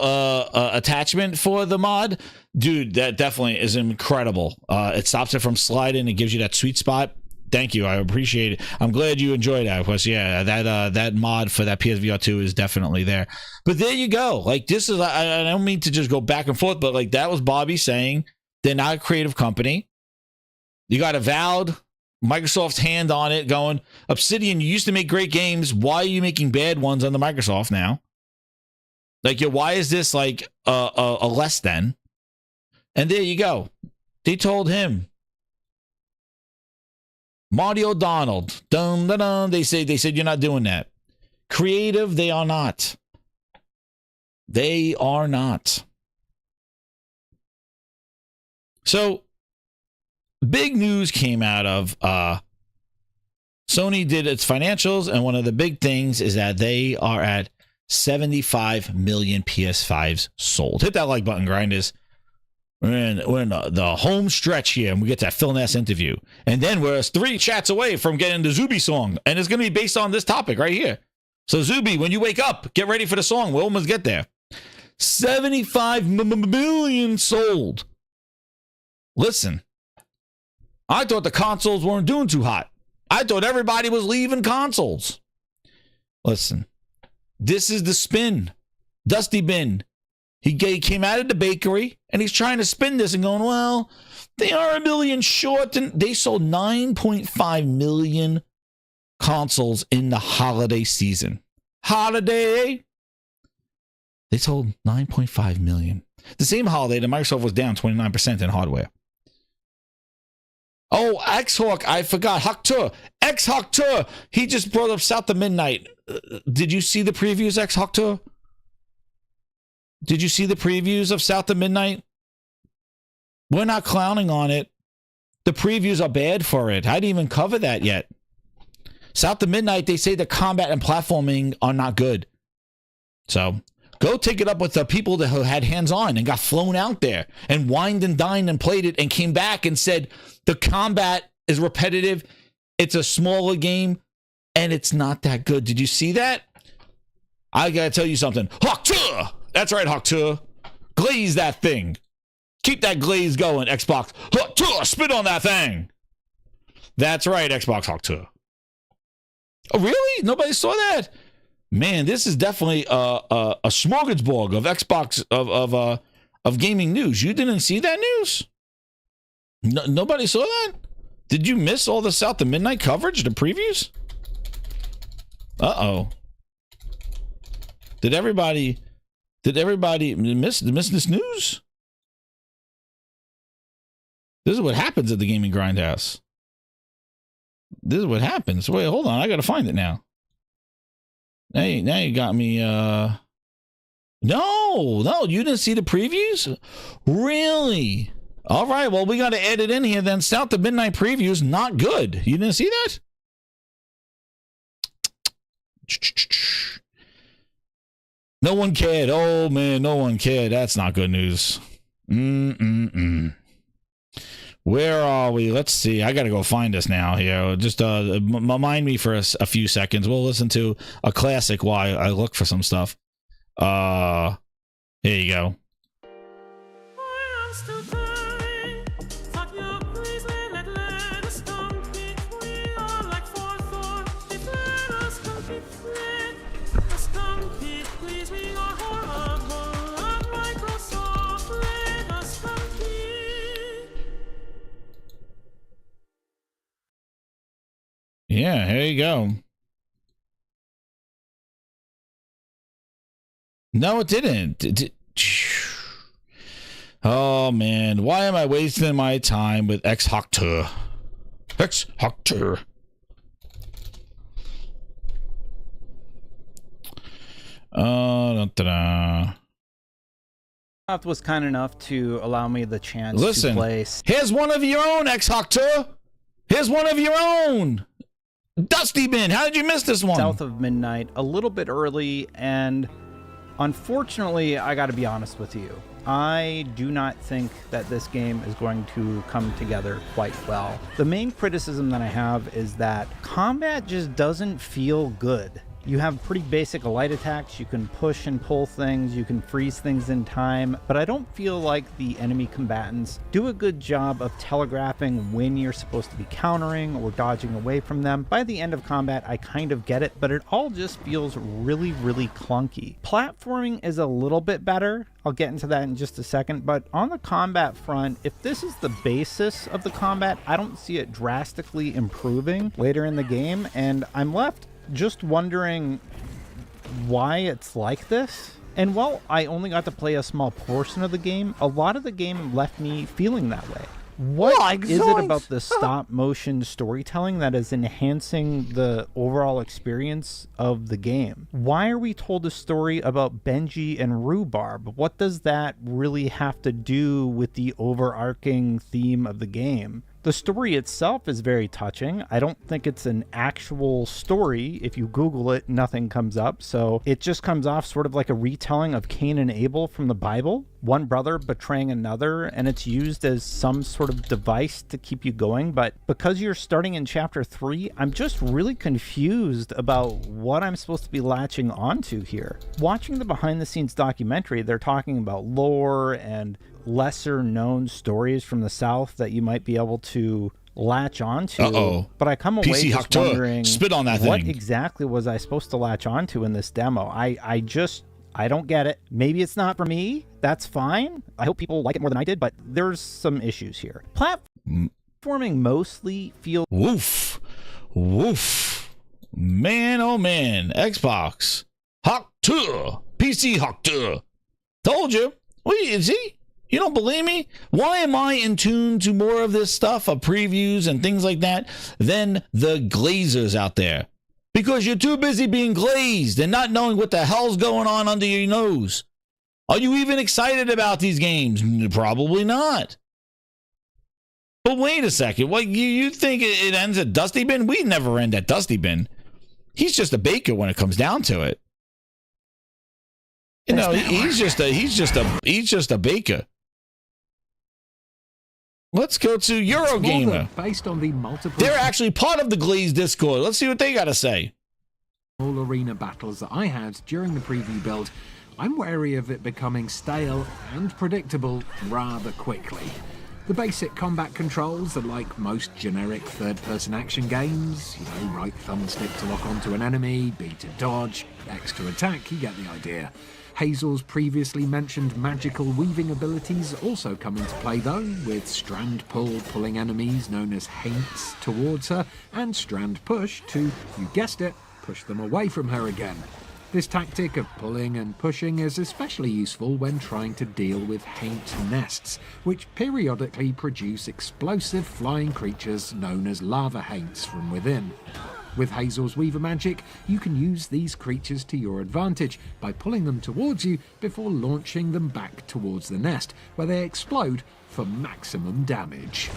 attachment for the mod, dude, that definitely is incredible. It stops it from sliding. It gives you that sweet spot. Thank you. I appreciate it. I'm glad you enjoyed that. Because yeah, that mod for that PSVR2 is definitely there. But there you go. Like this is, I don't mean to just go back and forth, but like that was Bobby saying they're not a creative company. You got Avowed, Microsoft's hand on it going, Obsidian, you used to make great games. Why are you making bad ones on the Microsoft now? Like, why is this like a less than? And there you go. They told him. Marty O'Donnell. Dun, dun, dun. They said you're not doing that. Creative, they are not. They are not. So, big news came out of Sony did its financials, and one of the big things is that they are at 75 million PS5s sold. Hit that like button, grinders. We're in the home stretch here, and we get that Phil Ness interview. And then we're 3 chats away from getting the Zuby song, and it's going to be based on this topic right here. So, Zuby, when you wake up, get ready for the song. We'll almost get there. 75 million sold. Listen, I thought the consoles weren't doing too hot. I thought everybody was leaving consoles. Listen, this is the spin. Dusty Bin. He came out of the bakery, and he's trying to spin this and going, well, they are a million short. And they sold 9.5 million consoles in the holiday season. Holiday. They sold 9.5 million. The same holiday that Microsoft was down 29% in hardware. Oh, X-Hawk, I forgot. Hawk2. X-Hawk2. He just brought up South of Midnight. Did you see the previews, X-Hawk2? Did you see the previews of South of Midnight? We're not clowning on it. The previews are bad for it. I didn't even cover that yet. South of Midnight, they say the combat and platforming are not good. So, go take it up with the people that had hands-on and got flown out there and wined and dined and played it and came back and said the combat is repetitive, it's a smaller game, and it's not that good. Did you see that? I gotta tell you something. Hawk2! That's right, Hawk2. Glaze that thing. Keep that glaze going, Xbox. Hawk2! Spit on that thing! That's right, Xbox Hawk2. Oh, really? Nobody saw that? Man, this is definitely a smorgasbord of Xbox of gaming news. You didn't see that news? Nobody saw that? Did you miss all the South of Midnight coverage, the previews? Uh-oh. Did everybody miss this news? This is what happens at the Gaming Grindhouse. This is what happens. Wait, hold on. I got to find it now. Hey, now you got me. No, you didn't see the previews? Really? All right, well, we got to add it in here then. South of Midnight previews, not good. You didn't see that? No one cared. Oh, man, no one cared. That's not good news. Where are we? Let's see. I got to go find this now here. Just mind me for a few seconds. We'll listen to a classic while I look for some stuff. Here you go. Yeah, here you go. No, it didn't. Oh, man. Why am I wasting my time with X-Hawk2? X-Hawk2. Was kind enough to allow me the chance to play. Here's one of your own, X-Hawk2. Here's one of your own. Dusty Bin, how did you miss this one? South of Midnight, a little bit early, and unfortunately, I gotta be honest with you. I do not think that this game is going to come together quite well. The main criticism that I have is that combat just doesn't feel good. You have pretty basic light attacks, you can push and pull things, you can freeze things in time, but I don't feel like the enemy combatants do a good job of telegraphing when you're supposed to be countering or dodging away from them. By the end of combat, I kind of get it, but it all just feels really, really clunky. Platforming is a little bit better. I'll get into that in just a second, but on the combat front, if this is the basis of the combat, I don't see it drastically improving later in the game, and I'm left just wondering why it's like this. And while I only got to play a small portion of the game, a lot of the game left me feeling that way. What is it about the stop motion storytelling that is enhancing the overall experience of the game? Why are we told a story about Benji and Rhubarb? What does that really have to do with the overarching theme of the game? The story itself is very touching. I don't think it's an actual story. If you Google it, nothing comes up. So it just comes off sort of like a retelling of Cain and Abel from the Bible, one brother betraying another, and it's used as some sort of device to keep you going. But because you're starting in chapter 3, I'm just really confused about what I'm supposed to be latching onto here. Watching the behind the scenes documentary, they're talking about lore and lesser known stories from the South that you might be able to latch onto. But I come away PC just wondering, spit on that what thing. exactly was I supposed to latch onto in this demo? I don't get it. Maybe it's not for me. That's fine. I hope people like it more than I did, but there's some issues here. Platforming mostly feels... Woof. Man, oh man. Xbox. Hawk 2. PC Hawk 2. Told you. Wait, see? You don't believe me? Why am I in tune to more of this stuff, of previews and things like that, than the glazers out there? Because you're too busy being glazed and not knowing what the hell's going on under your nose. Are you even excited about these games? Probably not. But wait a second. What, you think it ends at Dusty Bin? We never end at Dusty Bin. He's just a baker when it comes down to it. You know, he's just a baker. Let's go to Eurogamer. Based on the multiple, they're actually part of the Glaze Discord. Let's see what they got to say. All arena battles that I had during the preview build, I'm wary of it becoming stale and predictable rather quickly. The basic combat controls are like most generic third-person action games. You know, right thumbstick to lock onto an enemy, B to dodge, X to attack, you get the idea. Hazel's previously mentioned magical weaving abilities also come into play though, with strand pull pulling enemies known as haints towards her, and strand push to, you guessed it, push them away from her again. This tactic of pulling and pushing is especially useful when trying to deal with haint nests, which periodically produce explosive flying creatures known as lava haints from within. With Hazel's Weaver magic, you can use these creatures to your advantage by pulling them towards you before launching them back towards the nest, where they explode for maximum damage.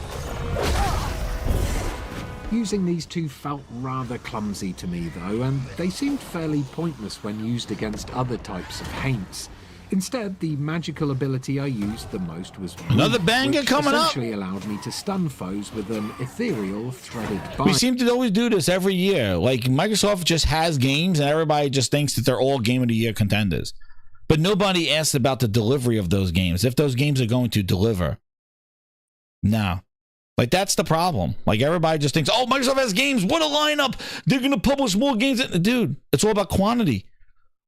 Using these two felt rather clumsy to me though, and they seemed fairly pointless when used against other types of haints. Instead, the magical ability I used the most was another banger coming up. Essentially allowed me to stun foes with an ethereal threaded bind. We seem to always do this every year. Like Microsoft just has games and everybody just thinks that they're all Game of the Year contenders. But nobody asks about the delivery of those games, if those games are going to deliver. No. Like, that's the problem. Like, everybody just thinks, oh, Microsoft has games. What a lineup. They're going to publish more games. Dude, it's all about quantity.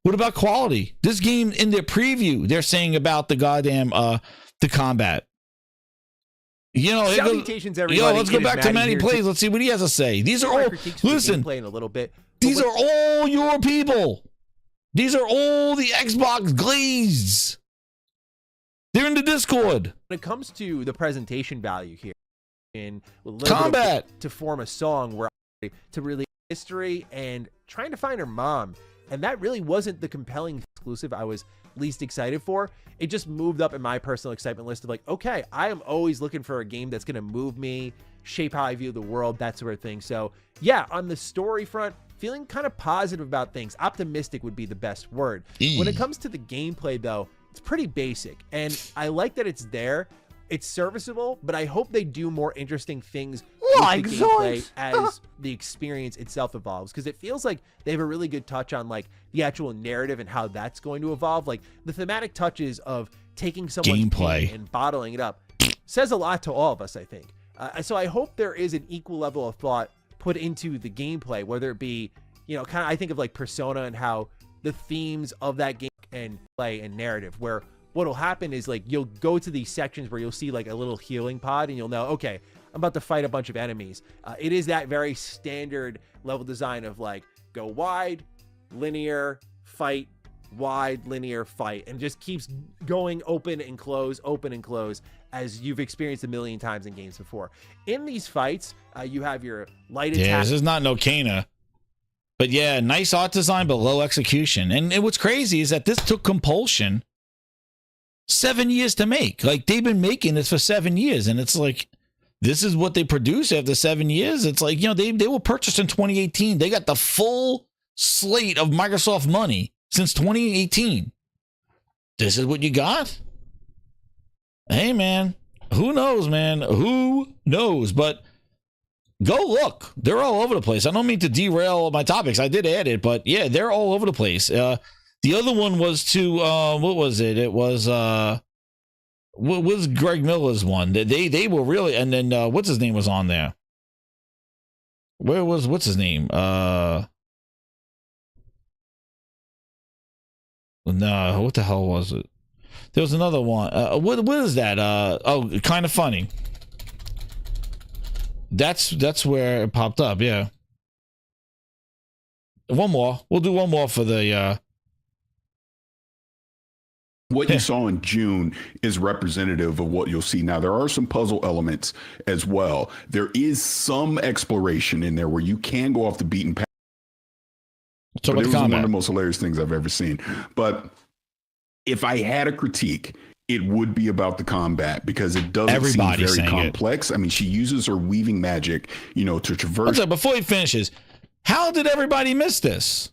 What about quality? This game, in their preview, they're saying about the goddamn, the combat. You know, salutations, everybody. Let's go back to Manny Plays. Let's see what he has to say. These are all, listen, in a little bit. These are all your people. These are all the Xbox GLAZE. They're in the Discord. When it comes to the presentation value here, in combat to form a song where to really history and trying to find her mom, and that really wasn't the compelling exclusive I was least excited for. It just moved up in my personal excitement list of like, okay, I am always looking for a game that's going to move me, shape how I view the world, that sort of thing. So yeah, on the story front, feeling kind of positive about things. Optimistic would be the best word. When it comes to the gameplay though, it's pretty basic, and I like that it's there. It's serviceable, but I hope they do more interesting things with the gameplay as the experience itself evolves, because it feels like they have a really good touch on like the actual narrative and how that's going to evolve. Like the thematic touches of taking someone's pain and bottling it up says a lot to all of us, I think. So I hope there is an equal level of thought put into the gameplay, whether it be, you know, kind of, I think of like Persona and how the themes of that game and play and narrative, where what'll happen is like you'll go to these sections where you'll see like a little healing pod and you'll know, okay, I'm about to fight a bunch of enemies. It is that very standard level design of like go wide, linear, fight, wide linear fight and just keeps going open and close as you've experienced a million times in games before. In these fights, you have your light attack. Yeah, this is not no Kana. But yeah, nice art design, but low execution. And what's crazy is that this took Compulsion 7 years to make. Like, they've been making this for 7 years, and it's like, this is what they produce after 7 years. It's like, you know, they were purchased in 2018. They got the full slate of Microsoft money since 2018. This is what you got? Hey, man, who knows, man? Who knows? But go look. They're all over the place. I don't mean to derail my topics. I did add it, but yeah, they're all over the place. The other one was to, what was it? It was, what was Greg Miller's one? They were really, and then, what's his name was on there? What's his name? No, what the hell was it? There was another one. What is that? Oh, Kind of Funny. That's where it popped up. Yeah. One more. We'll do one more for the. What you saw in June is representative of what you'll see. Now, there are some puzzle elements as well. There is some exploration in there where you can go off the beaten path. It was one of the most hilarious things I've ever seen. But if I had a critique, it would be about the combat because it doesn't seem very complex. I mean, she uses her weaving magic, you know, to traverse. Before he finishes, how did everybody miss this?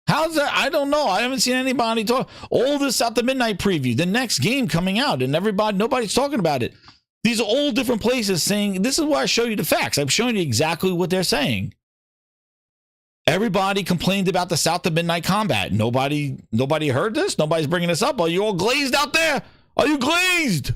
How's that? I don't know. I haven't seen anybody talk. All this out the midnight preview, the next game coming out, and nobody's talking about it. These are all different places saying, this is why I show you the facts. I'm showing you exactly what they're saying. Everybody complained about the South of Midnight combat. Nobody heard this? Nobody's bringing this up. Are you all glazed out there? Are you glazed?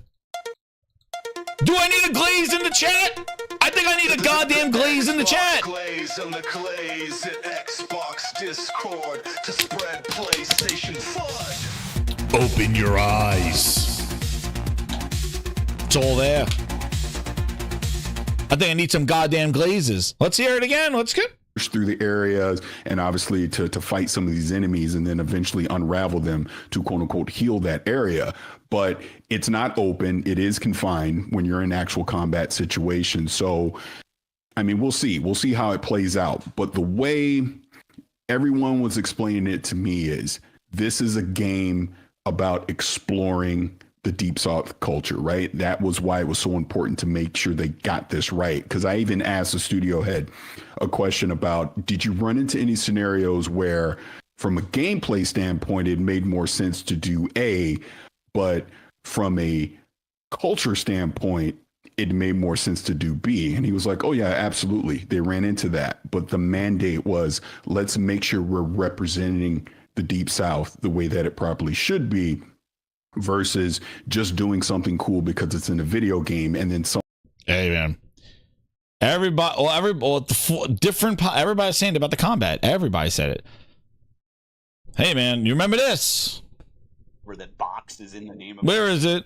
Do I need a glaze in the chat? I think I need a goddamn glaze in the chat. Glaze and the Glaze at Xbox Discord to spread PlayStation FUD. Open your eyes. It's all there. I think I need some goddamn glazes. Let's hear it again. Let's get through the areas and obviously to fight some of these enemies and then eventually unravel them to quote unquote heal that area. But it's not open. It is confined when you're in actual combat situations. So, I mean, we'll see. We'll see how it plays out. But the way everyone was explaining it to me is this is a game about exploring the Deep South culture, right? That was why it was so important to make sure they got this right. Because I even asked the studio head a question about, did you run into any scenarios where from a gameplay standpoint, it made more sense to do A, but from a culture standpoint, it made more sense to do B? And he was like, oh yeah, absolutely. They ran into that. But the mandate was, let's make sure we're representing the Deep South the way that it properly should be, versus just doing something cool because it's in a video game and then some. Hey man, everybody's saying about the combat. Everybody said it. Hey man, you remember this? Where that box is in the name of. Where is it?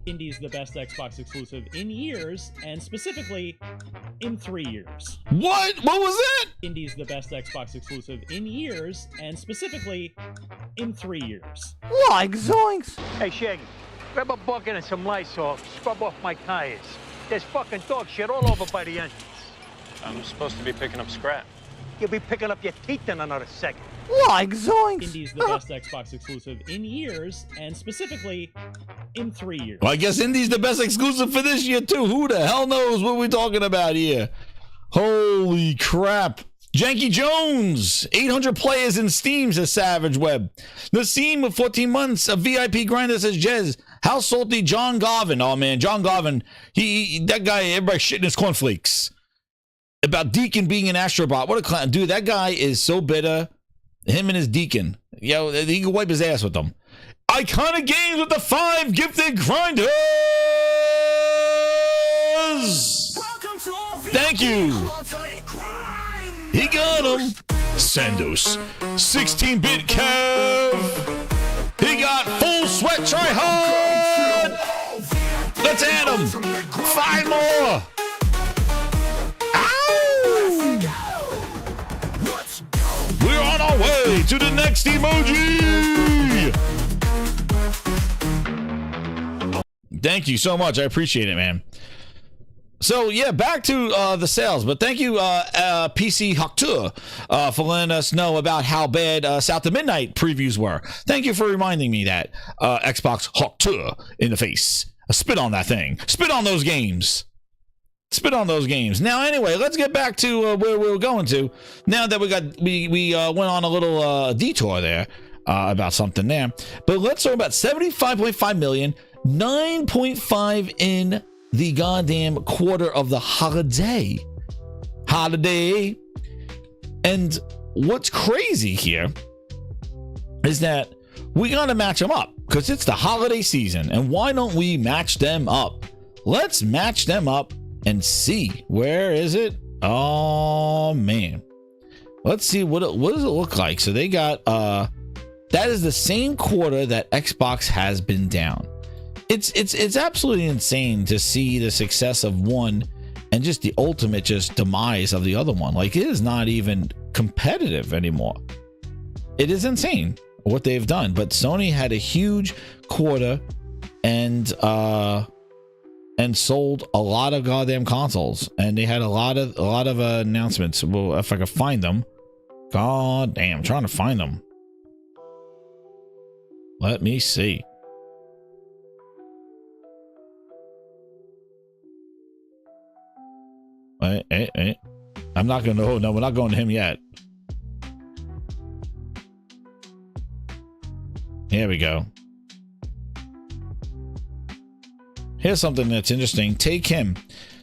Indie's the best Xbox exclusive in years, and specifically in 3 years. What? What was that? Indie's the best Xbox exclusive in years, and specifically in 3 years. Like zoinks! Hey, Shaggy, grab a bucket and some Lysol, scrub off my tires. There's fucking dog shit all over by the entrance. I'm supposed to be picking up scrap. You'll be picking up your teeth in another second. Like zoinks! Indie's the best Xbox exclusive in years, and specifically in 3 years. Well, I guess Indie's the best exclusive for this year too. Who the hell knows what we're talking about here? Holy crap. Janky Jones, 800 players in Steam, says Savage Web. The scene with 14 months of VIP grinder, says Jez. How salty John Garvin. Oh man, John Garvin, that guy, everybody shitting his cornflakes about Deacon being an Astrobot. What a clown. Dude, that guy is so bitter. Him and his Deacon. Yo, he can wipe his ass with them. Iconic Games with the 5 gifted grinders. Thank you. He got him. Sandos, 16-bit Kev. He got full sweat try hard. Let's add him. 5 more. Ow! We're on our way to the next emoji. Thank you so much. I appreciate it, man. So yeah, back to the sales, but thank you PC Haktur for letting us know about how bad South of Midnight previews were. Thank you for reminding me that Xbox Haktur in the face. Spit on that thing. Spit on those games. Spit on those games. Now anyway, let's get back to where we were going to. Now that we went on a little detour there about something there, but let's talk about 75.5 million, 9.5 in the goddamn quarter of the holiday. And what's crazy here is that we gotta match them up because it's the holiday season. And why don't we match them up? Let's match them up and see. Where is it? Oh man, let's see what does it look like. So they got that is the same quarter that Xbox has been down. It's absolutely insane to see the success of one and just the ultimate just demise of the other one. Like, it is not even competitive anymore. It is insane what they've done. But Sony had a huge quarter and sold a lot of goddamn consoles, and they had a lot of announcements. Well, if I could find them, god damn, I'm trying to find them. Let me see. Wait. I'm not gonna. Oh no, we're not going to him yet. Here we go. Here's something that's interesting. Take Him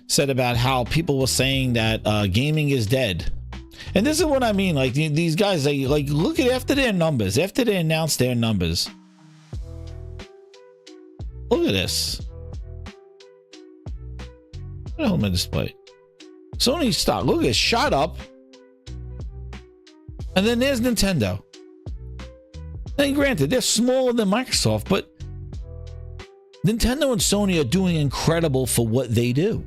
said about how people were saying that gaming is dead. And this is what I mean. Like, these guys, they like look at after their numbers, after they announced their numbers. Look at this. What the hell am I display? Sony stock, look at it, shot up. And then there's Nintendo. And granted, they're smaller than Microsoft, but Nintendo and Sony are doing incredible for what they do.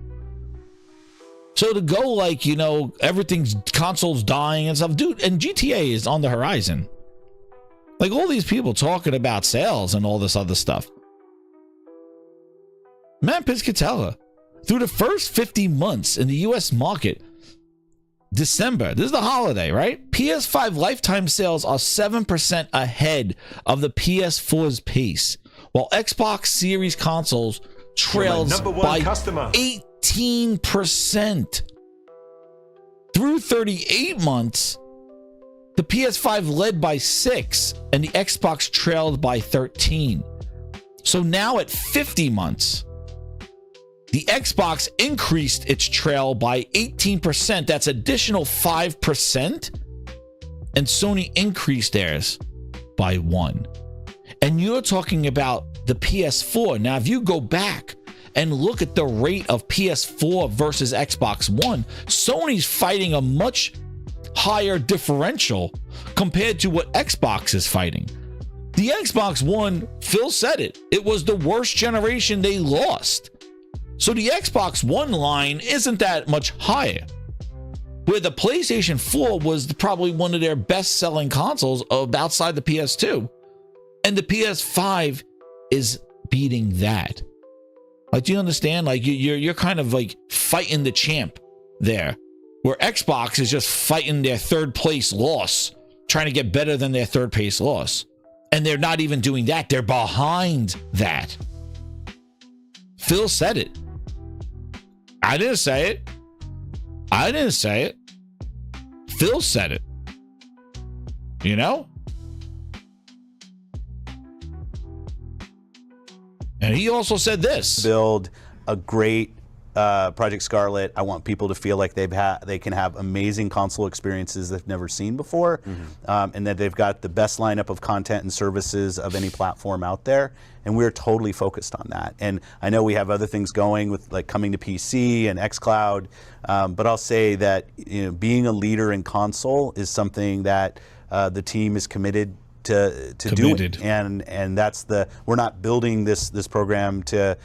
So to go like, everything's consoles dying and stuff, dude, and GTA is on the horizon. Like, all these people talking about sales and all this other stuff. Matt Piscatella, through the first 50 months in the US market, December, this is the holiday, right? PS5 lifetime sales are 7% ahead of the PS4's pace, while Xbox Series consoles trails by 18%. Through 38 months, the PS5 led by 6 and the Xbox trailed by 13. So now at 50 months, the Xbox increased its trail by 18%. That's additional 5%. And Sony increased theirs by 1. And you're talking about the PS4. Now, if you go back and look at the rate of PS4 versus Xbox One, Sony's fighting a much higher differential compared to what Xbox is fighting. The Xbox One, Phil said it, it was the worst generation they lost. So the Xbox One line isn't that much higher. Where the PlayStation 4 was probably one of their best-selling consoles outside the PS2. And the PS5 is beating that. Like, do you understand? Like, you're kind of like fighting the champ there. Where Xbox is just fighting their third place loss, trying to get better than their third place loss. And they're not even doing that. They're behind that. Phil said it. I didn't say it. Phil said it. And he also said this. Build a great Project Scarlet. I want people to feel like they can have amazing console experiences they've never seen before, and that they've got the best lineup of content and services of any platform out there. And we're totally focused on that. And I know we have other things going with like coming to PC and xCloud, but I'll say that being a leader in console is something that the team is committed to doing. And that's we're not building this program to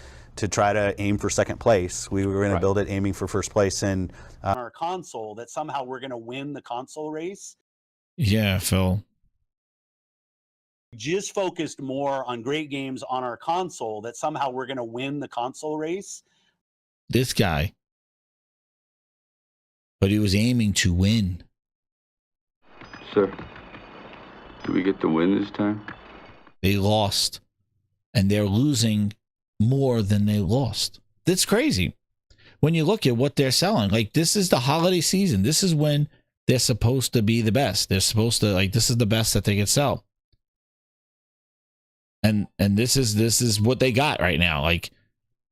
try to aim for second place. We were going to build it aiming for first place in our console, that somehow we're going to win the console race. Yeah, Phil. just focused more on great games on our console, that somehow we're going to win the console race. This guy. But he was aiming to win. Sir, do we get the win this time? They lost. And they're losing more than they lost. That's crazy. When you look at what they're selling, like, this is the holiday season. This is when they're supposed to be the best. They're supposed to, like, this is the best that they can sell. And this is what they got right now. Like,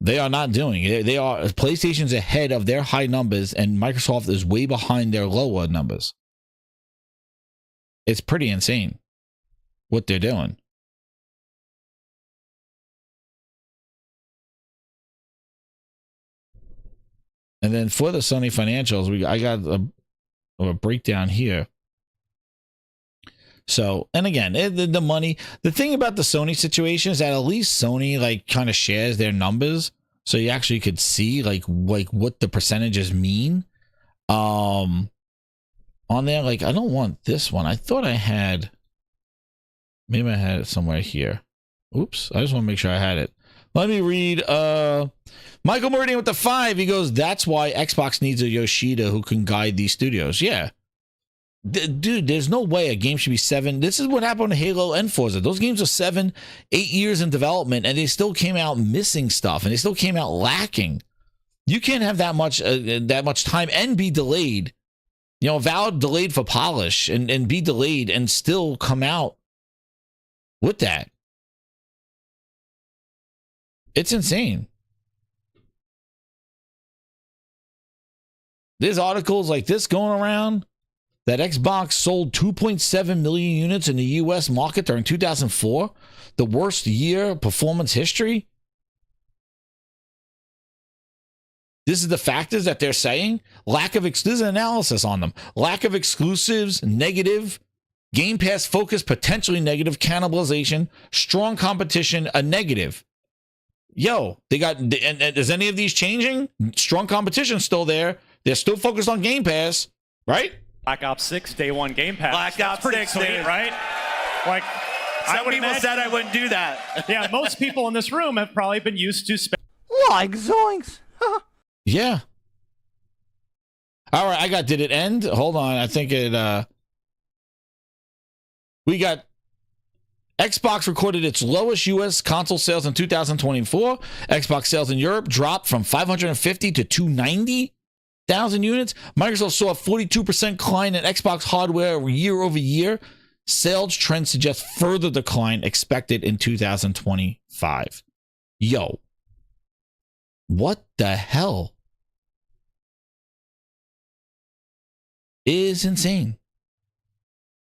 they are not doing it. They are, PlayStation's ahead of their high numbers, and Microsoft is way behind their lower numbers. It's pretty insane what they're doing. And then for the Sony financials, I got a breakdown here. So, and again, the money, the thing about the Sony situation is that at least Sony like kind of shares their numbers, so you actually could see like what the percentages mean. On there, like, I don't want this one. I thought I had, maybe I had it somewhere here. Oops, I just want to make sure I had it. Let me read. Michael Meridian with the 5. He goes, that's why Xbox needs a Yoshida who can guide these studios. Yeah. Dude, there's no way a game should be 7. This is what happened to Halo and Forza. Those games are 7, 8 years in development, and they still came out missing stuff, and they still came out lacking. You can't have that much time and be delayed. You know, Avowed delayed for polish and be delayed and still come out with that. It's insane. There's articles like this going around that Xbox sold 2.7 million units in the US market during 2004, the worst year performance history. This is the factors that they're saying. This is an analysis on them. Lack of exclusives, negative. Game Pass focus, potentially negative. Cannibalization, strong competition, a negative. Yo, they got, and is any of these changing? Strong competition still there. They're still focused on Game Pass, right? Black Ops 6 day one Game Pass. Black Ops 6 sweet, right? Like, some people said I wouldn't do that. Yeah, most people in this room have probably been used to like zoinks. Yeah. All right, did it end? Hold on, I think it, we got Xbox recorded its lowest U.S. console sales in 2024. Xbox sales in Europe dropped from 550 to 290,000 units. Microsoft saw a 42% decline in Xbox hardware year over year. Sales trends suggest further decline expected in 2025. Yo. What the hell? It is insane.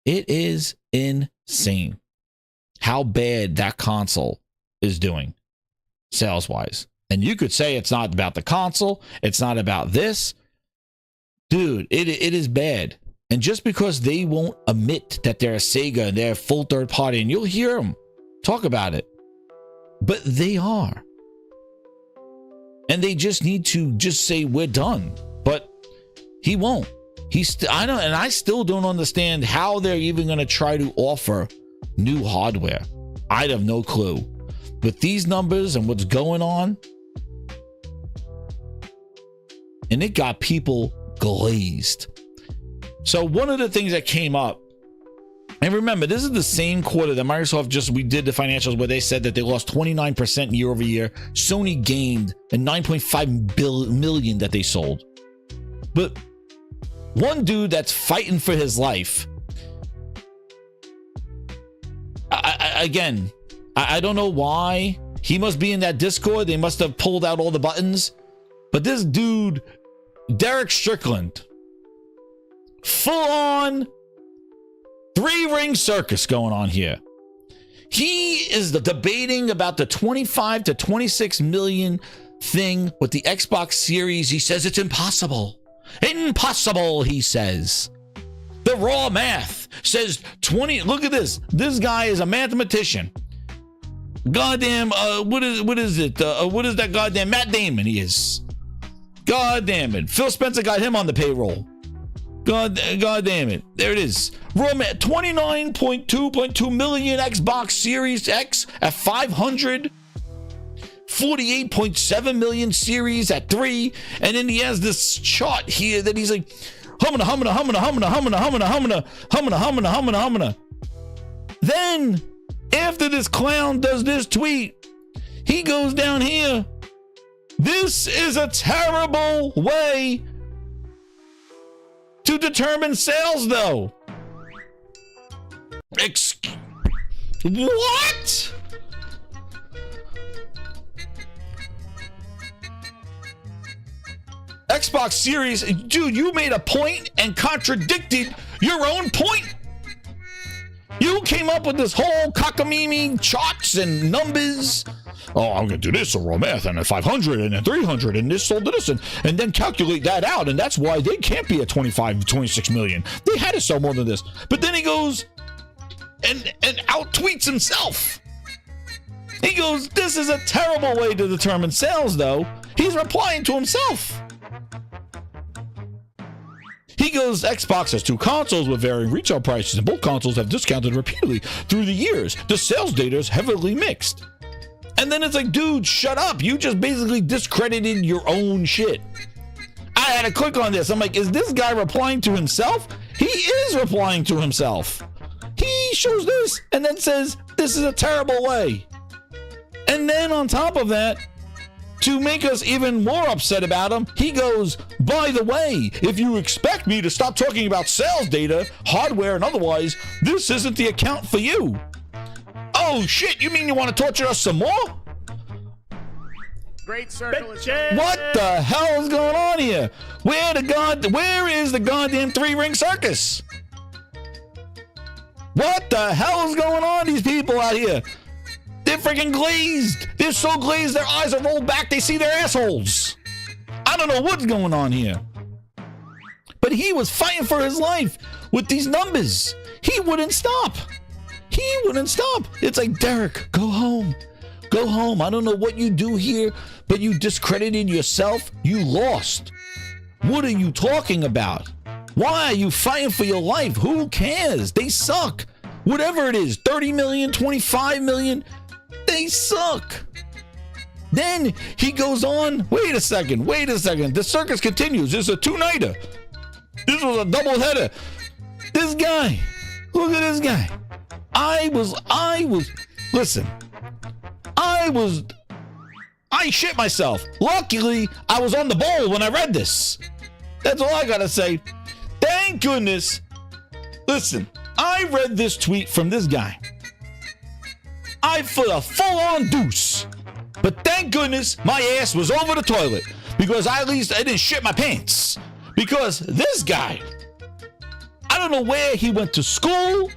It is insane how bad that console is doing sales-wise. And you could say it's not about the console. It's not about this. Dude, it is bad. And just because they won't admit that they're a Sega and they're a full third party, and you'll hear them talk about it, but they are. And they just need to just say, we're done. But he won't. I still don't understand how they're even going to try to offer new hardware. I have no clue. With these numbers and what's going on, and it got people glazed. So one of the things that came up, and remember, this is the same quarter that Microsoft we did the financials where they said that they lost 29% year over year. Sony gained the 9.5 million that they sold. But one dude that's fighting for his life, I don't know why. He must be in that Discord. They must have pulled out all the buttons. But this dude, Derek Strickland, full on 3-ring circus going on here. He is debating about the 25 to 26 million thing with the Xbox Series. He says it's impossible. Impossible, he says. The raw math says 20. Look at this. This guy is a mathematician. Goddamn, what is it? What is that goddamn Matt Damon he is? God damn it. Phil Spencer got him on the payroll. God damn it. There it is. 29.2 million Xbox Series X at 500. 48.7 million Series at 3. And then he has this chart here that he's like, humana. Then, after this clown does this tweet, he goes down here. This is a terrible way to determine sales, though. What? Xbox Series, dude, you made a point and contradicted your own point. You came up with this whole cockamamie charts and numbers. Oh, I'm gonna do this, a raw math, and a 500 and a 300, and this sold to this, and then calculate that out, and that's why they can't be at 26 million. They had to sell more than this. But then he goes and out tweets himself. He goes, this is a terrible way to determine sales, though. He's replying to himself. He goes, Xbox has 2 consoles with varying retail prices, and both consoles have discounted repeatedly through the years. The sales data is heavily mixed. And then it's like, dude, shut up. You just basically discredited your own shit. I had to click on this. I'm like, is this guy replying to himself? He is replying to himself. He shows this and then says, this is a terrible way. And then on top of that, to make us even more upset about him, he goes, by the way, if you expect me to stop talking about sales data, hardware, and otherwise, this isn't the account for you. Oh shit, you mean you want to torture us some more? Great circle. What the hell is going on here? Where is the goddamn 3-ring circus? What the hell is going on, these people out here? They're freaking glazed. They're so glazed their eyes are rolled back, they see their assholes. I don't know what's going on here. But he was fighting for his life with these numbers. He wouldn't stop. He wouldn't stop. It's like, Derek, go home. Go home. I don't know what you do here, but you discredited yourself. You lost. What are you talking about? Why are you fighting for your life? Who cares? They suck. Whatever it is, 30 million, 25 million, they suck. Then he goes on, wait a second. The circus continues. This is a 2-nighter. This was a double-header. This guy, look at this guy. I shit myself. Luckily, I was on the bowl when I read this. That's all I gotta say. Thank goodness. Listen, I read this tweet from this guy. I put a full-on deuce. But thank goodness my ass was over the toilet. Because at least I didn't shit my pants. Because this guy, I don't know where he went to school.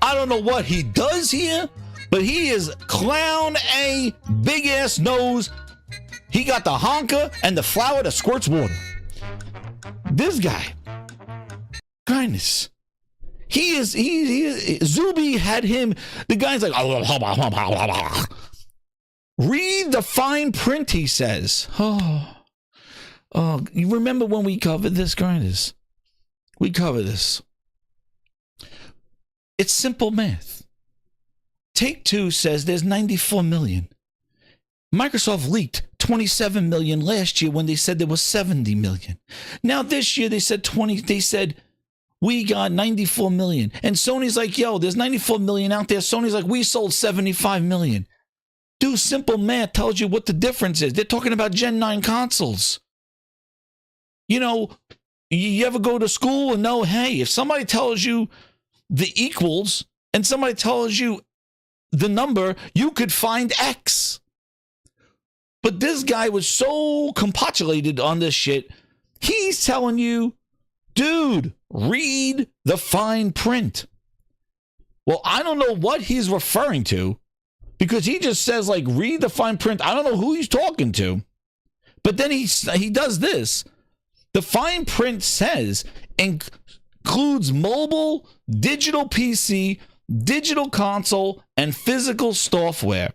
I don't know what he does here. But he is clown A, big ass nose. He got the honker and the flower that squirts water. This guy, kindness. Zuby had him, the guy's like, read the fine print, he says. Oh, you remember when we covered this, grinders? We covered this. It's simple math. Take-Two says there's 94 million. Microsoft leaked 27 million last year when they said there was 70 million. Now this year they said we got 94 million. And Sony's like, yo, there's 94 million out there. Sony's like, we sold 75 million. Dude, simple math tells you what the difference is. They're talking about Gen 9 consoles. You know, you ever go to school and know, hey, if somebody tells you the equals and somebody tells you the number, you could find X. But this guy was so compostulated on this shit. He's telling you, dude, read the fine print. Well, I don't know what he's referring to because he just says, like, read the fine print. I don't know who he's talking to. But then he does this. The fine print says includes mobile, digital PC, digital console, and physical software.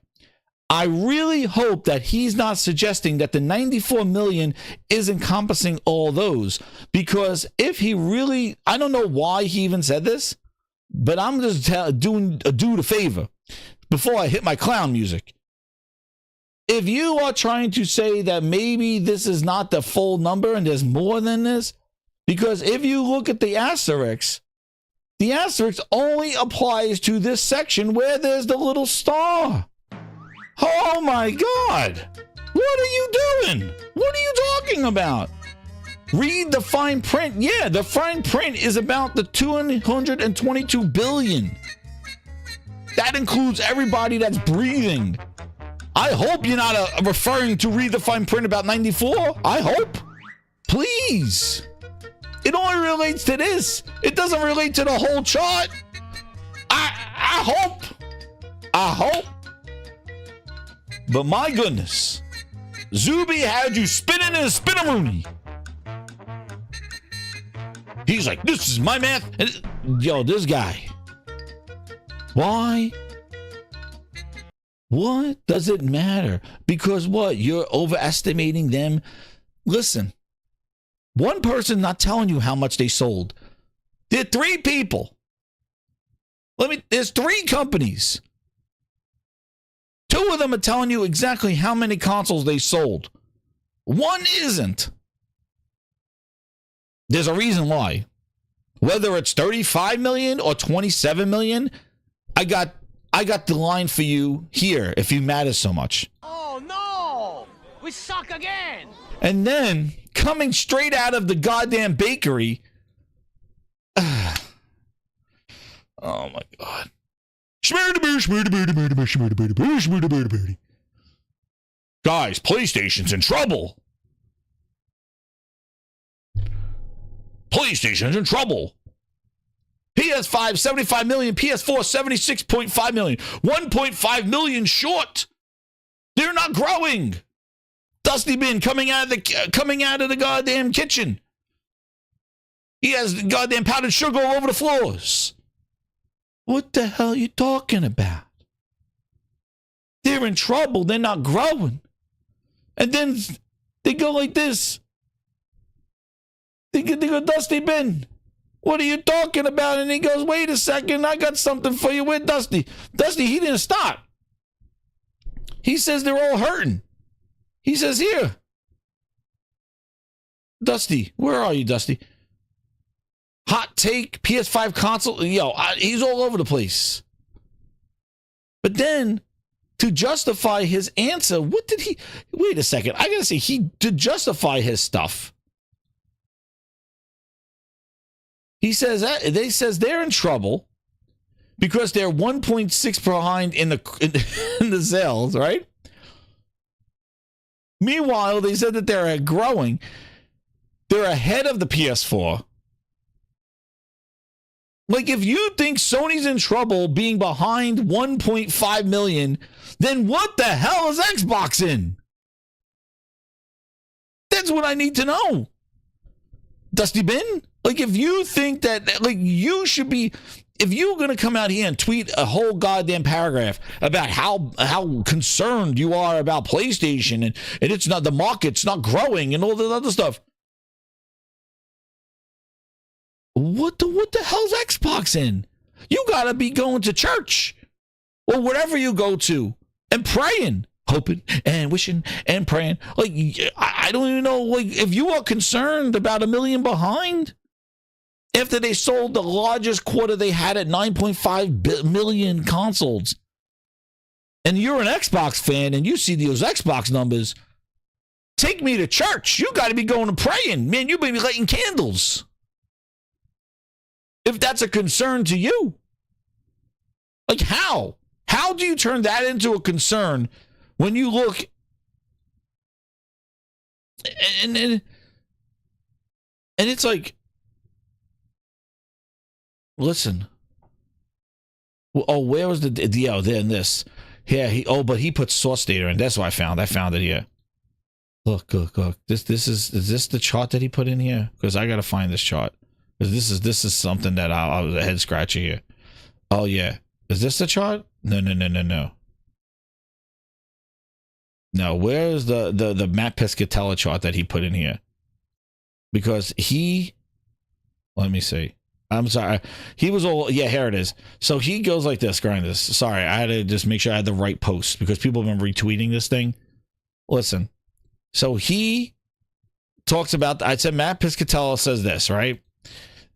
I really hope that he's not suggesting that the 94 million is encompassing all those, because if he really, I don't know why he even said this, but I'm just doing a dude a favor before I hit my clown music. If you are trying to say that maybe this is not the full number and there's more than this, because if you look at the asterisk only applies to this section where there's the little star. Oh my God. What are you doing? What are you talking about? Read the fine print. Yeah, the fine print is about the 222 billion. That includes everybody that's breathing. I hope you're not referring to read the fine print about 94. I hope. Please. It only relates to this. It doesn't relate to the whole chart. I hope. I hope. But my goodness, Zuby had you spinning in a spin-a-rooney. He's like, this is my math. Yo, this guy. Why? What does it matter? Because what? You're overestimating them? Listen, one person not telling you how much they sold. There are 3 people. There's 3 companies. 2 of them are telling you exactly how many consoles they sold. 1 isn't. There's a reason why. Whether it's 35 million or 27 million, I got the line for you here if you matter so much. Oh no! We suck again! And then, coming straight out of the goddamn bakery. Oh my God. Guys, PlayStation's in trouble. PlayStation's in trouble. PS5, 75 million. PS4, 76.5 million. 1.5 million short. They're not growing. Dusty Bin coming out of the goddamn kitchen. He has goddamn powdered sugar all over the floors. What the hell are you talking about? They're in trouble. They're not growing. And then they go like this. They go, Dusty Bin, what are you talking about? And he goes, wait a second, I got something for you. With Dusty? Dusty, he didn't stop. He says they're all hurting. He says, here. Dusty, where are you, Dusty? Hot take, PS5 console. Yo, he's all over the place. But then, to justify his answer, what did he... Wait a second. I gotta say, to justify his stuff, he says they're in trouble because they're 1.6 behind in the sales, right? Meanwhile, they said that they're growing. They're ahead of the PS4. Like, if you think Sony's in trouble being behind 1.5 million, then what the hell is Xbox in? That's what I need to know. Dusty Bin? Like, if you think that, like, you should be, if you're going to come out here and tweet a whole goddamn paragraph about how concerned you are about PlayStation and it's not, the market's not growing and all that other stuff. What the hell's Xbox in? You got to be going to church or whatever you go to and praying, hoping and wishing and praying. Like, I don't even know, like, if you are concerned about 1 million behind after they sold the largest quarter they had at 9.5 million consoles, and you're an Xbox fan and you see those Xbox numbers, take me to church. You got to be going and praying. Man, you may be lighting candles. If that's a concern to you. Like, how? How do you turn that into a concern when you look and it's like, listen. Oh, where was the they're in this? Yeah, but he put source data in. That's what I found. I found it here. Look. Is this the chart that he put in here? Because I gotta find this chart. This is something that I was a head scratcher here. Oh yeah, is this the chart? No. No, where's the Matt Piscatella chart that he put in here? Because let me see. I'm sorry. He was all, yeah, here it is. So he goes like this, grind this. Sorry, I had to just make sure I had the right post because people have been retweeting this thing. Listen. So he talks about, I said Matt Piscatella says this, right?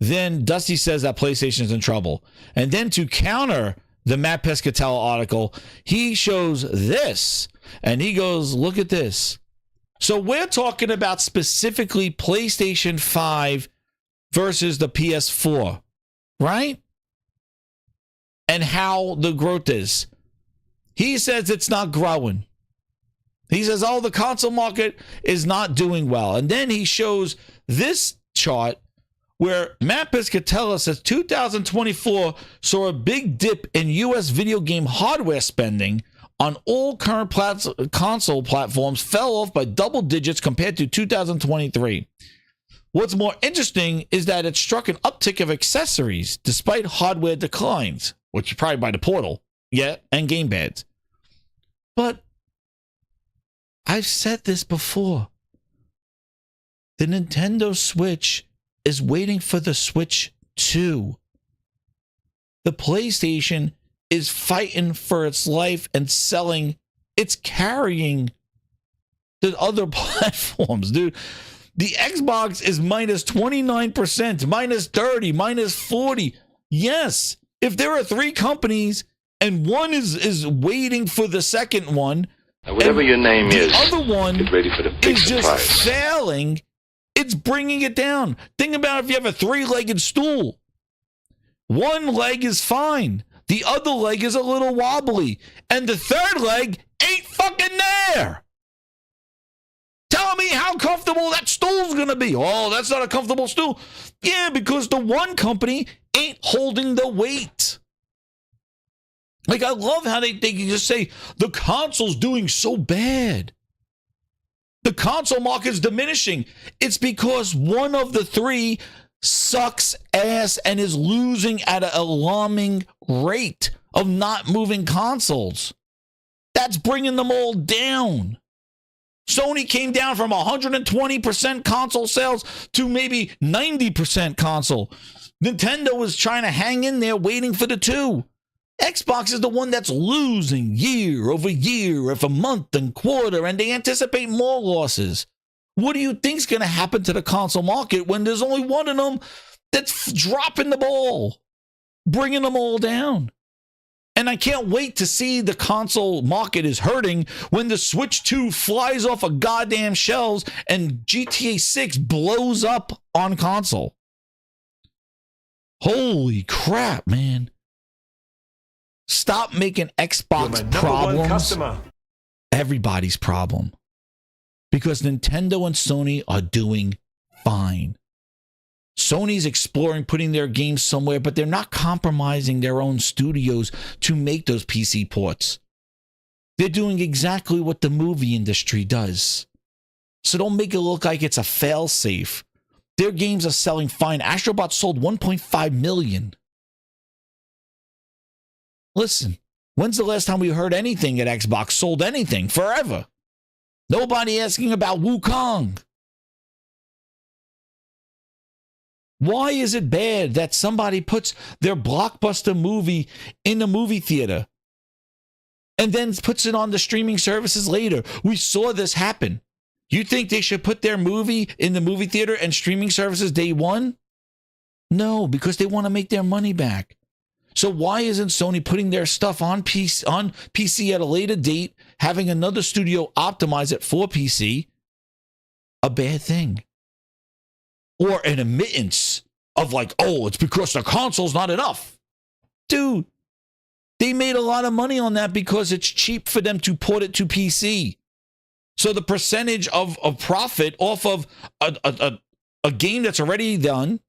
Then Dusty says that PlayStation's in trouble. And then to counter the Matt Piscatella article, he shows this. And he goes, look at this. So we're talking about specifically PlayStation 5 versus the PS4, right? And how the growth is. He says it's not growing. He says, oh, the console market is not doing well. And then he shows this chart where Matt Piscatella says 2024 saw a big dip in U.S. video game hardware spending on all current console platforms, fell off by double digits compared to 2023. What's more interesting is that it struck an uptick of accessories despite hardware declines, which is probably by the Portal, yeah, and gamepads. But I've said this before. The Nintendo Switch is waiting for the Switch 2. The PlayStation is fighting for its life and selling. It's carrying the other platforms, dude. The Xbox is minus 29%, minus 30, minus 40. Yes, if there are three companies and one is waiting for the second one, whatever your name the is, other one get ready for the big is surprise. just failing, it's bringing it down. Think about if you have a three-legged stool. One leg is fine. The other leg is a little wobbly. And the third leg ain't fucking there. Tell me how comfortable that stool's going to be. Oh, that's not a comfortable stool. Yeah, because the one company ain't holding the weight. Like, I love how they can just say the console's doing so bad. The console market's diminishing. It's because one of the three sucks ass and is losing at an alarming rate of not moving consoles. That's bringing them all down. Sony came down from 120% console sales to maybe 90% console. Nintendo is trying to hang in there waiting for the two. Xbox is the one that's losing year over year, every month and quarter, and they anticipate more losses. What do you think's going to happen to the console market when there's only one of them that's dropping the ball, bringing them all down? And I can't wait to see the console market is hurting when the Switch 2 flies off of goddamn shelves and GTA 6 blows up on console. Holy crap, man. Stop making Xbox problems everybody's problem. Because Nintendo and Sony are doing fine. Sony's exploring putting their games somewhere, but they're not compromising their own studios to make those PC ports. They're doing exactly what the movie industry does. So don't make it look like it's a fail-safe. Their games are selling fine. Astrobot sold 1.5 million. Listen, when's the last time we heard anything at Xbox sold anything? Forever. Nobody asking about Wukong. Why is it bad that somebody puts their blockbuster movie in the movie theater and then puts it on the streaming services later? We saw this happen. You think they should put their movie in the movie theater and streaming services day one? No, because they want to make their money back. So why isn't Sony putting their stuff on PC at a later date, having another studio optimize it for PC, a bad thing? Or an admittance of like, oh, it's because the console's not enough. Dude, they made a lot of money on that because it's cheap for them to port it to PC. So the percentage of profit off of a game that's already done,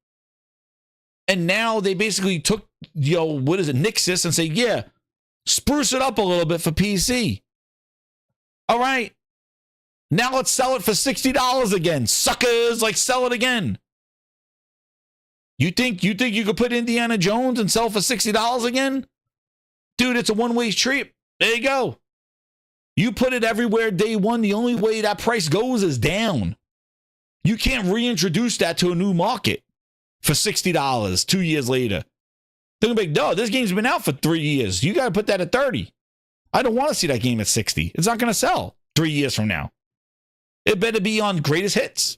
and now they basically took, Nixis and say, yeah, spruce it up a little bit for PC. All right. Now let's sell it for $60 again. Suckers, like, sell it again. You think you could put Indiana Jones and sell for $60 again? Dude, it's a one-way trip. There you go. You put it everywhere day one, the only way that price goes is down. You can't reintroduce that to a new market for $60 2 years later. They're gonna be like, no, this game's been out for 3 years. You gotta put that at 30. I don't want to see that game at 60. It's not gonna sell 3 years from now. It better be on greatest hits.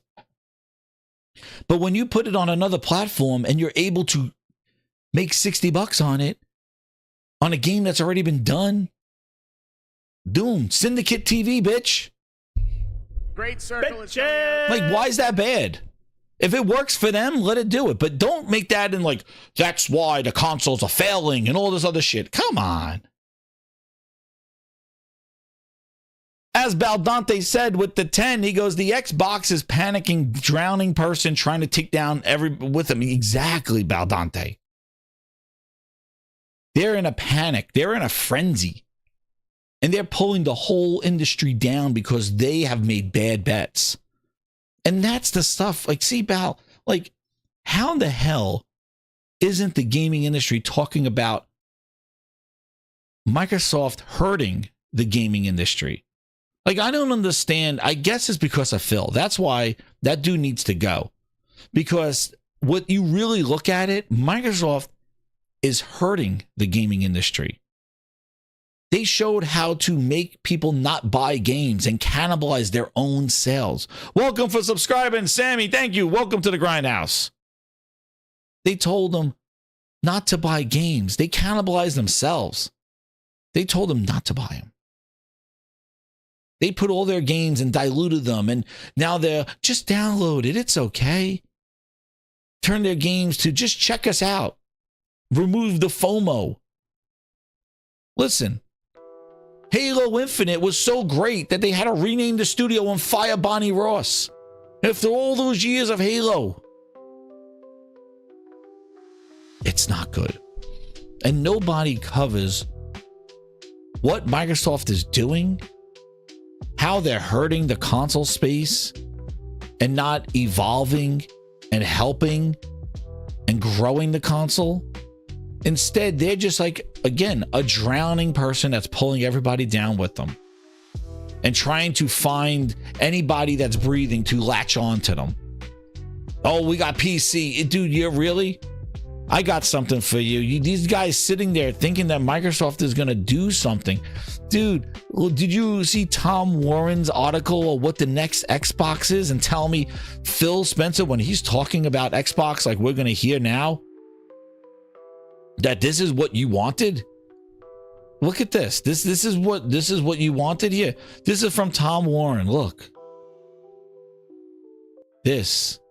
But when you put it on another platform and you're able to make $60 on it, on a game that's already been done, Doom, Syndicate TV, bitch. Great Circle is Like, why is that bad? If it works for them, let it do it. But don't make that in like, that's why the consoles are failing and all this other shit. Come on. As Baldante said with the 10, he goes, the Xbox is panicking, drowning person trying to take down every with him. Exactly, Baldante. They're in a panic. They're in a frenzy. And they're pulling the whole industry down because they have made bad bets. And that's the stuff. Like, see, Bal, like, how the hell isn't the gaming industry talking about Microsoft hurting the gaming industry? Like, I don't understand. I guess it's because of Phil. That's why that dude needs to go. Because what you really look at it, Microsoft is hurting the gaming industry. They showed how to make people not buy games and cannibalize their own sales. Welcome for subscribing, Sammy. Thank you. Welcome to the Grindhouse. They told them not to buy games. They cannibalized themselves. They told them not to buy them. They put all their games and diluted them, and now they're just download it. It's okay. Turn their games to just check us out. Remove the FOMO. Listen, Halo Infinite was so great that they had to rename the studio and fire Bonnie Ross. After all those years of Halo, it's not good. And nobody covers what Microsoft is doing, how they're hurting the console space and not evolving and helping and growing the console. Instead, they're just like, again, a drowning person that's pulling everybody down with them and trying to find anybody that's breathing to latch on to them. Oh, we got PC. Dude, you really? I got something for you. These guys sitting there thinking that Microsoft is going to do something. Dude, did you see Tom Warren's article of what the next Xbox is and tell me Phil Spencer, when he's talking about Xbox like we're going to hear now, that this is what you wanted? Look at this. This is what you wanted here. This is from Tom Warren. Look. This.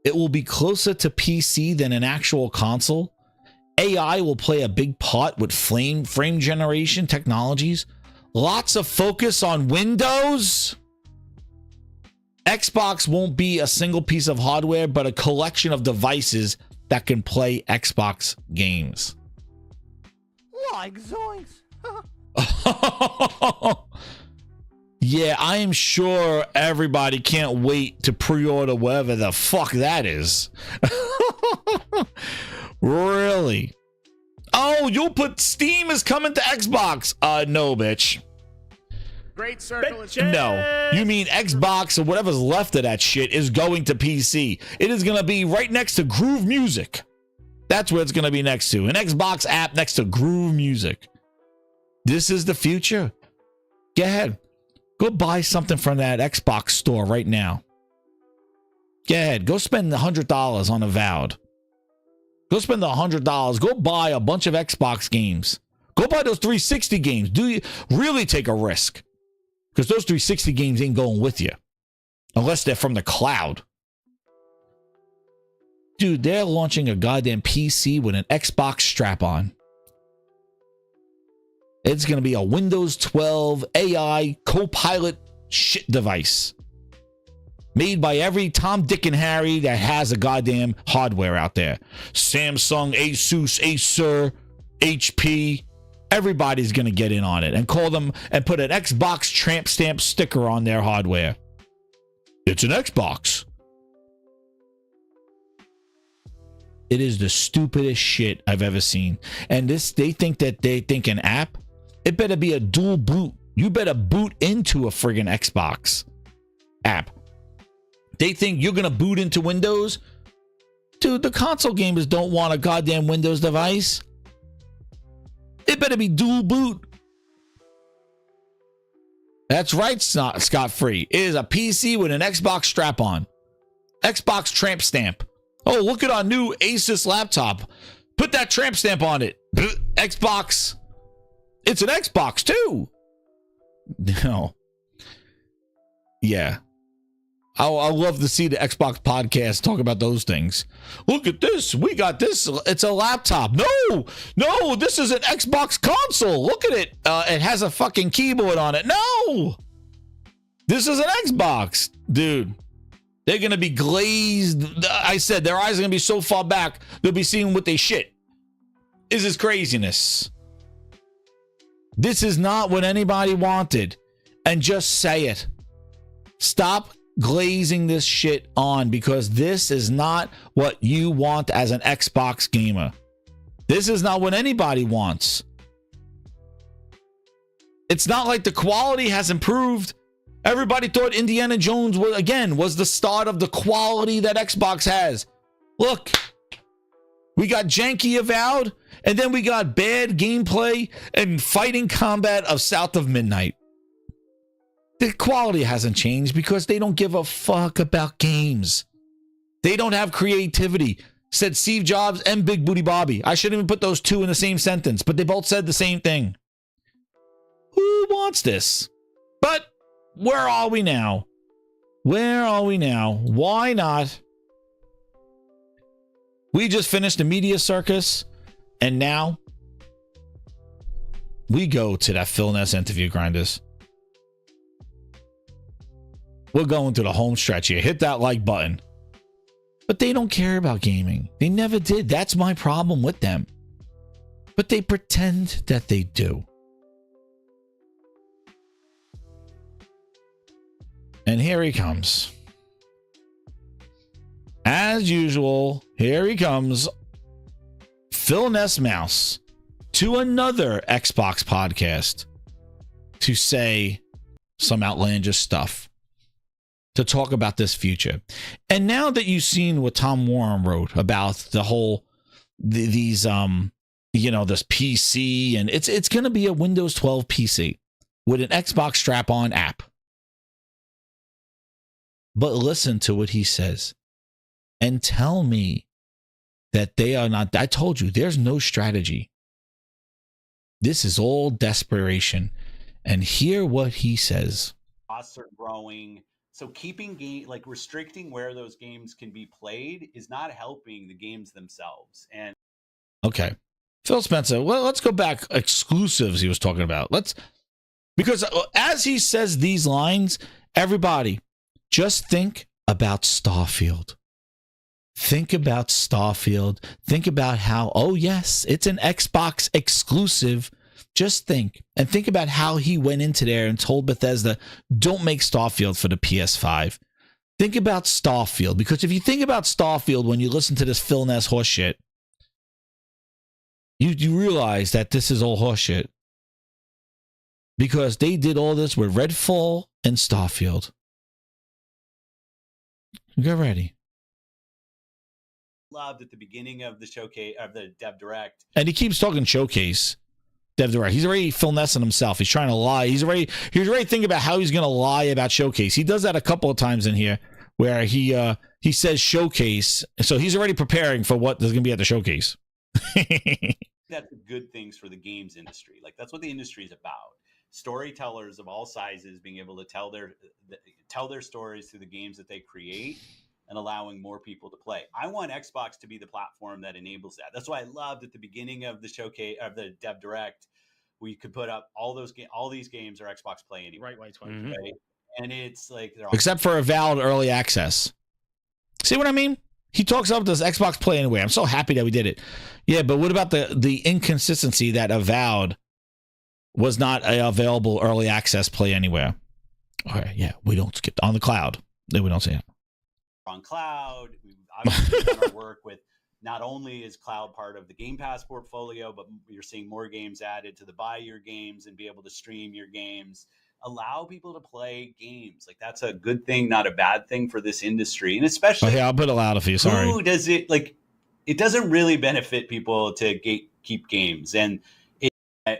It will be closer to PC than an actual console. AI will play a big part with frame generation technologies. Lots of focus on Windows. Xbox won't be a single piece of hardware, but a collection of devices that can play Xbox games. Like zoinks. Yeah, I am sure everybody can't wait to pre-order whatever the fuck that is. Really? Oh, you'll put Steam is coming to Xbox. No, bitch. Great Circle is No, you mean Xbox or whatever's left of that shit is going to PC. It is going to be right next to Groove Music. That's where it's going to be next to. An Xbox app next to Groove Music. This is the future. Go ahead. Go buy something from that Xbox store right now. Go ahead. Go spend $100 on Avowed. Go spend $100. Go buy a bunch of Xbox games. Go buy those 360 games. Do you really take a risk? Because those 360 games ain't going with you. Unless they're from the cloud. Dude, they're launching a goddamn PC with an Xbox strap-on. It's going to be a Windows 12 AI co-pilot shit device. Made by every Tom, Dick, and Harry that has a goddamn hardware out there. Samsung, Asus, Acer, HP. Everybody's going to get in on it and call them and put an Xbox tramp stamp sticker on their hardware. It's an Xbox. It is the stupidest shit I've ever seen. And they think an app It better be a dual boot. You better boot into a friggin' Xbox app. They think you're going to boot into Windows? Dude, the console gamers don't want a goddamn Windows device. It better be dual boot. That's right, Scott Free. It is a PC with an Xbox strap-on. Xbox tramp stamp. Oh, look at our new Asus laptop. Put that tramp stamp on it. Xbox. It's an Xbox, too. No. Yeah. I'll love to see the Xbox podcast talk about those things. Look at this. We got this. It's a laptop. No, this is an Xbox console. Look at it. It has a fucking keyboard on it. No, this is an Xbox. Dude, they're going to be glazed. I said their eyes are going to be so far back, they'll be seeing what they shit. This is craziness. This is not what anybody wanted. And just say it. Stop glazing this shit on, because this is not what you want as an Xbox gamer. This is not what anybody wants. It's not like the quality has improved. Everybody thought Indiana Jones was the start of the quality that Xbox has. Look, we got janky Avowed, and then we got bad gameplay and fighting combat of South of Midnight. The quality hasn't changed because they don't give a fuck about games. They don't have creativity. Said Steve Jobs and Big Booty Bobby. I shouldn't even put those two in the same sentence, but they both said the same thing. Who wants this? But where are we now? Where are we now? Why not? We just finished the media circus, and now we go to that Phil Ness interview, grinders. We're going to the home stretch here. Hit that like button. But they don't care about gaming. They never did. That's my problem with them. But they pretend that they do. And here he comes. As usual, here he comes. Phil Ness Mouse to another Xbox podcast to say some outlandish stuff, to talk about this future. And now that you've seen what Tom Warren wrote about the whole these this PC, and it's going to be a Windows 12 PC with an Xbox strap-on app. But listen to what he says and tell me that they are not. I told you, there's no strategy. This is all desperation. And hear what he says. Costs are growing. So keeping restricting where those games can be played is not helping the games themselves. And okay, Phil Spencer. Well, let's go back. Exclusives he was talking about. Because as he says these lines, everybody just think about Starfield. Think about Starfield. Think about how, oh yes, it's an Xbox exclusive. Just think about how he went into there and told Bethesda, don't make Starfield for the PS5. Think about Starfield, because if you think about Starfield when you listen to this Phil Ness horseshit, you realize that this is all horseshit. Because they did all this with Redfall and Starfield. Get ready. Loved at the beginning of the showcase of the Dev Direct. And he keeps talking showcase. Dev Direct. He's already Phil Ness himself. He's trying to lie. He's already thinking about how he's going to lie about showcase. He does that a couple of times in here where he says showcase. So he's already preparing for what there's going to be at the showcase. That's the good things for the games industry. Like that's what the industry is about. Storytellers of all sizes being able to tell their stories through the games that they create and allowing more people to play. I want Xbox to be the platform that enables that. That's why I loved at the beginning of the showcase of the Dev Direct, we could put up all these games are Xbox Play anyway. Right. Right? And it's like they're all except for Avowed Early Access. See what I mean? He talks about this Xbox Play anyway. I'm so happy that we did it. Yeah, but what about the inconsistency that Avowed was not a available early access play anywhere? All right, yeah, we don't skip on the cloud. We don't say it. On cloud. We've obviously done our work with not only is cloud part of the Game Pass portfolio, but you're seeing more games added to the buy your games and be able to stream your games. Allow people to play games. Like, that's a good thing, not a bad thing for this industry. And especially, Okay, I'll put it louder for you. Sorry. who does it, like, it doesn't really benefit people to gatekeep games. And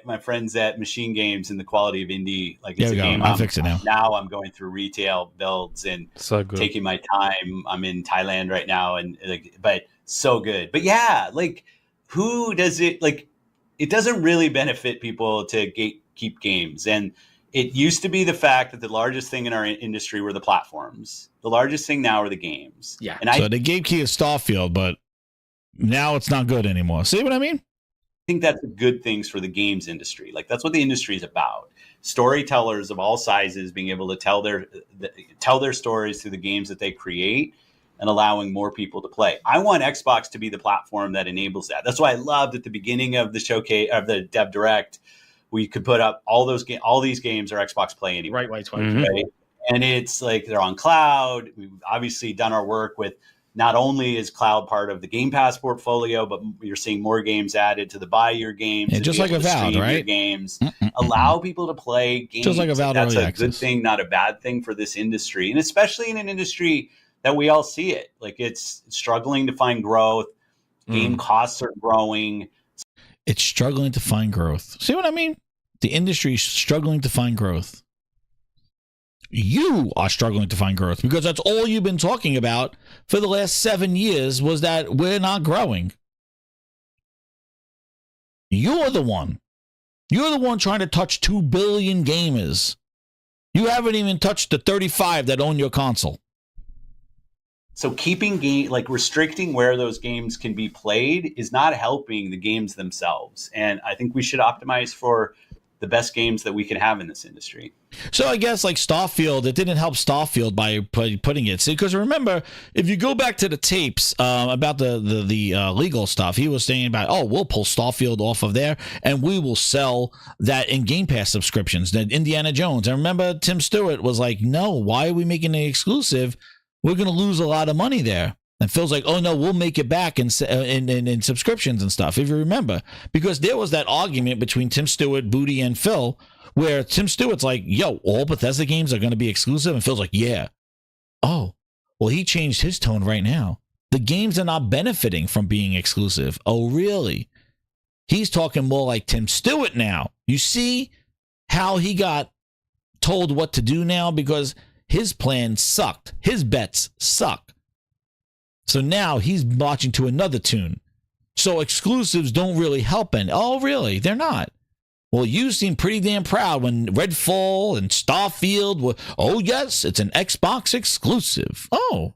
my friends at Machine Games and the quality of indie, like, it's There we a go. game. I'll fix it now. Now I'm going through retail builds and So good. taking my time. I'm in Thailand right now, and like, but so good. But yeah, like, who does it, like, it doesn't really benefit people to gatekeep games. And it used to be the fact that the largest thing in our industry were the platforms. The largest thing now are the games. Yeah. And So the gatekeep is Starfield, but now it's not good anymore. See what I mean? I think that's good things for the games industry. Like, that's what the industry is about. Storytellers of all sizes being able to tell their stories through the games that they create and allowing more people to play. I want Xbox to be the platform that enables that. That's why I loved at the beginning of the showcase of the Dev Direct, we could put up all these games are Xbox Play anyway. Great way to open Right? And it's like they're on cloud. We've obviously done our work with, not only is cloud part of the Game Pass portfolio, but you're seeing more games added to the buy your games. Yeah, and just be like able to Avowed, stream your right? Games. Allow people to play games. Just like Avowed That's Early a good Access. thing, not a bad thing for this industry. And especially in an industry that we all see it. Like, it's struggling to find growth. Game costs are growing. It's struggling to find growth. See what I mean? The industry is struggling to find growth. You are struggling to find growth because that's all you've been talking about for the last 7 years was that we're not growing. You're the one. You're the one trying to touch 2 billion gamers. You haven't even touched the 35 that own your console. So keeping restricting where those games can be played is not helping the games themselves. And I think we should optimize for the best games that we can have in this industry. So I guess like Starfield, it didn't help Starfield by putting it. See, because remember, if you go back to the tapes about the legal stuff, he was saying about, oh, we'll pull Starfield off of there and we will sell that in Game Pass subscriptions, that Indiana Jones. And remember, Tim Stewart was like, no, why are we making it exclusive? We're going to lose a lot of money there. And Phil's like, oh, no, we'll make it back in subscriptions and stuff, if you remember. Because there was that argument between Tim Stewart, Booty, and Phil, where Tim Stewart's like, yo, all Bethesda games are going to be exclusive? And Phil's like, yeah. Oh, well, he changed his tone right now. The games are not benefiting from being exclusive. Oh, really? He's talking more like Tim Stewart now. You see how he got told what to do now? Because his plan sucked. His bets suck. So now he's marching to another tune. So exclusives don't really help. Oh, really? They're not. Well, you seem pretty damn proud when Redfall and Starfield were, oh, yes, it's an Xbox exclusive. Oh.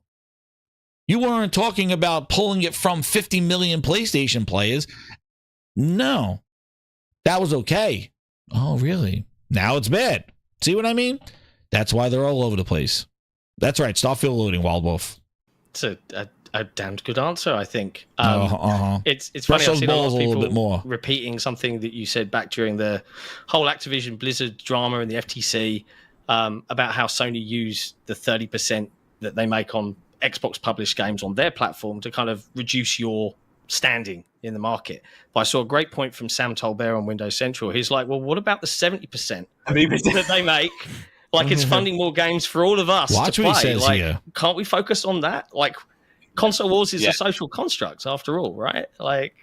You weren't talking about pulling it from 50 million PlayStation players. No. That was okay. Oh, really? Now it's bad. See what I mean? That's why they're all over the place. That's right. Starfield loading, Wild Wolf. It's a damned good answer, I think. It's funny, Press I've those seen a lot balls of a little bit people more. repeating something that you said back during the whole Activision Blizzard drama and the FTC about how Sony used the 30% that they make on Xbox published games on their platform to kind of reduce your standing in the market. But I saw a great point from Sam Tolbert on Windows Central. He's like, well, what about the 70% that they make? Like, it's funding more games for all of us Watch to what play. he says Like, here. can't we focus on that? Like, console wars is a social construct after all, right? Like,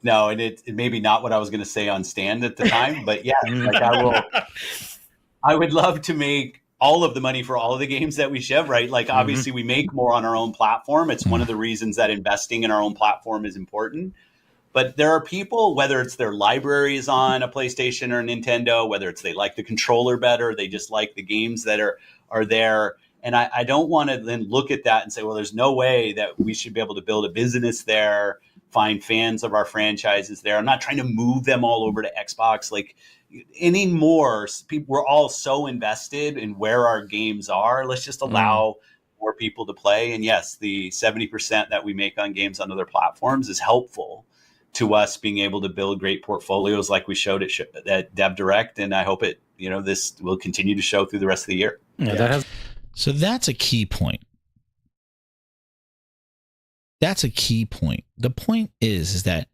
no, and it maybe not what I was going to say on stand at the time, but yeah, like I would love to make all of the money for all of the games that we ship, right? Like, obviously we make more on our own platform. It's one of the reasons that investing in our own platform is important. But there are people, whether it's their libraries on a PlayStation or a Nintendo, whether it's they like the controller better, they just like the games that are there. And I don't want to then look at that and say, well, there's no way that we should be able to build a business there, find fans of our franchises there. I'm not trying to move them all over to Xbox. Like, anymore, we're all so invested in where our games are. Let's just allow more people to play. And yes, the 70% that we make on games on other platforms is helpful to us being able to build great portfolios like we showed at Dev Direct. And I hope this will continue to show through the rest of the year. So that's a key point. that's a key point. The point is that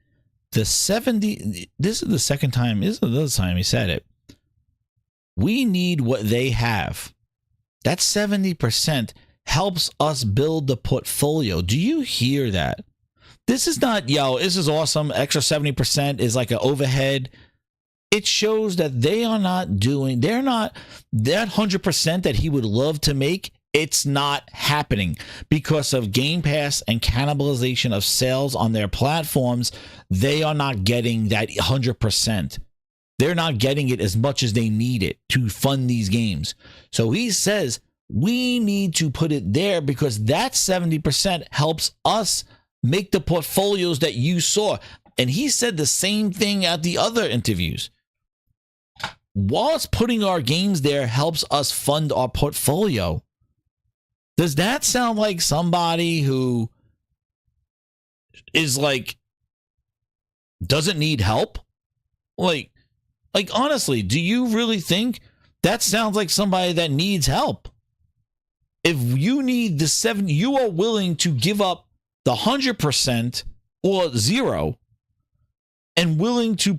the 70, this is the second time, this is the other time he said it. We need what they have. That 70% helps us build the portfolio. Do you hear that? This is not, yo, this is awesome. Extra 70% is like an overhead. It shows that they are not doing, they're not, that 100% that he would love to make, it's not happening because of Game Pass and cannibalization of sales on their platforms. They are not getting that 100%. They're not getting it as much as they need it to fund these games. So he says we need to put it there because that 70% helps us make the portfolios that you saw. And he said the same thing at the other interviews. Whilst putting our games there helps us fund our portfolio. Does that sound like somebody who is like, doesn't need help? Like honestly, do you really think that sounds like somebody that needs help? If you need the 70, you are willing to give up the 100% or 0 and willing to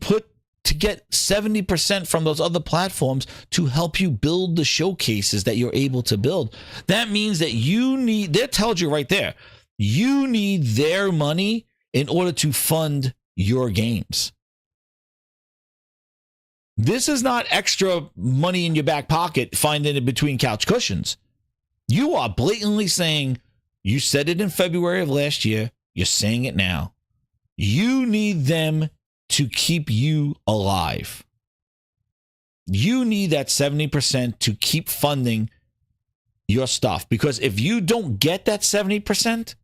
get 70% from those other platforms to help you build the showcases that you're able to build. That means that you need, they told you right there, you need their money in order to fund your games. This is not extra money in your back pocket, finding it between couch cushions. You are blatantly saying, you said it in February of last year, you're saying it now. You need them to keep you alive. You need that 70% to keep funding your stuff. Because if you don't get that 70%,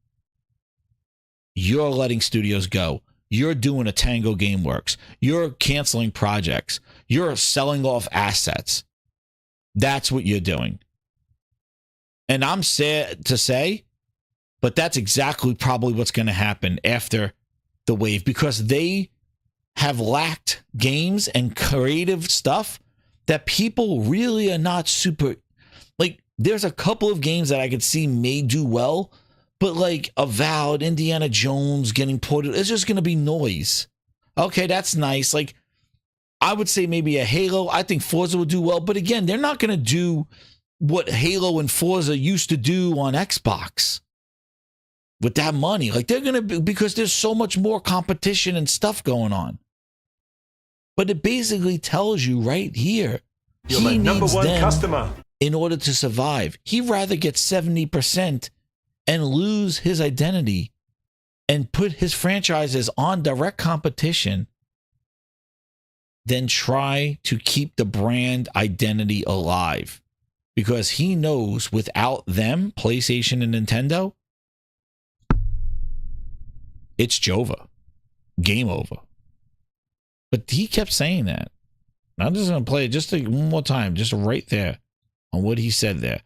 you're letting studios go. You're doing a Tango Gameworks. You're canceling projects. You're selling off assets. That's what you're doing. And I'm sad to say, but that's exactly probably what's going to happen after the wave, because they have lacked games and creative stuff that people really are not super, like, there's a couple of games that I could see may do well, but like Avowed, Indiana Jones getting ported, it's just going to be noise. Okay, that's nice. Like, I would say maybe a Halo. I think Forza would do well, but again, they're not going to do what Halo and Forza used to do on Xbox with that money. Like, they're going to be, because there's so much more competition and stuff going on. But it basically tells you right here, you're my number one customer. In order to survive, he'd rather get 70% and lose his identity and put his franchises on direct competition than try to keep the brand identity alive. Because he knows without them, PlayStation and Nintendo, it's Jova. Game over. But he kept saying that. I'm just going to play it just one more time, just right there on what he said there.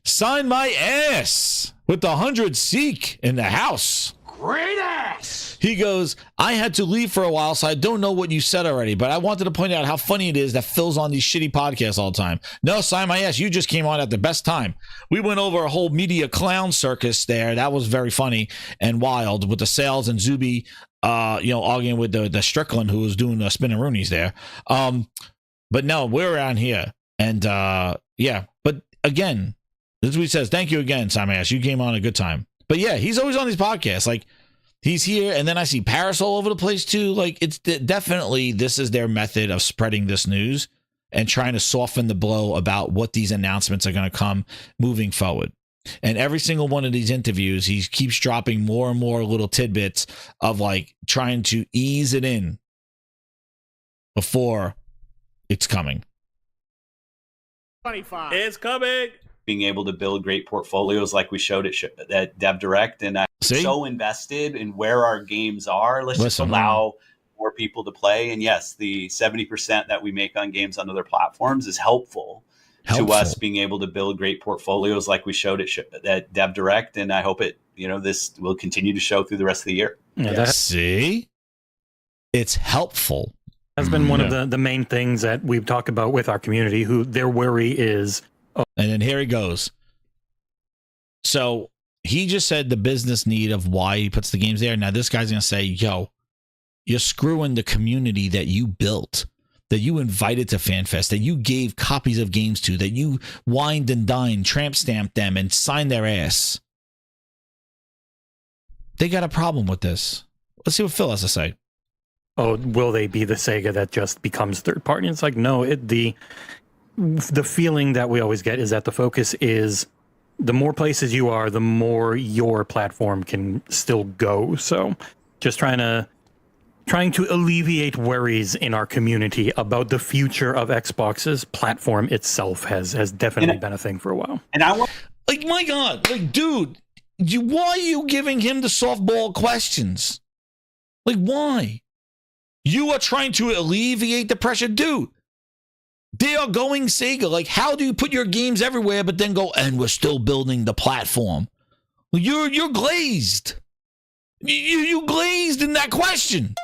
Sign my ass with the 100 Seek in the house. Great ass! He goes, I had to leave for a while, so I don't know what you said already, but I wanted to point out how funny it is that Phil's on these shitty podcasts all the time. No, sign my ass, you just came on at the best time. We went over a whole media clown circus there. That was very funny and wild with the sales and Zuby, arguing with the Strickland who was doing the spinning roonies there. But no, we're around here. And yeah, but again, this is what he says. Thank you again, Simon Ash. You came on a good time. But yeah, he's always on these podcasts. Like, he's here, and then I see Paris all over the place too. Like, it's definitely, this is their method of spreading this news and trying to soften the blow about what these announcements are going to come moving forward. And every single one of these interviews, he keeps dropping more and more little tidbits of like trying to ease it in before it's coming. 25. It's coming. Being able to build great portfolios like we showed at Dev Direct, and I'm so invested in where our games are. Let's just allow more people to play. And yes, the 70% that we make on games on other platforms is helpful to us being able to build great portfolios like we showed at Dev Direct. And I hope this will continue to show through the rest of the year. Yeah, see, it's helpful. That's been one of the main things that we've talked about with our community, who their worry is. And then here he goes. So he just said the business need of why he puts the games there. Now this guy's going to say, yo, you're screwing the community that you built, that you invited to FanFest, that you gave copies of games to, that you wined and dined, tramp stamped them, and signed their ass. They got a problem with this. Let's see what Phil has to say. Oh, will they be the Sega that just becomes third party? It's like, no, the feeling that we always get is that the focus is the more places you are, the more your platform can still go. So just trying to alleviate worries in our community about the future of Xbox's platform itself has definitely been a thing for a while. And I want, like, my God, like, dude, why are you giving him the softball questions? Like, why? You are trying to alleviate the pressure, dude. They are going Sega. Like, how do you put your games everywhere, but then go, and we're still building the platform? You're glazed. You glazed in that question.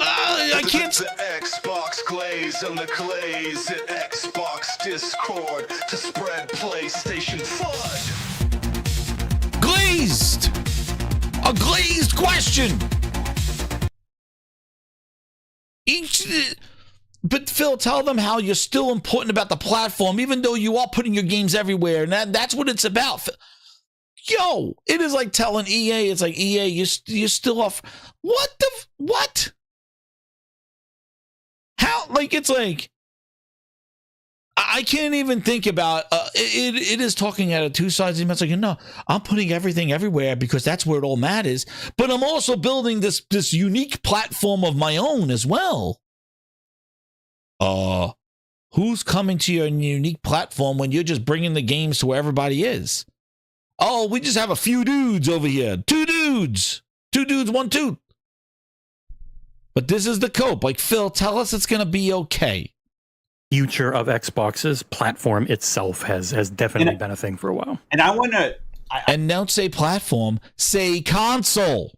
I can't. The Xbox Glaze and the Glaze at Xbox Discord to spread PlayStation FUD. Glazed. A glazed question. But Phil, tell them how you're still important about the platform, even though you are putting your games everywhere, and that's what it's about. Yo, it is like telling EA, it's like, EA, you're still off. What? How? Like, it's like, I can't even think about, it is talking out of two sides. It's like, no, I'm putting everything everywhere because that's where it all matters. But I'm also building this unique platform of my own as well. Who's coming to your unique platform when you're just bringing the games to where everybody is? Oh, we just have a few dudes over here. Two dudes, one tooth. But this is the cope. Like, Phil, tell us it's going to be okay. Future of Xbox's platform itself has definitely been a thing for a while. And I want to... And don't say platform, say console.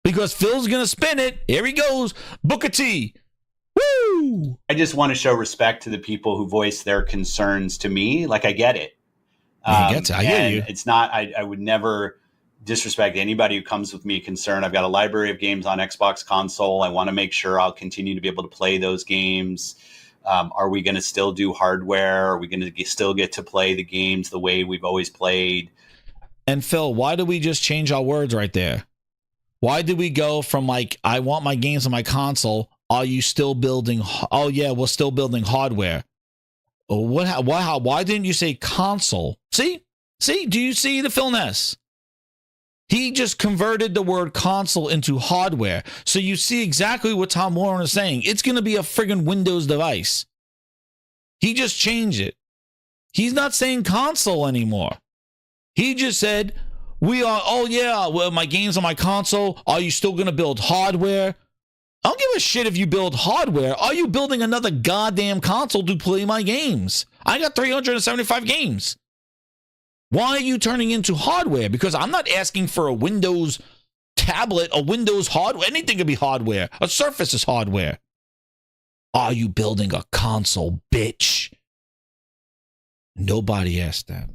Because Phil's going to spin it. Here he goes. Booker T. Woo! I just want to show respect to the people who voice their concerns to me. Like, I get it. I hear you. It's not, I would never disrespect anybody who comes with me concerned. I've got a library of games on Xbox console. I want to make sure I'll continue to be able to play those games. Are we going to still do hardware? Are we going to still get to play the games the way we've always played? And Phil, why did we just change our words right there? Why did we go from like, I want my games on my console? Are you still building? Oh yeah, we're still building hardware. Why didn't you say console? See, do you see the Phil Ness? He just converted the word console into hardware. So you see exactly what Tom Warren is saying. It's going to be a friggin' Windows device. He just changed it. He's not saying console anymore. He just said, well, my game's on my console. Are you still going to build hardware? I don't give a shit if you build hardware. Are you building another goddamn console to play my games? I got 375 games. Why are you turning into hardware? Because I'm not asking for a Windows tablet, a Windows hardware. Anything could be hardware. A Surface is hardware. Are you building a console, bitch? Nobody asked that.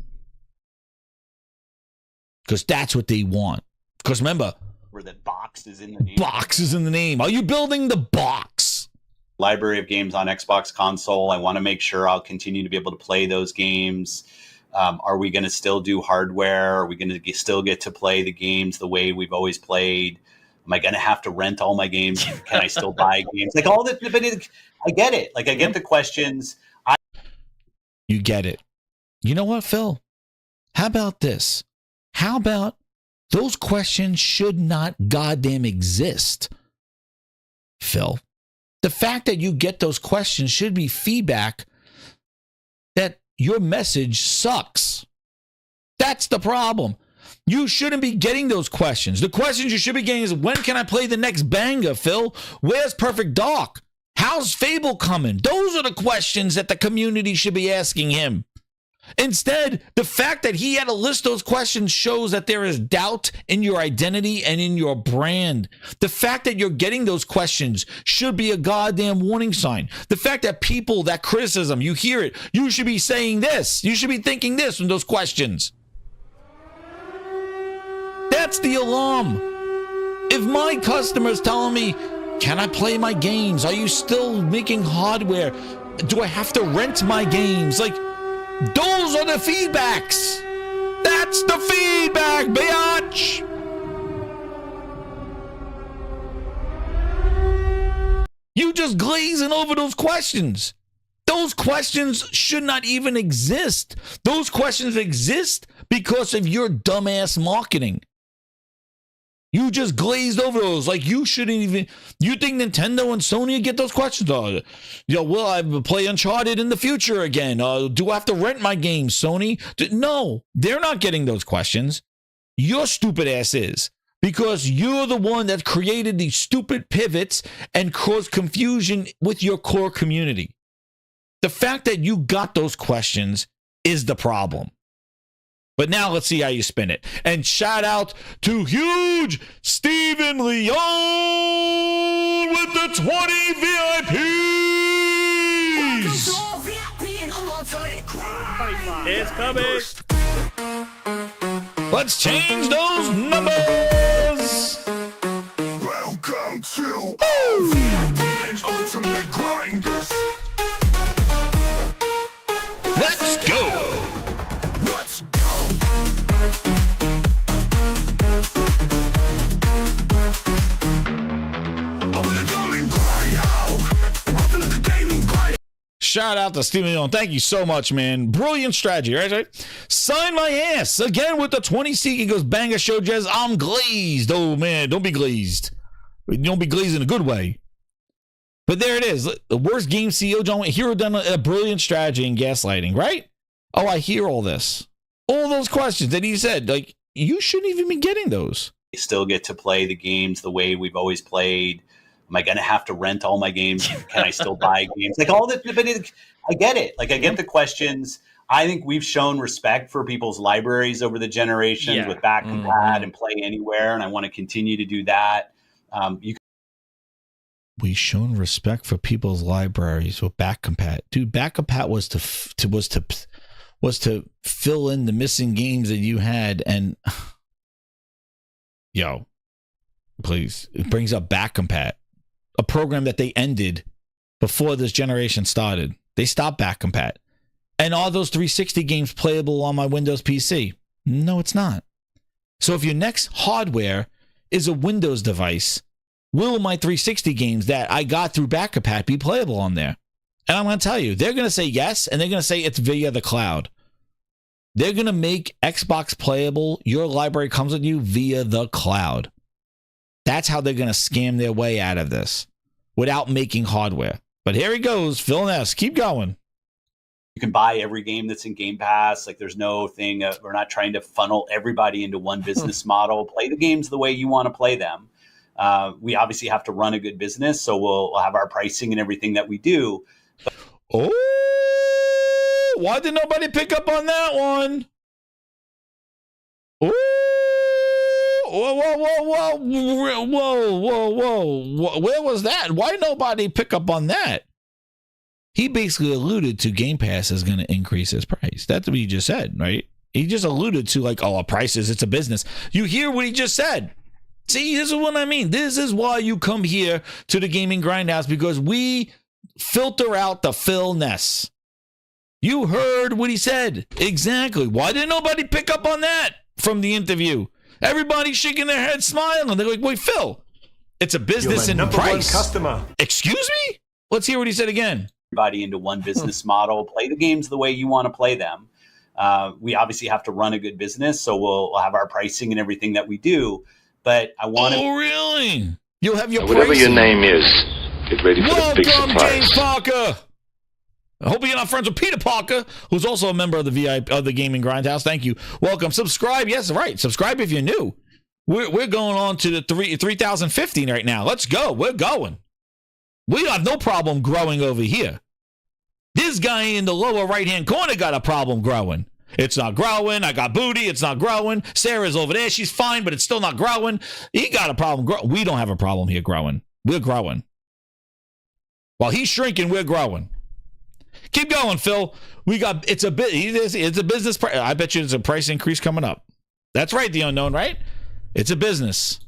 Because that's what they want. Because remember, where that box is in the name. Box is in the name. Are you building the box? Library of games on Xbox console. I want to make sure I'll continue to be able to play those games. Are we going to still do hardware? Are we going to still get to play the games the way we've always played? Am I going to have to rent all my games? Can I still buy games? Like all that. But I get it. Like I get the questions. You get it. You know what, Phil? How about this? How about those questions should not goddamn exist, Phil? The fact that you get those questions should be feedback that your message sucks. That's the problem. You shouldn't be getting those questions. The questions you should be getting is, when can I play the next banger, Phil? Where's Perfect Dark? How's Fable coming? Those are the questions that the community should be asking him. Instead, the fact that he had to list those questions shows that there is doubt in your identity and in your brand. The fact that you're getting those questions should be a goddamn warning sign. The fact that people, that criticism, you hear it, you should be saying this. You should be thinking this in those questions. That's the alarm. If my customer's telling me, can I play my games? Are you still making hardware? Do I have to rent my games? Like, those are the feedbacks. That's the feedback, biatch. You just glazing over those questions. Those questions should not even exist. Those questions exist because of your dumbass marketing. You just glazed over those. Like, you shouldn't even. You think Nintendo and Sony get those questions? Will I play Uncharted in the future again? Do I have to rent my games, Sony? No, they're not getting those questions. Your stupid ass is. Because you're the one that created these stupid pivots and caused confusion with your core community. The fact that you got those questions is the problem. But now let's see how you spin it. And shout out to huge Steven Leon with the 20 VIPs. It's coming. Let's change those numbers. Welcome to VIP's Ultimate Grinders. Let's go. Let's go. Shout out to Steven Leon. Thank you so much, man. Brilliant strategy, right? Sign my ass. Again with the 20 seek. He goes, banger show, Jez. I'm glazed. Oh, man. Don't be glazed. Don't be glazed in a good way. But there it is. The worst game CEO, John Hero done a brilliant strategy in gaslighting, right? Oh, I hear all this. All those questions that he said. Like, you shouldn't even be getting those. You still get to play the games the way we've always played. Am I going to have to rent all my games? Can I still buy games? Like all that, but I get it. Like I get the questions. I think we've shown respect for people's libraries over the generations with back compat and play anywhere, and I want to continue to do that. We've shown respect for people's libraries with back compat. Dude, back compat was to fill in the missing games that you had, and yo, please, it brings up back compat. A program that they ended before this generation started. They stopped back compat. And are those 360 games playable on my Windows PC? No, it's not. So if your next hardware is a Windows device, will my 360 games that I got through back compat be playable on there? And I'm going to tell you, they're going to say yes, and they're going to say it's via the cloud. They're going to make Xbox playable. Your library comes with you via the cloud. That's how they're going to scam their way out of this without making hardware. But here he goes, Phil Ness. Keep going. You can buy every game that's in Game Pass. Like there's no thing. We're not trying to funnel everybody into one business model. Play the games the way you want to play them. We obviously have to run a good business, so we'll have our pricing and everything that we do. Oh, why did nobody pick up on that one? Oh. Whoa. Where was that? Why nobody pick up on that? He basically alluded to Game Pass is going to increase his price. That's what he just said, right? He just alluded to like, oh, prices, it's a business. You hear what he just said. See, this is what I mean. This is why you come here to the Gaming Grindhouse, because we filter out the Phil Ness. You heard what he said. Exactly. Why didn't nobody pick up on that from the interview? Everybody's shaking their head, smiling. They're like, wait, Phil, it's a business and price. Customer. Excuse me? Let's hear what he said again. Everybody into one business model. Play the games the way you want to play them. We obviously have to run a good business, so we'll have our pricing and everything that we do. But I want to. Oh, really? You'll have your Whatever pricing. your name is, get ready for the big Welcome, surprise. James Parker. I hope you're not friends with Peter Parker, who's also a member of the VIP of the Gaming Grindhouse. Thank you. Welcome. Subscribe. Yes, right. Subscribe if you're new. We're going on to the 3,015 right now. Let's go. We're going. We have no problem growing over here. This guy in the lower right-hand corner got a problem growing. It's not growing. I got booty. It's not growing. Sarah's over there. She's fine, but it's still not growing. He got a problem growing. We don't have a problem here growing. We're growing. While he's shrinking, we're growing. Keep going, Phil. It's a business. I bet you there's a price increase coming up. That's right, the unknown, right? It's a business.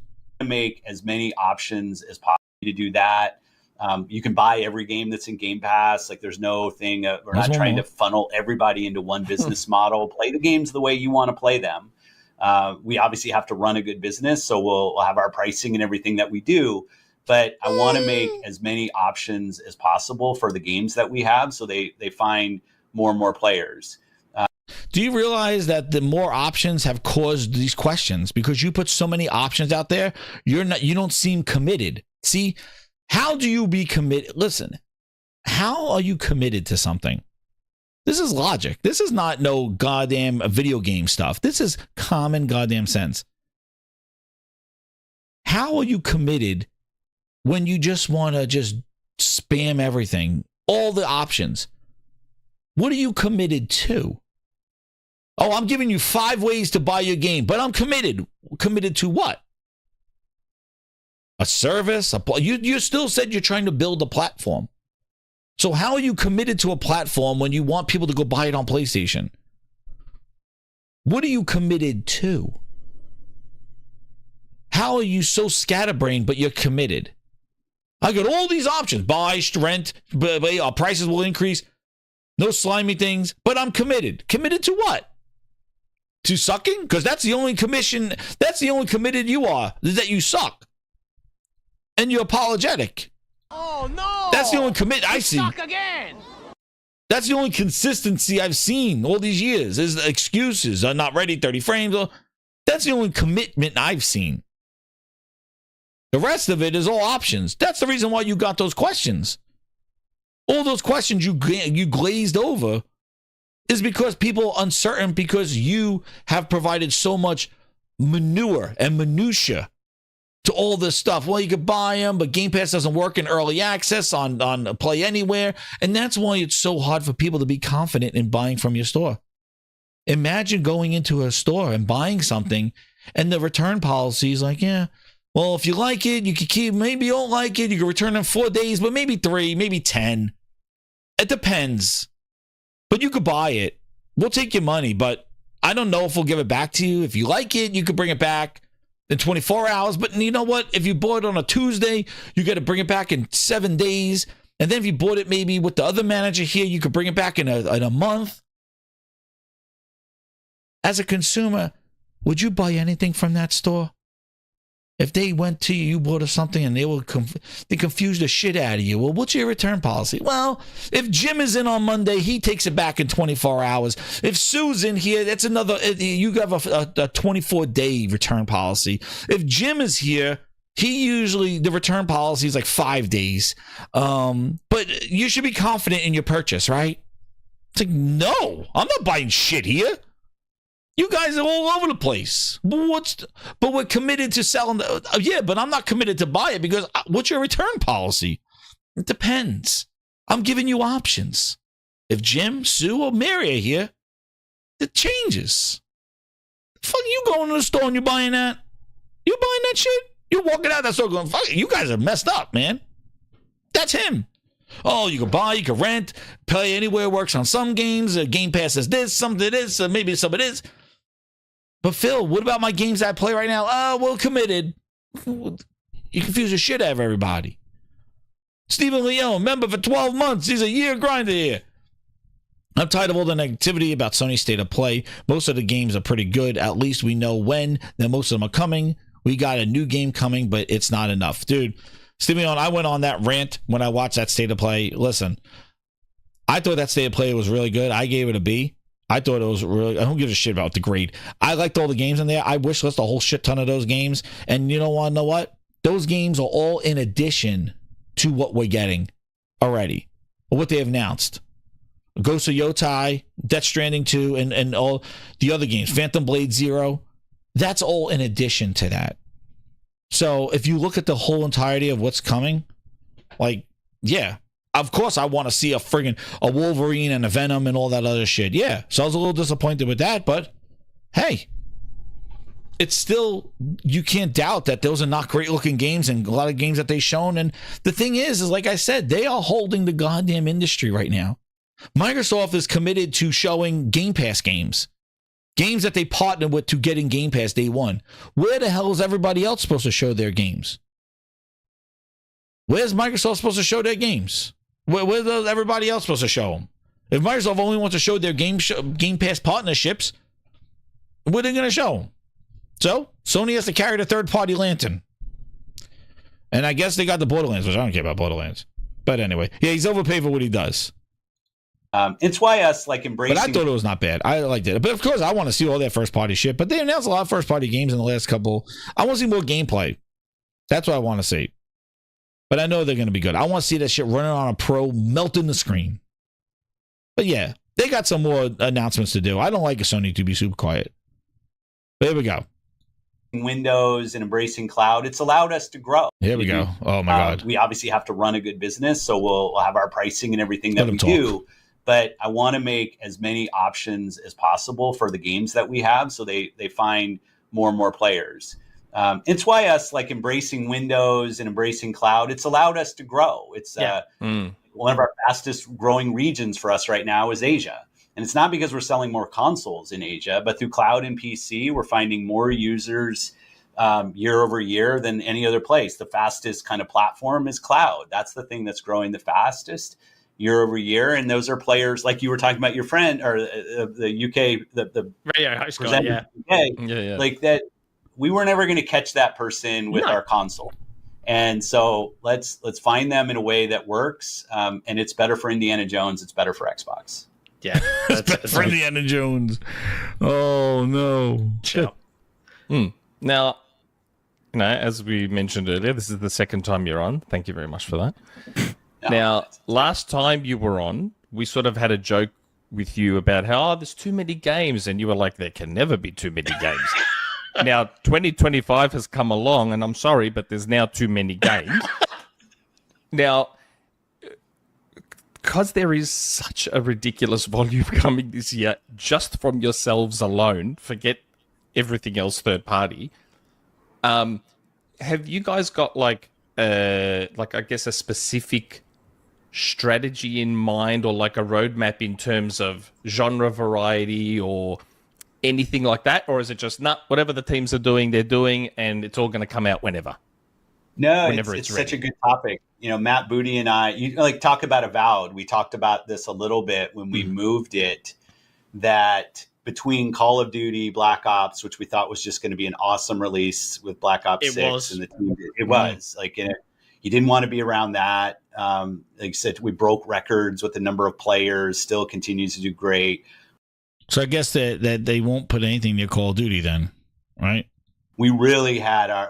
Make as many options as possible to do that. You can buy every game that's in Game Pass. Like, there's no thing. We're not trying to funnel everybody into one business model. Play the games the way you want to play them. We obviously have to run a good business, so we'll have our pricing and everything that we do. But I want to make as many options as possible for the games that we have, so they find more and more players. Do you realize that the more options have caused these questions because you put so many options out there? You don't seem committed. See, how do you be committed? Listen, how are you committed to something? This is logic. This is not no goddamn video game stuff. This is common goddamn sense. How are you committed when you just want to just spam everything, all the options? What are you committed to? Oh, I'm giving you 5 ways to buy your game, but I'm committed. Committed to what? A service? You still said you're trying to build a platform. So how are you committed to a platform when you want people to go buy it on PlayStation? What are you committed to? How are you so scatterbrained, but you're committed? I got all these options. Buy, rent, our prices will increase. No slimy things, but I'm committed. Committed to what? To sucking? Because that's the only committed you are, is that you suck. And you're apologetic. Oh no! That's the only commit I see. Suck again. That's the only consistency I've seen all these years. Is excuses. I'm not ready, 30 frames. That's the only commitment I've seen. The rest of it is all options. That's the reason why you got those questions. All those questions you glazed over is because people are uncertain because you have provided so much manure and minutia to all this stuff. Well, you could buy them, but Game Pass doesn't work in early access on Play Anywhere. And that's why it's so hard for people to be confident in buying from your store. Imagine going into a store and buying something and the return policy is like, yeah, well, if you like it, you can keep, maybe you don't like it, you can return in 4 days, but maybe 3, maybe 10. It depends. But you could buy it. We'll take your money, but I don't know if we'll give it back to you. If you like it, you could bring it back in 24 hours. But you know what? If you bought it on a Tuesday, you got to bring it back in 7 days. And then if you bought it maybe with the other manager here, you could bring it back in a month. As a consumer, would you buy anything from that store? If they went to you bought something and they confused the shit out of you. Well, what's your return policy? Well, if Jim is in on Monday, he takes it back in 24 hours. If Sue's in here, that's another, you have a 24-day return policy. If Jim is here, the return policy is like 5 days. But you should be confident in your purchase, right? It's like, no, I'm not buying shit here. You guys are all over the place. But we're committed to selling. Yeah, but I'm not committed to buy it because what's your return policy? It depends. I'm giving you options. If Jim, Sue, or Mary are here, it changes. Fuck, you going to the store and you buying that? You buying that shit? You're walking out that store going, fuck, you guys are messed up, man. That's him. Oh, you can buy, you can rent, Play Anywhere works on some games. Game Pass is this, something it is, maybe some it is. But Phil, what about my games I play right now? Oh, well, committed. You confuse the shit out of everybody. Stephen Leone, member for 12 months. He's a year grinder here. I'm tired of all the negativity about Sony's state of play. Most of the games are pretty good. At least we know when. Then most of them are coming. We got a new game coming, but it's not enough. Dude, Stephen Leone, I went on that rant when I watched that state of play. Listen, I thought that state of play was really good. I gave it a B. I thought it was really, I don't give a shit about the grade. I liked all the games in there. I wish list a whole shit ton of those games. And you know what? Those games are all in addition to what we're getting already, or what they have announced. Ghost of Yotai, Death Stranding 2, and all the other games, Phantom Blade Zero. That's all in addition to that. So if you look at the whole entirety of what's coming, like, yeah, of course I want to see a Wolverine and a Venom and all that other shit. Yeah, so I was a little disappointed with that, but hey, it's still, you can't doubt that those are not great looking games and a lot of games that they've shown. And the thing is like I said, they are holding the goddamn industry right now. Microsoft is committed to showing Game Pass games that they partner with to get in Game Pass day one. Where the hell is everybody else supposed to show their games? Where's Microsoft supposed to show their games? Where's everybody else supposed to show them? If Microsoft only wants to show their Game Pass partnerships, what are they going to show them? So, Sony has to carry the third-party lantern. And I guess they got the Borderlands, which I don't care about Borderlands. But anyway, yeah, he's overpaid for what he does. It's why us embracing. But I thought it was not bad. I liked it. But of course, I want to see all that first-party shit. But they announced a lot of first-party games in the last couple. I want to see more gameplay. That's what I want to see. But I know they're going to be good. I want to see that shit running on a Pro, melting the screen. But yeah, they got some more announcements to do. I don't like Sony to be super quiet. But here we go. Windows and embracing cloud, it's allowed us to grow. Here we go. Oh my God. We obviously have to run a good business, so we'll have our pricing and everything that we do. But I want to make as many options as possible for the games that we have, so they find more and more players. It's why us embracing Windows and embracing cloud, it's allowed us to grow. It's one of our fastest growing regions for us right now is Asia. And it's not because we're selling more consoles in Asia, but through cloud and PC, we're finding more users year over year than any other place. The fastest kind of platform is cloud. That's the thing that's growing the fastest year over year. And those are players like you were talking about your friend or the UK, the Radio host guy, UK, like that. We were never going to catch that person with our console. And so let's find them in a way that works. And it's better for Indiana Jones. It's better for Xbox. Yeah, that's for Indiana Jones. Oh no! Now, as we mentioned earlier, this is the second time you're on. Thank you very much for that. Now, last time you were on, we sort of had a joke with you about how there's too many games, and you were like, "There can never be too many games." Now, 2025 has come along, and I'm sorry, but there's now too many games. Now, because there is such a ridiculous volume coming this year, just from yourselves alone, forget everything else third party. Have you guys got I guess a specific strategy in mind, or a roadmap in terms of genre variety or anything like that? Or is it just whatever the teams are doing, they're doing, and it's all going to come out whenever? No, it's such a good topic. Matt Booty and I, talk about Avowed. We talked about this a little bit when we moved it, that between Call of Duty, Black Ops, which we thought was just going to be an awesome release with Black Ops 6. And the team, it was you didn't want to be around that. Like I said, we broke records with the number of players, still continues to do great. So I guess that they won't put anything near Call of Duty then, right? We really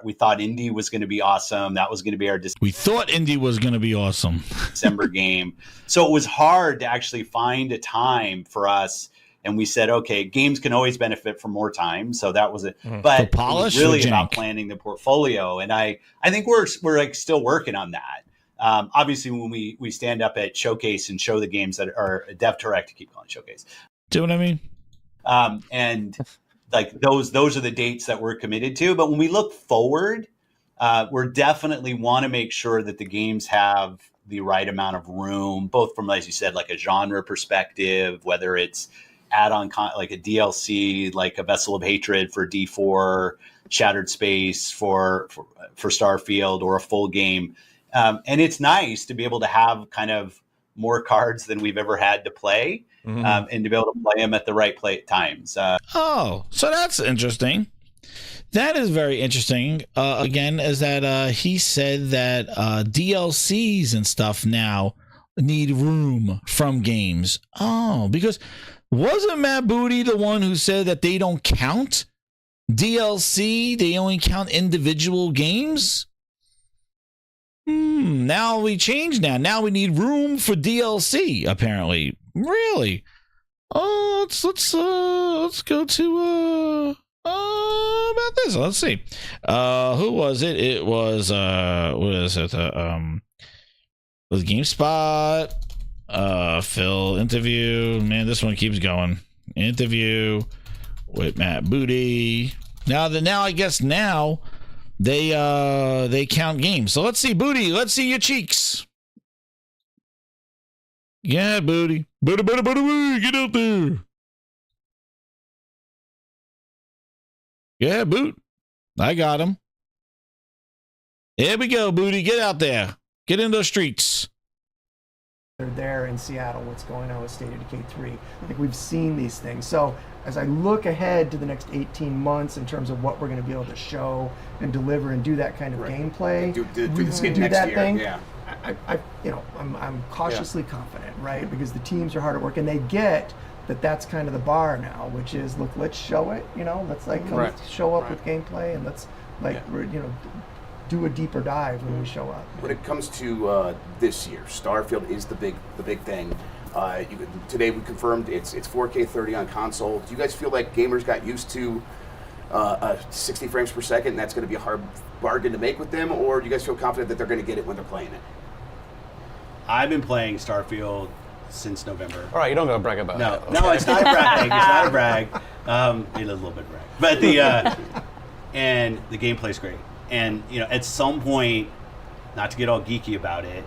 we thought Indy was going to be awesome. That was going to be our We thought Indy was going to be awesome. December game. So it was hard to actually find a time for us. And we said, okay, games can always benefit from more time. So that was it. But it was really about planning the portfolio. And I think we're still working on that. Obviously, when we stand up at Showcase and show the games that are Dev Direct, to keep calling Showcase. Do you know what I mean? And those are the dates that we're committed to. But when we look forward, we're definitely want to make sure that the games have the right amount of room, both from, as you said, a genre perspective, whether it's add-on like a DLC, like a Vessel of Hatred for D4, Shattered Space for Starfield, or a full game. And it's nice to be able to have kind of more cards than we've ever had to play. And to be able to play them at the right times. So that's interesting. That is very interesting. Again, is that he said that DLCs and stuff now need room from games. Oh, because wasn't Matt Booty the one who said that they don't count DLC? They only count individual games? Now we change now. Now we need room for DLC, apparently. Really? Oh, let's go to about this. Let's see. Who was it? It was what is it? with GameSpot. Phil interview. Man, this one keeps going. Interview with Matt Booty. Now I guess now they count games. So let's see, Booty. Let's see your cheeks. Yeah, Booty. Booty, get out there. Yeah, Boot. I got him. There we go, Booty. Get out there. Get in those streets. They're there in Seattle, what's going on with State of Decay 3. Like, we've seen these things. So as I look ahead to the next 18 months in terms of what we're going to be able to show and deliver and do that kind of gameplay, do this do next that year, thing. yeah. I'm cautiously confident, right? Because the teams are hard at work and they get that that's kind of the bar now, which is, look, let's show it, let's come show up with gameplay and let's do a deeper dive when we show up. When it comes to this year, Starfield is the big thing. Today we confirmed it's 4K 30 on console. Do you guys feel like gamers got used to 60 frames per second and that's going to be a hard bargain to make with them, or do you guys feel confident that they're going to get it when they're playing it? I've been playing Starfield since November. All right, you don't gotta brag about it. No, it's not a brag. It's not a brag. Maybe a little bit brag, but and the gameplay's great. And at some point, not to get all geeky about it,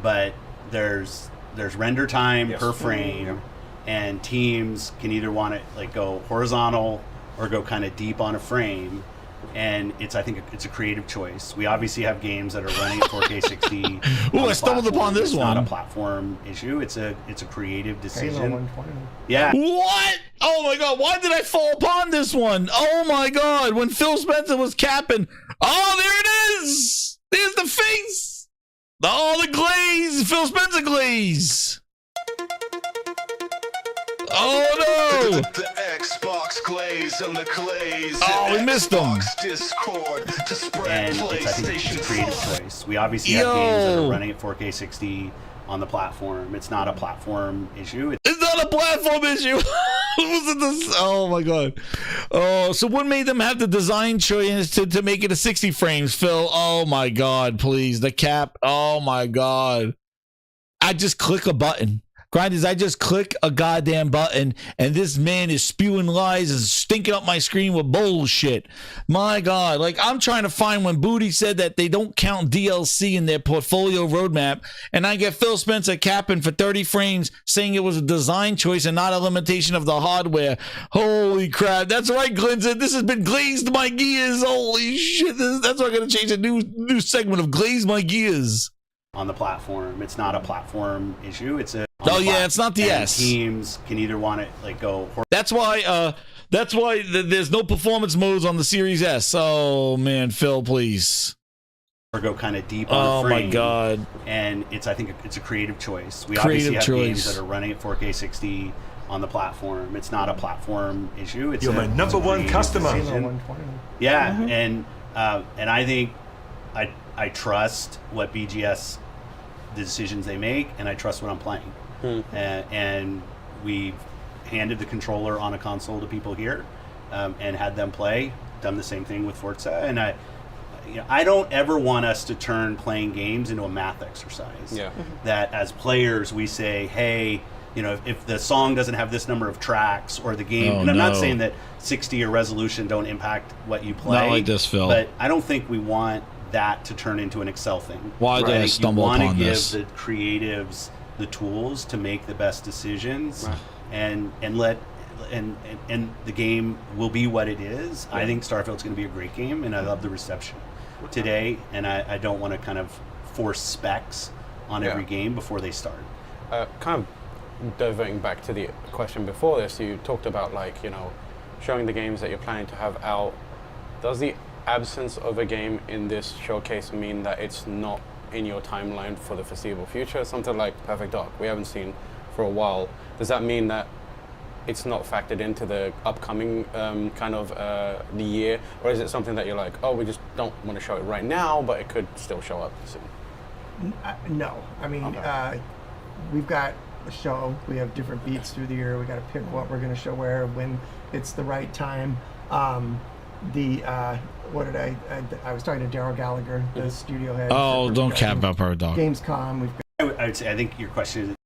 but there's render time per frame, and teams can either want to go horizontal or go kind of deep on a frame. And I think it's a creative choice. We obviously have games that are running at 4K 60. Ooh, I stumbled upon this one. It's not a platform issue. It's a creative decision. Halo 120. Yeah. What? Oh my God! Why did I fall upon this one? Oh my God! When Phil Spencer was capping. Oh, there it is. There's the face. Oh, the glaze. Phil Spencer glaze. Oh no! The Xbox Glaze and the Glaze. Oh, we missed them. Discord to spread And I think it's a creative choice. We obviously have games that are running at 4K 60 on the platform. It's not a platform issue. It's not a platform issue. Oh my God. Oh, so what made them have the design choice to make it a 60 frames, Phil? Oh my God, please. The cap. Oh my God. I just click a button. Grinders, I just click a goddamn button and this man is spewing lies and stinking up my screen with bullshit. My God, I'm trying to find when Booty said that they don't count DLC in their portfolio roadmap, and I get Phil Spencer capping for 30 frames saying it was a design choice and not a limitation of the hardware. Holy crap. That's right, Glazing. This has been Glazed My Gears. Holy shit. That's why I'm going to change a new segment of Glaze My Gears. On the platform. It's not a platform issue. It's it's not the S. Teams can either want to go. That's why there's no performance modes on the Series S. Oh man, Phil, please. Or go kind of deep on a frame. Oh my God. And I think it's a creative choice. We Creative obviously have choice. games that are running at 4K 60 on the platform. It's not a platform issue. It's You're my number one customer. Halo 120. Yeah, and I think I trust what BGS, the decisions they make, and I trust what I'm playing. And we've handed the controller on a console to people here, and had them play. Done the same thing with Forza, and I don't ever want us to turn playing games into a math exercise. Yeah. That as players we say, hey, if the song doesn't have this number of tracks or the game, and I'm not saying that 60 or resolution don't impact what you play. Not like this, Phil. But I don't think we want that to turn into an Excel thing. Why did I stumble upon this? You want to give the creatives the tools to make the best decisions, and let the game will be what it is. I think Starfield's going to be a great game, and I love the reception today. And I don't want to kind of force specs on every game before they start. Kind of diverting back to the question before this, you talked about showing the games that you're planning to have out. Does the absence of a game in this showcase mean that it's not in your timeline for the foreseeable future? Something like Perfect Dark, we haven't seen for a while. Does that mean that it's not factored into the upcoming the year, or is it something that you're like, oh, we just don't want to show it right now, but it could still show up soon? No, I mean, we've got a show. We have different beats through the year. We got to pick what we're going to show where, when it's the right time. I was talking to Daryl Gallagher, the studio head. Oh, don't cap about Perfect Dark. Gamescom. I would say, I think your question is,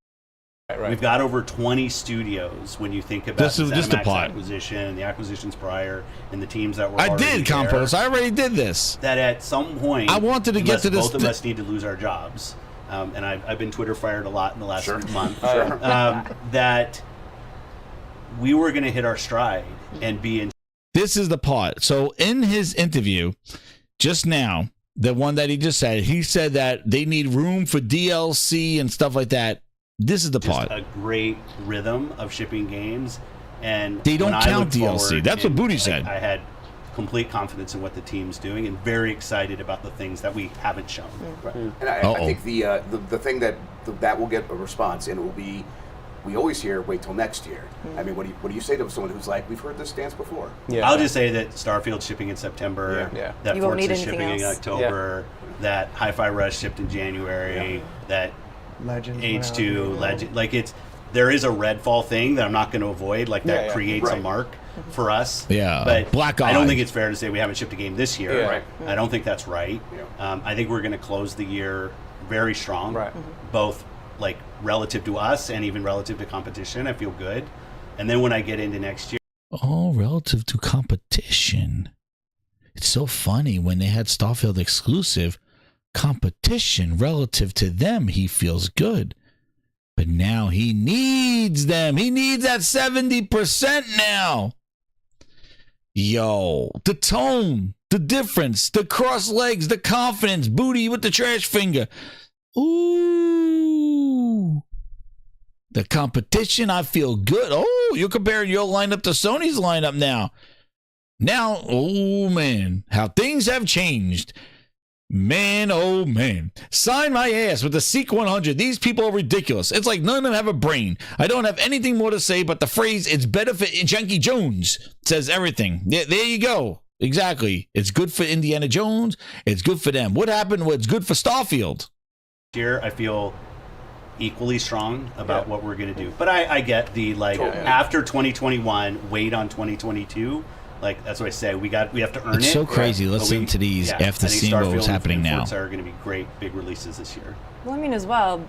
we've got over 20 studios when you think about This the is just the ZeniMax plot. acquisition, the acquisitions prior, and the teams that were I already did, there, Compost. I already did this. that at some point, I wanted to get unless to this both of us need to lose our jobs, and I've been Twitter fired a lot in the last month, that we were going to hit our stride and be in. This is the part. So in his interview just now, the one that he said that they need room for DLC and stuff like that. This is the just part. a great rhythm of shipping games, and They don't when I count look DLC. forward, That's what and, Booty like, said. I had complete confidence in what the team's doing, and very excited about the things that we haven't shown. Right. And I think the thing that will get a response, and it will be, we always hear wait till next year. I mean, what do you say to someone who's like, we've heard this dance before? I'll just say that Starfield's shipping in September, that You won't need Forza's anything shipping in else. October, that Hi-Fi Rush shipped in January, that Legends H2, Legend, like there is a Redfall thing that I'm not going to avoid, like that creates a mark for us. Yeah, but Black I don't Eye. think it's fair to say we haven't shipped a game this year. Yeah. Right. I don't think that's right. I think we're going to close the year very strong, both like relative to us and even relative to competition. I feel good. And then when I get into next year, Oh, relative to competition. It's so funny when they had Starfield exclusive competition relative to them. He feels good. But now he needs them. He needs that 70% now. Yo, the tone, the difference, the cross legs, the confidence, Booty with the trash finger. Ooh. The competition, I feel good. Oh, you're comparing your lineup to Sony's lineup now. Now, oh man, how things have changed. Man, oh man. Sign my ass with the Seek 100. These people are ridiculous. It's like none of them have a brain. I don't have anything more to say, but the phrase, it's better for Janky Jones, says everything. There you go. Exactly. It's good for Indiana Jones. It's good for them. What happened? What's good for Starfield? Here, I feel equally strong about what we're going to do. But I get the, like, after 2021, wait on 2022. Like, that's what I say. We have to earn it. It's so crazy listening to these after seeing what was happening now. Forza are going to be great big releases this year. Well, I mean, as well,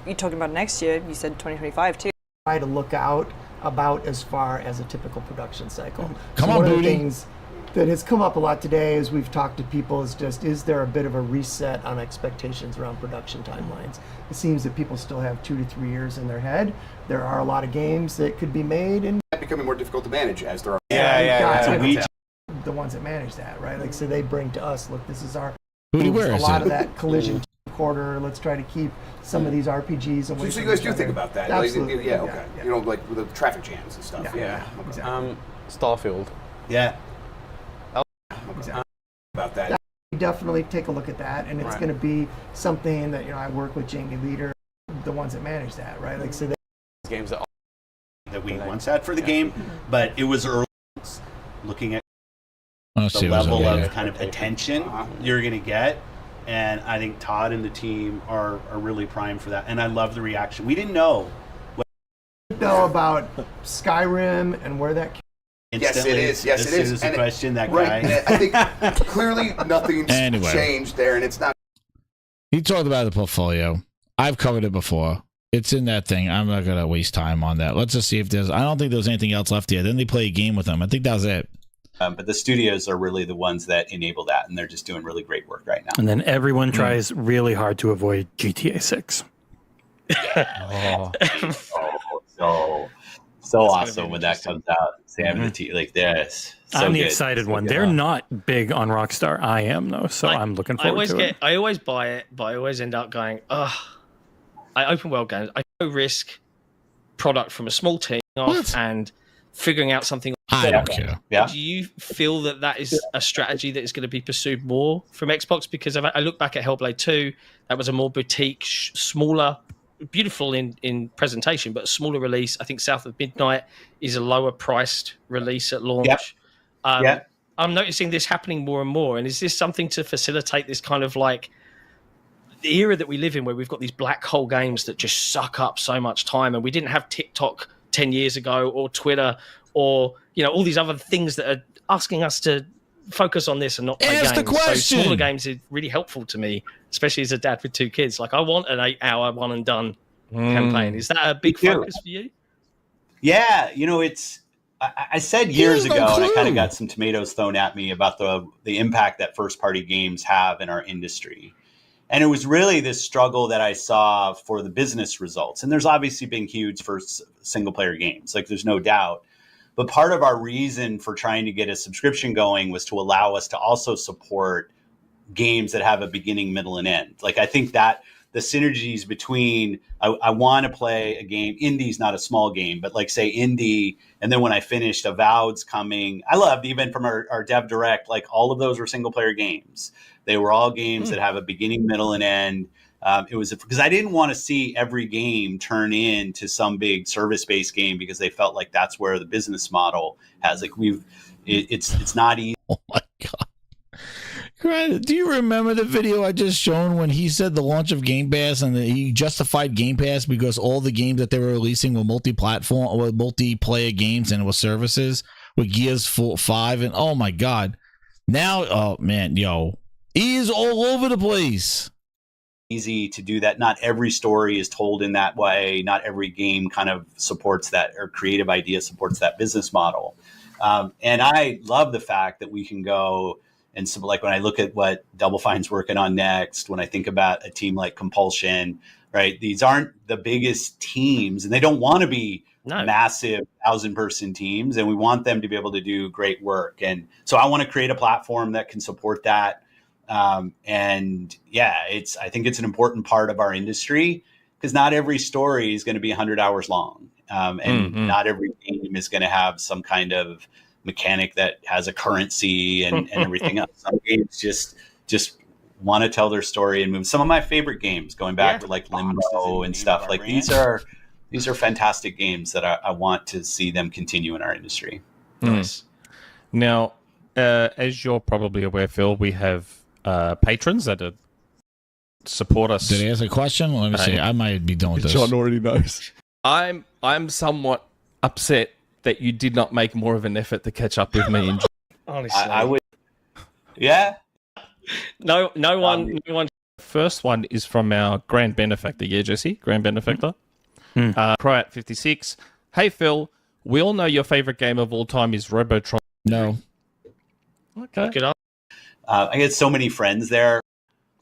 you're talking about next year. You said 2025 too. Try to look out about as far as a typical production cycle. Come So on, one of the Booty. things that has come up a lot today as we've talked to people is just, is there a bit of a reset on expectations around production timelines? It seems that people still have 2 to 3 years in their head. There are a lot of games that could be made, and becoming more difficult to manage as there are. the ones that manage that, right? Like, so they bring to us, look, this is our Booty, a where is lot it? of that collision quarter. Let's try to keep some of these RPGs away. So you from guys each do other. think about that? Absolutely. Like, yeah, okay. You know, like with the traffic jams and stuff. Yeah. Exactly. Starfield. Yeah. Exactly. About that. Definitely take a look at that, and it's going to be something that, you know, I work with Jamie Leader, the ones that manage that, right? Like, so they Games that we once had for the game, but it was early. Looking at Oh, the see, it was level okay. of kind of attention you're going to get, and I think Todd and the team are really primed for that. And I love the reaction. We didn't know. know about Skyrim and where that. Yes, it is. Yes, it is. As soon as the question, that right, guy. and I think clearly nothing's Anyway. changed there, and it's not. He talked about the portfolio. I've covered it before. It's in that thing. I'm not going to waste time on that. Let's just see if there's... I don't think there's anything else left here. Then they play a game with them. I think that was it. But the studios are really the ones that enable that, and they're just doing really great work right now. And then everyone tries really hard to avoid GTA 6. So awesome when that comes out. Sam and the team, like this. So I'm the good. excited So one. good. They're not big on Rockstar. I am, though, so I'm looking forward to it. I always buy it, but I always end up going, ugh. I open world games. I go risk product from a small team off and figuring out something. I don't care. Yeah. Do you feel that that is a strategy that is going to be pursued more from Xbox? Because I look back at Hellblade 2, that was a more boutique, smaller, beautiful in presentation, but a smaller release. I think South of Midnight is a lower priced release at launch. Yep. I'm noticing this happening more and more. And is this something to facilitate this kind of like the era that we live in, where we've got these black hole games that just suck up so much time, and we didn't have TikTok 10 years ago, or Twitter, or all these other things that are asking us to focus on this and not play Ask games. the question. So smaller games is really helpful to me, especially as a dad with 2 kids. Like I want an 8-hour one and done campaign. Is that a big focus for you? Yeah, I said years ago, and I kind of got some tomatoes thrown at me about the impact that first party games have in our industry. And it was really this struggle that I saw for the business results. And there's obviously been huge for single player games, like there's no doubt. But part of our reason for trying to get a subscription going was to allow us to also support games that have a beginning, middle, and end. Like I think that the synergies between I want to play a game, Indie's not a small game, but like say Indie, and then when I finished Avowed's coming, I loved even from our Dev Direct, like all of those were single player games. They were all games that have a beginning, middle, and end. It was because I didn't want to see every game turn into some big service-based game because they felt like that's where the business model has like it's not easy. Oh my God. Do you remember the video I just shown when he said the launch of Game Pass and he justified Game Pass because all the games that they were releasing were multi-platform or multiplayer games and it was services with Gears 5 and oh my God. Now, oh man, he is all over the place. Easy to do that. Not every story is told in that way. Not every game kind of supports that or creative idea supports that business model. And I love the fact that we can go and so like when I look at what Double Fine's working on next, when I think about a team like Compulsion, right? These aren't the biggest teams and they don't want to be massive 1,000-person teams. And we want them to be able to do great work. And so I want to create a platform that can support that. And yeah, I think it's an important part of our industry because not every story is going to be 100 hours long. And not every game is going to have some kind of mechanic that has a currency and everything else. Some games just want to tell their story and move. Some of my favorite games going back to like Limbo and stuff like these are fantastic games that I want to see them continue in our industry. Nice. Now, as you're probably aware, Phil, we have patrons that support us. Did he ask a question? Let me see. I might be done with this. John already knows. I'm somewhat upset that you did not make more of an effort to catch up with me. Honestly, I would. Yeah. No one. First one is from our grand benefactor. Yeah, Jesse, grand benefactor. Croat56. Hey Phil, we all know your favorite game of all time is Robotron. No. Okay. Good up. I get so many friends there.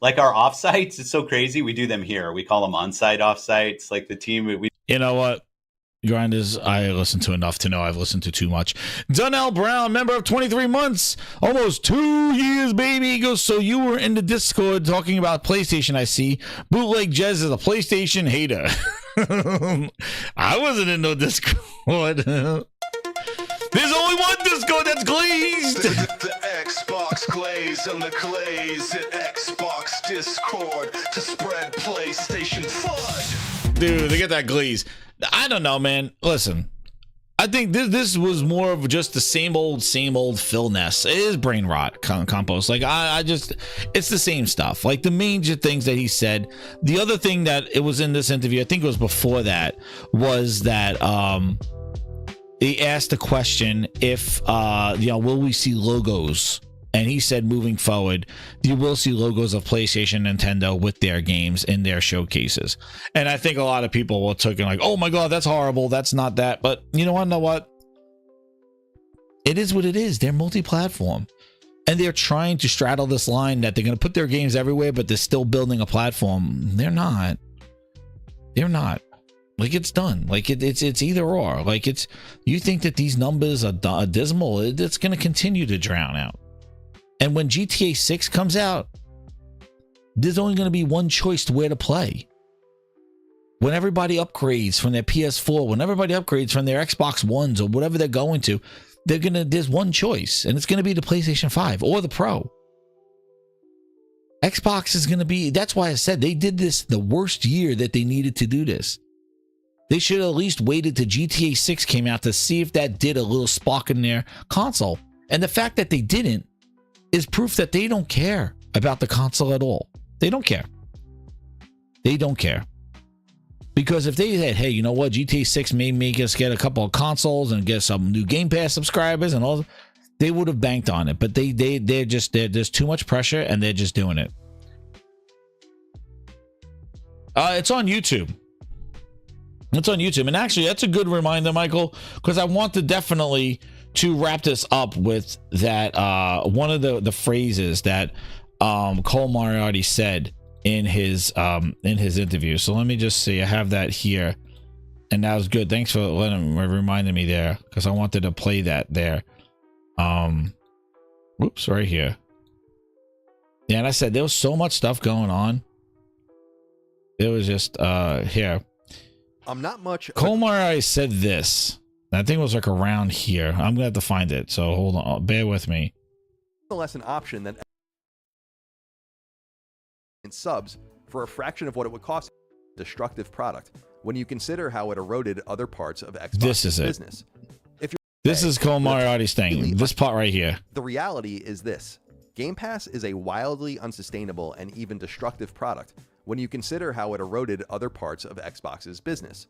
Like our offsites, it's so crazy. We do them here. We call them on-site offsites. Like the team. You know what? Grinders, I listen to enough to know I've listened to too much. Donnell Brown, member of 23 months, almost 2 years, baby. He goes, so you were in the Discord talking about PlayStation, I see. Bootleg Jez is a PlayStation hater. I wasn't in no Discord. There's only one Discord that's glazed. The Xbox Glaze and the Glaze at Xbox Discord to spread PlayStation FUD. Dude, they get that glaze. I don't know, man. Listen, I think this was more of just the same old Phil Ness. It is brain rot compost. Like I just, it's the same stuff. Like the major things that he said. The other thing that it was in this interview, I think it was before that, was that he asked the question if will we see logos? And he said, moving forward, you will see logos of PlayStation, Nintendo with their games in their showcases. And I think a lot of people will take it like, oh my God, that's horrible. That's not that. But you know what? It is what it is. They're multi-platform. And they're trying to straddle this line that they're going to put their games everywhere, but they're still building a platform. They're not. Like it's done. Like it's either or. Like you think that these numbers are dismal. It's going to continue to drown out. And when GTA 6 comes out, there's only going to be one choice to where to play. When everybody upgrades from their PS4, when everybody upgrades from their Xbox Ones or whatever they're going to, there's one choice, and it's going to be the PlayStation 5 or the Pro. Xbox is going to be, that's why I said they did this the worst year that they needed to do this. They should have at least waited till GTA 6 came out to see if that did a little spark in their console. And the fact that they didn't is proof that they don't care about the console at all. They don't care. Because if they said, hey, you know what, GTA 6 may make us get a couple of consoles and get some new Game Pass subscribers and all, they would have banked on it, but there's too much pressure and they're just doing it. It's on YouTube. It's on YouTube. And actually, that's a good reminder, Michael, because I want to definitely to wrap this up with that one of the phrases that Cole Moriarty said in his interview. So let me just see. I have that here. And that was good. Thanks for reminding me there, because I wanted to play that there. Whoops, right here. Yeah, and I said there was so much stuff going on. It was just here. I'm not much. Cole Moriarty said this. I think it was like around here. I'm gonna have to find it. So hold on, bear with me. Nonetheless, an option that in subs for a fraction of what it would cost. Destructive product when you consider how it eroded other parts of Xbox's business. If you're this is Cole Moriarty's thing. This part right here. The reality is this: Game Pass is a wildly unsustainable and even destructive product when you consider how it eroded other parts of Xbox's business.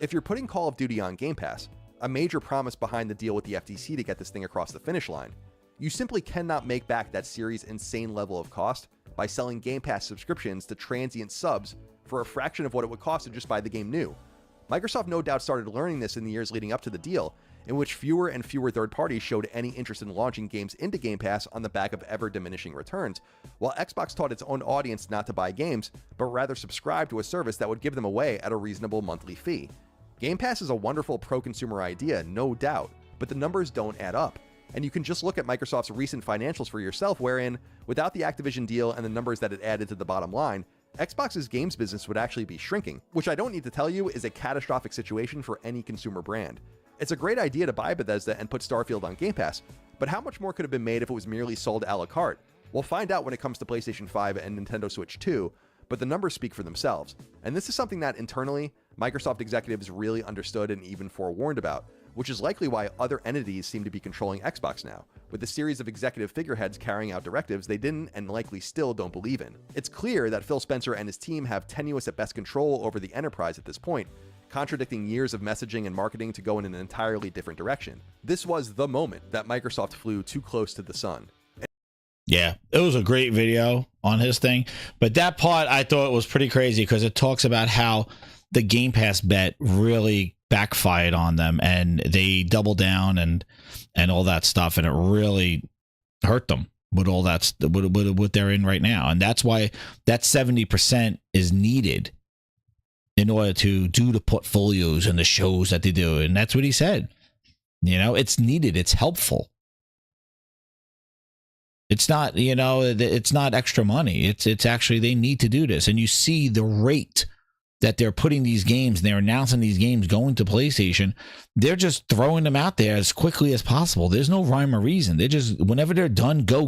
If you're putting Call of Duty on Game Pass, a major promise behind the deal with the FTC to get this thing across the finish line, you simply cannot make back that series' insane level of cost by selling Game Pass subscriptions to transient subs for a fraction of what it would cost to just buy the game new. Microsoft no doubt started learning this in the years leading up to the deal, in which fewer and fewer third parties showed any interest in launching games into Game Pass on the back of ever diminishing returns, while Xbox taught its own audience not to buy games, but rather subscribe to a service that would give them away at a reasonable monthly fee. Game Pass is a wonderful pro-consumer idea, no doubt, but the numbers don't add up. And you can just look at Microsoft's recent financials for yourself, wherein, without the Activision deal and the numbers that it added to the bottom line, Xbox's games business would actually be shrinking, which I don't need to tell you is a catastrophic situation for any consumer brand. It's a great idea to buy Bethesda and put Starfield on Game Pass, but how much more could have been made if it was merely sold a la carte? We'll find out when it comes to PlayStation 5 and Nintendo Switch 2, but the numbers speak for themselves. And this is something that internally, Microsoft executives really understood and even forewarned about, which is likely why other entities seem to be controlling Xbox now, with a series of executive figureheads carrying out directives they didn't and likely still don't believe in. It's clear that Phil Spencer and his team have tenuous at best control over the enterprise at this point, contradicting years of messaging and marketing to go in an entirely different direction. This was the moment that Microsoft flew too close to the sun. Yeah, it was a great video on his thing, but that part I thought was pretty crazy because it talks about how the Game Pass bet really backfired on them and they doubled down and all that stuff, and it really hurt them with all that what they're in right now. And that's why that 70% is needed in order to do the portfolios and the shows that they do. And that's what he said. You know, it's needed. It's helpful. It's not, you know, it's not extra money. It's actually, they need to do this. And you see the rate that they're putting these games, and they're announcing these games going to PlayStation. They're just throwing them out there as quickly as possible. There's no rhyme or reason. They're just, whenever they're done, go,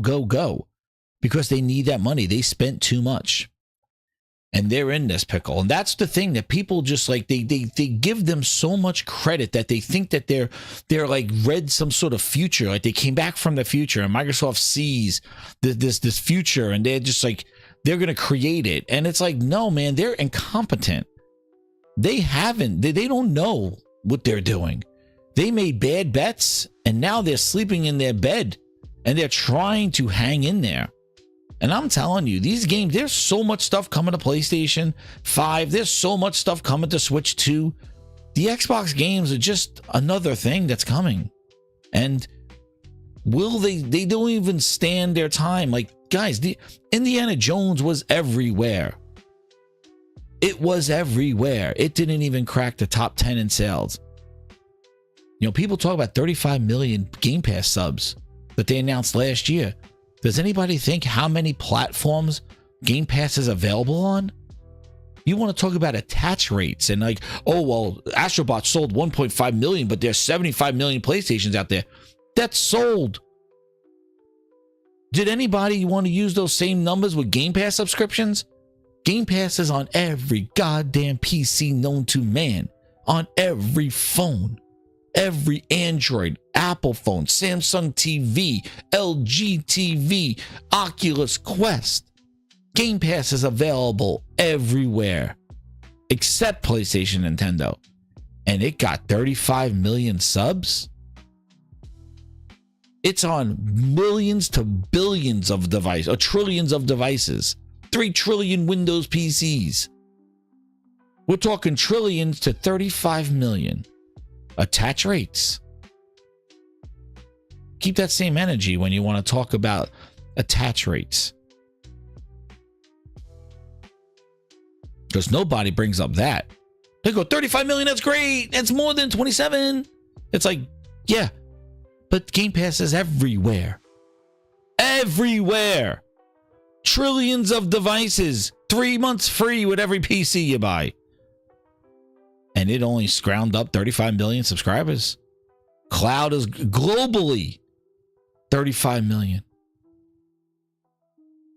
because they need that money. They spent too much. And they're in this pickle. And that's the thing that people just like, they give them so much credit that they think that they're like read some sort of future. Like they came back from the future and Microsoft sees this future and they're just like, they're going to create it. And it's like, no, man, they're incompetent. They don't know what they're doing. They made bad bets and now they're sleeping in their bed and they're trying to hang in there. And I'm telling you, these games, there's so much stuff coming to PlayStation 5. There's so much stuff coming to Switch 2. The Xbox games are just another thing that's coming. And will they don't even stand their time. Like, guys, the Indiana Jones was everywhere. It was everywhere. It didn't even crack the top 10 in sales. You know, people talk about 35 million Game Pass subs that they announced last year. Does anybody think how many platforms Game Pass is available on? You want to talk about attach rates and like, oh, well, Astrobot sold 1.5 million, but there's 75 million PlayStations out there. That's sold. Did anybody want to use those same numbers with Game Pass subscriptions? Game Pass is on every goddamn PC known to man, on every phone. Every Android, Apple phone, Samsung TV, LG TV, Oculus Quest. Game Pass is available everywhere except PlayStation, Nintendo. And it got 35 million subs. It's on millions to billions of devices, or trillions of devices. 3 trillion Windows PCs. We're talking trillions to 35 million. Attach rates. Keep that same energy when you want to talk about attach rates. Because nobody brings up that. They go, 35 million, that's great. That's more than 27. It's like, yeah, but Game Pass is everywhere. Everywhere. Trillions of devices. 3 months free with every PC you buy. And it only scrounged up 35 million subscribers. Cloud is globally 35 million.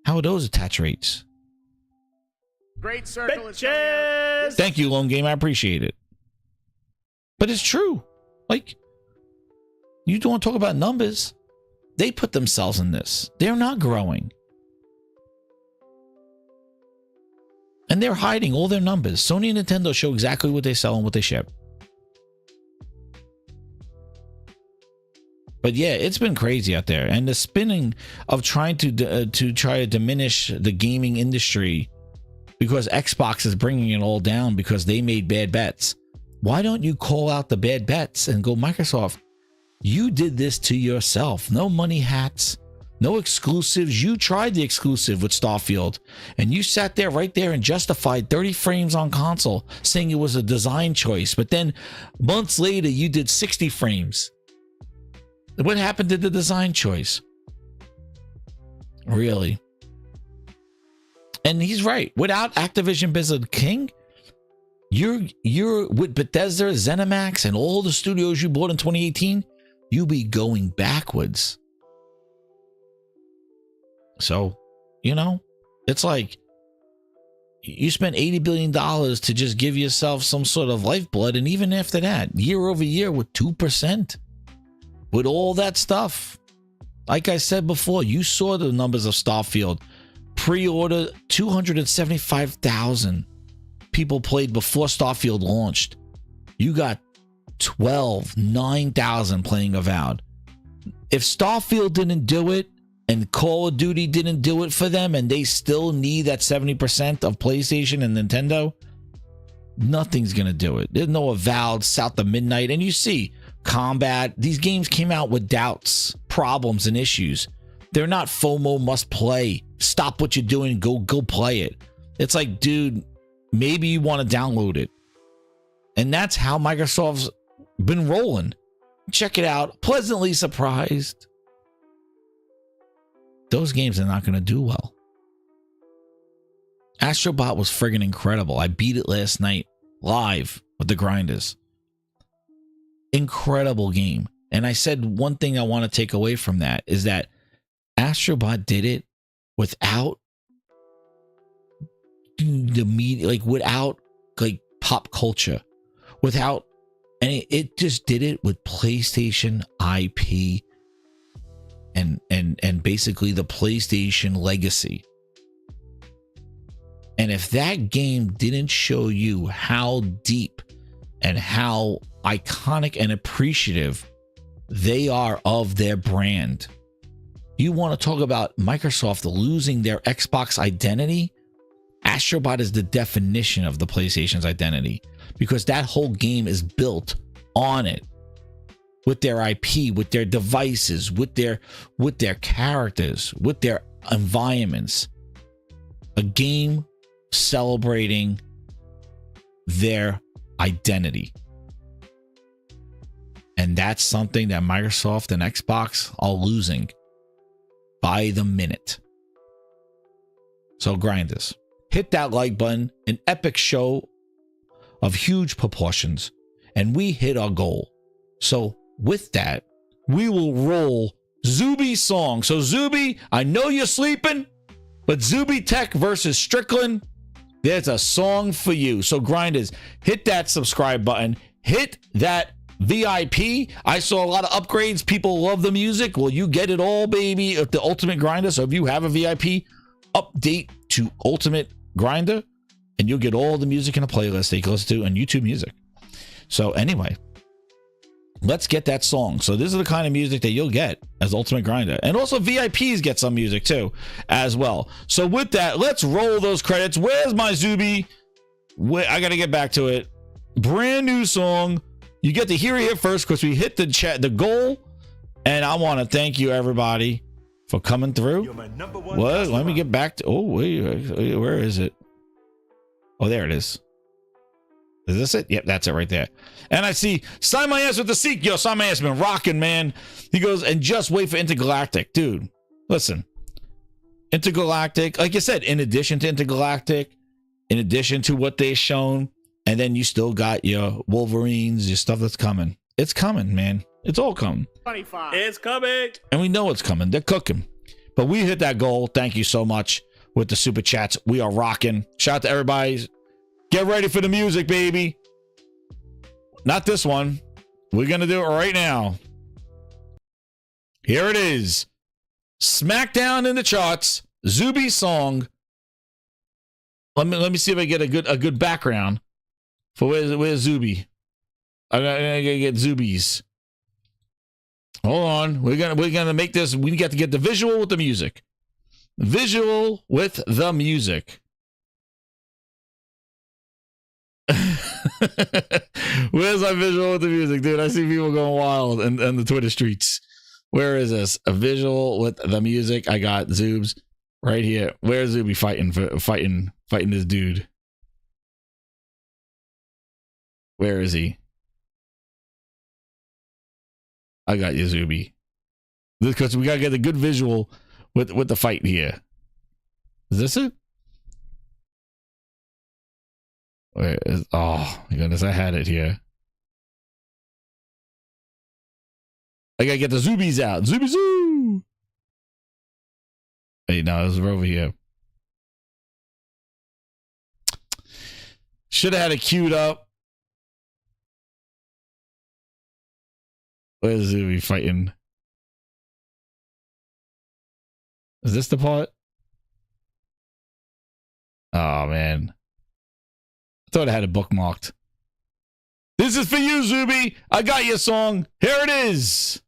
How are those attach rates? Great circle is Thank you, Lone Game. I appreciate it. But it's true. Like, you don't want to talk about numbers. They put themselves in this. They're not growing. And they're hiding all their numbers. Sony and Nintendo show exactly what they sell and what they ship. But yeah, it's been crazy out there. And the spinning of trying to diminish the gaming industry because Xbox is bringing it all down because they made bad bets. Why don't you call out the bad bets and go, Microsoft, you did this to yourself. No money hats, no exclusives. You tried the exclusive with Starfield and you sat there right there and justified 30 frames on console saying it was a design choice. But then months later, you did 60 frames. What happened to the design choice? Really? And he's right. Without Activision Blizzard King, you're with Bethesda, ZeniMax, and all the studios you bought in 2018, you'll be going backwards. So, you know, it's like you spent $80 billion to just give yourself some sort of lifeblood. And even after that, year over year with 2%, with all that stuff, like I said before, you saw the numbers of Starfield. Pre-order 275,000 people played before Starfield launched. You got 9,000 playing Avowed. If Starfield didn't do it and Call of Duty didn't do it for them and they still need that 70% of PlayStation and Nintendo, nothing's going to do it. There's no Avowed, South of Midnight. And you see, Combat, these games came out with doubts, problems, and issues. They're not FOMO must play. Stop what you're doing, go play it. It's like, dude, maybe you want to download it. And that's how Microsoft's been rolling. Check it out. Pleasantly surprised. Those games are not going to do well. Astrobot was friggin' incredible. I beat it last night live with the grinders. Incredible game. And I said one thing I want to take away from that is that Astrobot did it without the media, like without like pop culture, without any. It just did it with PlayStation IP and basically the PlayStation legacy. And if that game didn't show you how deep and how iconic and appreciative they are of their brand, you want to talk about Microsoft losing their Xbox identity? Astrobot is the definition of the PlayStation's identity because that whole game is built on it, with their IP, with their devices, with their characters, with their environments. A game celebrating their identity. And that's something that Microsoft and Xbox are losing by the minute. So grinders, hit that like button. An epic show of huge proportions, and we hit our goal. So with that, we will roll Zuby's song. So Zuby, I know you're sleeping, but Zuby Tech versus Strickland, there's a song for you. So grinders, hit that subscribe button, hit that VIP. I saw a lot of upgrades. People love the music. Well, you get it all, baby, at the Ultimate Grinder. So if you have a VIP, update to Ultimate Grinder, and you'll get all the music in a playlist that you can listen to on YouTube Music. So anyway, let's get that song. So this is the kind of music that you'll get as Ultimate Grinder. And also VIPs get some music too as well. So with that, let's roll those credits. Where's my Zuby? I got to get back to it. Brand new song. You get to hear it here first because we hit the goal. And I want to thank you, everybody, for coming through. What? Let me get back to... Oh, wait, where is it? Oh, there it is. Is this it? Yep, that's it right there. And I see Sign My Ass with the Seek. Yo, Sign My Ass been rocking, man. He goes, and just wait for Intergalactic. Dude, listen. Intergalactic, like I said, in addition to Intergalactic, in addition to what they've shown, and then you still got your Wolverines, your stuff that's coming. It's coming, man. It's all coming. 25. It's coming. And we know it's coming. They're cooking. But we hit that goal. Thank you so much with the super chats. We are rocking. Shout out to everybody. Get ready for the music, baby. Not this one. We're going to do it right now. Here it is. Smackdown in the charts. Zuby song. Let me see if I get a good background for where's Zuby. I'm gonna get Zubies. Hold on. We're gonna make this. We got to get the visual with the music. Visual with the music. Where's my visual with the music, dude? I see people going wild in the Twitter streets. Where is this? A visual with the music. I got Zoobs right here. Where's Zuby fighting this dude? Where is he? I got you, Zuby. Because we gotta get a good visual with the fight here. Is this it? Where is? Oh my goodness, I had it here. I gotta get the Zubies out. Zuby Zoo. Hey, no, it's over here. Should have had it queued up. Where's Zuby fighting? Is this the part? Oh, man. I thought I had it bookmarked. This is for you, Zuby. I got your song. Here it is.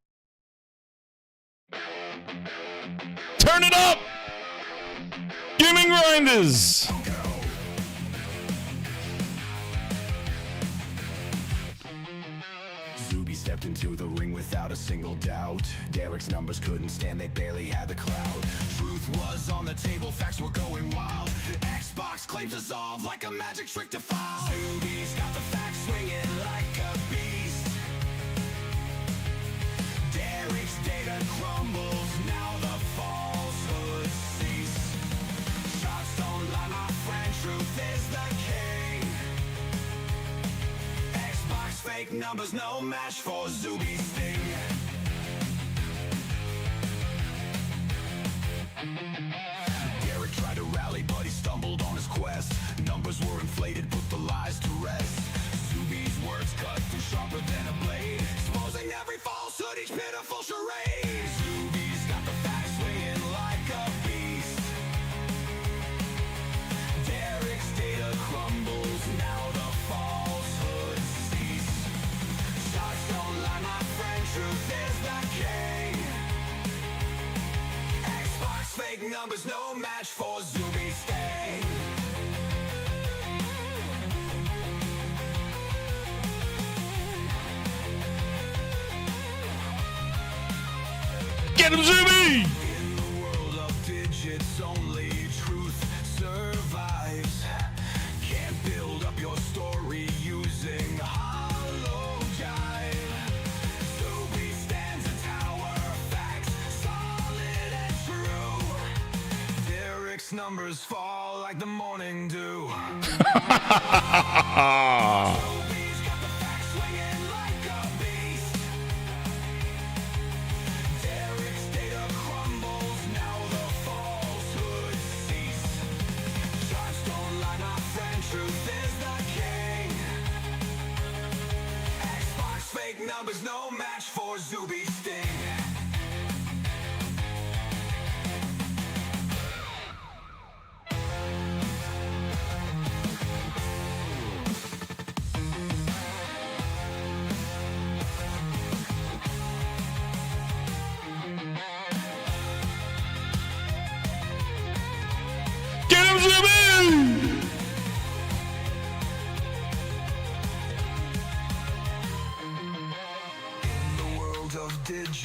Turn it up. Gaming Grinders. Stepped into the ring without a single doubt. Derek's numbers couldn't stand, they barely had the clout. Truth was on the table, facts were going wild. Xbox claims to solve like a magic trick to file. Zuby's got the facts swinging like a beast. Derek's data crumbles, now the falsehoods cease. Shots don't lie, my friend, truth is the king. Xbox fake numbers, no match for Zuby's sting. Derek tried to rally, but he stumbled on his quest. Numbers were inflated, put the lies to rest. Zuby's words cut through sharper than a blade, exposing every falsehood, each pitiful charade. Zuby's got the facts swinging like a beast. Derek's data crumbles, now the falsehoods cease. Shots don't lie, my friend, truth is the king. Xbox fake numbers, no match for Zuby's sting. Get him, Zuby! In the world of digits, only truth survives. Can't build up your story using hollow jive. Zuby stands a tower of facts, solid and true. Derek's numbers fall like the morning dew. Numbers no match for Zuby's sting.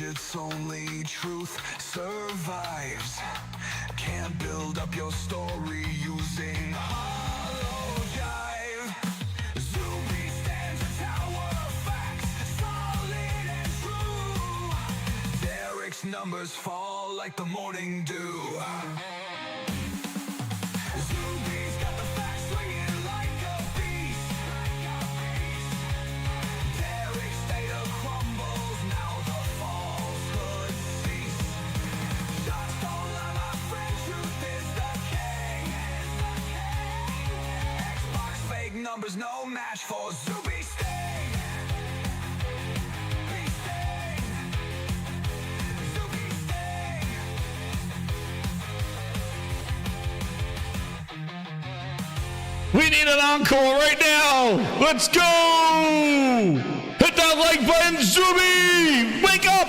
digits, only truth survives. Can't build up your story using hollow jive. Zuby stands a tower of facts, solid and true. Derek's numbers fall like the morning dew. Zuby's got the facts swinging like a beast. Derek's data crumbles, now the falsehood cease. Shots don't lie, my friend, truth is the king. Xbox fake numbers, no match for Zuby Sting. Zuby Sting. We need an encore right now. Let's go. Hit that like button, Zuby. Wake up.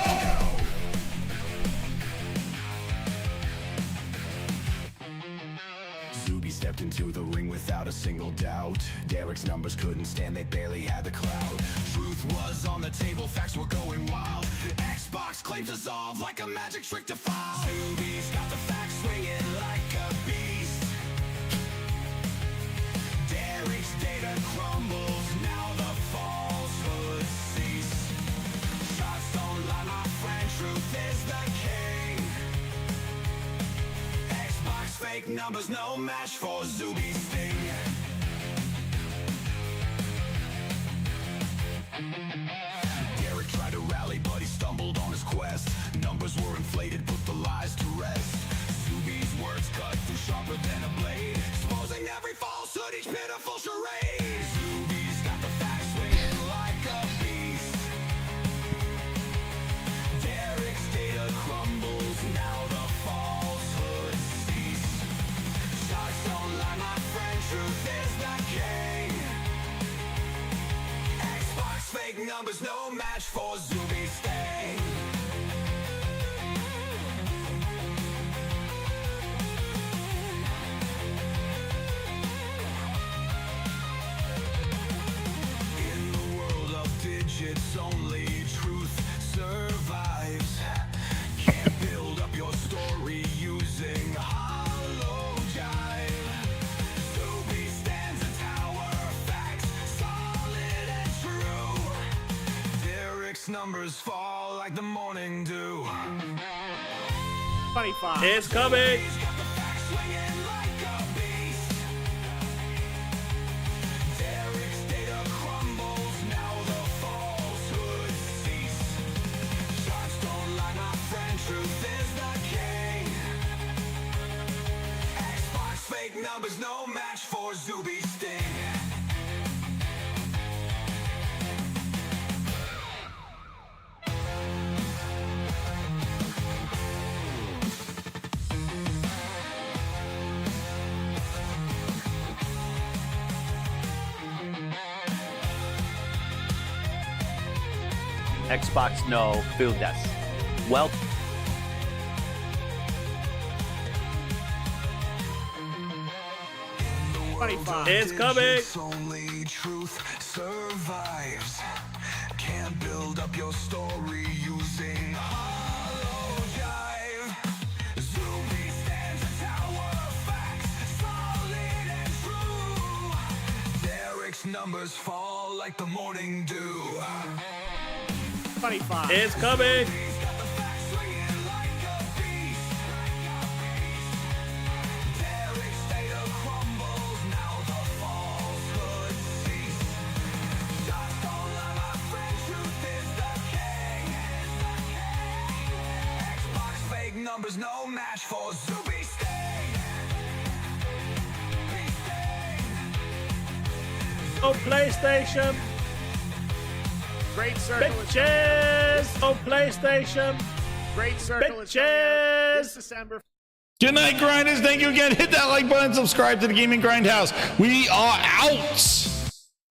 Zuby stepped into the ring without a single doubt. Derek's numbers couldn't stand, they barely had the clout. Truth was on the table, facts were going wild. Xbox claims dissolve like a magic trick to file. Zuby's got the facts swinging like a beast. Derek's data crumbles, now the falsehood cease. Shots don't lie, my friend, truth is the king. Xbox fake numbers, no match for Zuby Sting. Derek tried to rally, but he stumbled on his quest. Numbers were inflated, put the lies to rest. Zuby's words cut through sharper than a blade, exposing every falsehood, each pitiful charade. Zuby's got the facts swinging like a beast. Derek's data crumbles, now the falsehood cease. Shots don't lie, my friend, truth is the king. Xbox fake numbers, no match for Zuby Sting. In the world of digits, only truth survives. Can't build up your story using hollow jive. Zuby stands a tower of facts, solid and true. Derek's numbers fall like the morning dew. 25. It's coming. He's got the facts swinging like a beast. Derek's data crumbles, now the falsehood cease. Shots don't lie, my friend, truth is the king. Xbox fake numbers, no match for Zuby Sting. Xbox no, build das. Well, It's coming. Only truth survives. Can't build up your story using hollow jive. Zuby stands a tower of facts, solid and true. Derek's numbers fall like the morning dew. 25. It's coming. He's got the facts swinging like a beast. Derek's data crumbles, now the falsehood cease. Shots don't lie, my friend, truth is the king. Xbox fake numbers, no match for Zuby Sting. On PlayStation. Great circle. Bitches. On PlayStation. Great circle. Is coming out this December. Good night, grinders. Thank you again. Hit that like button, subscribe to the Gaming Grindhouse. We are out.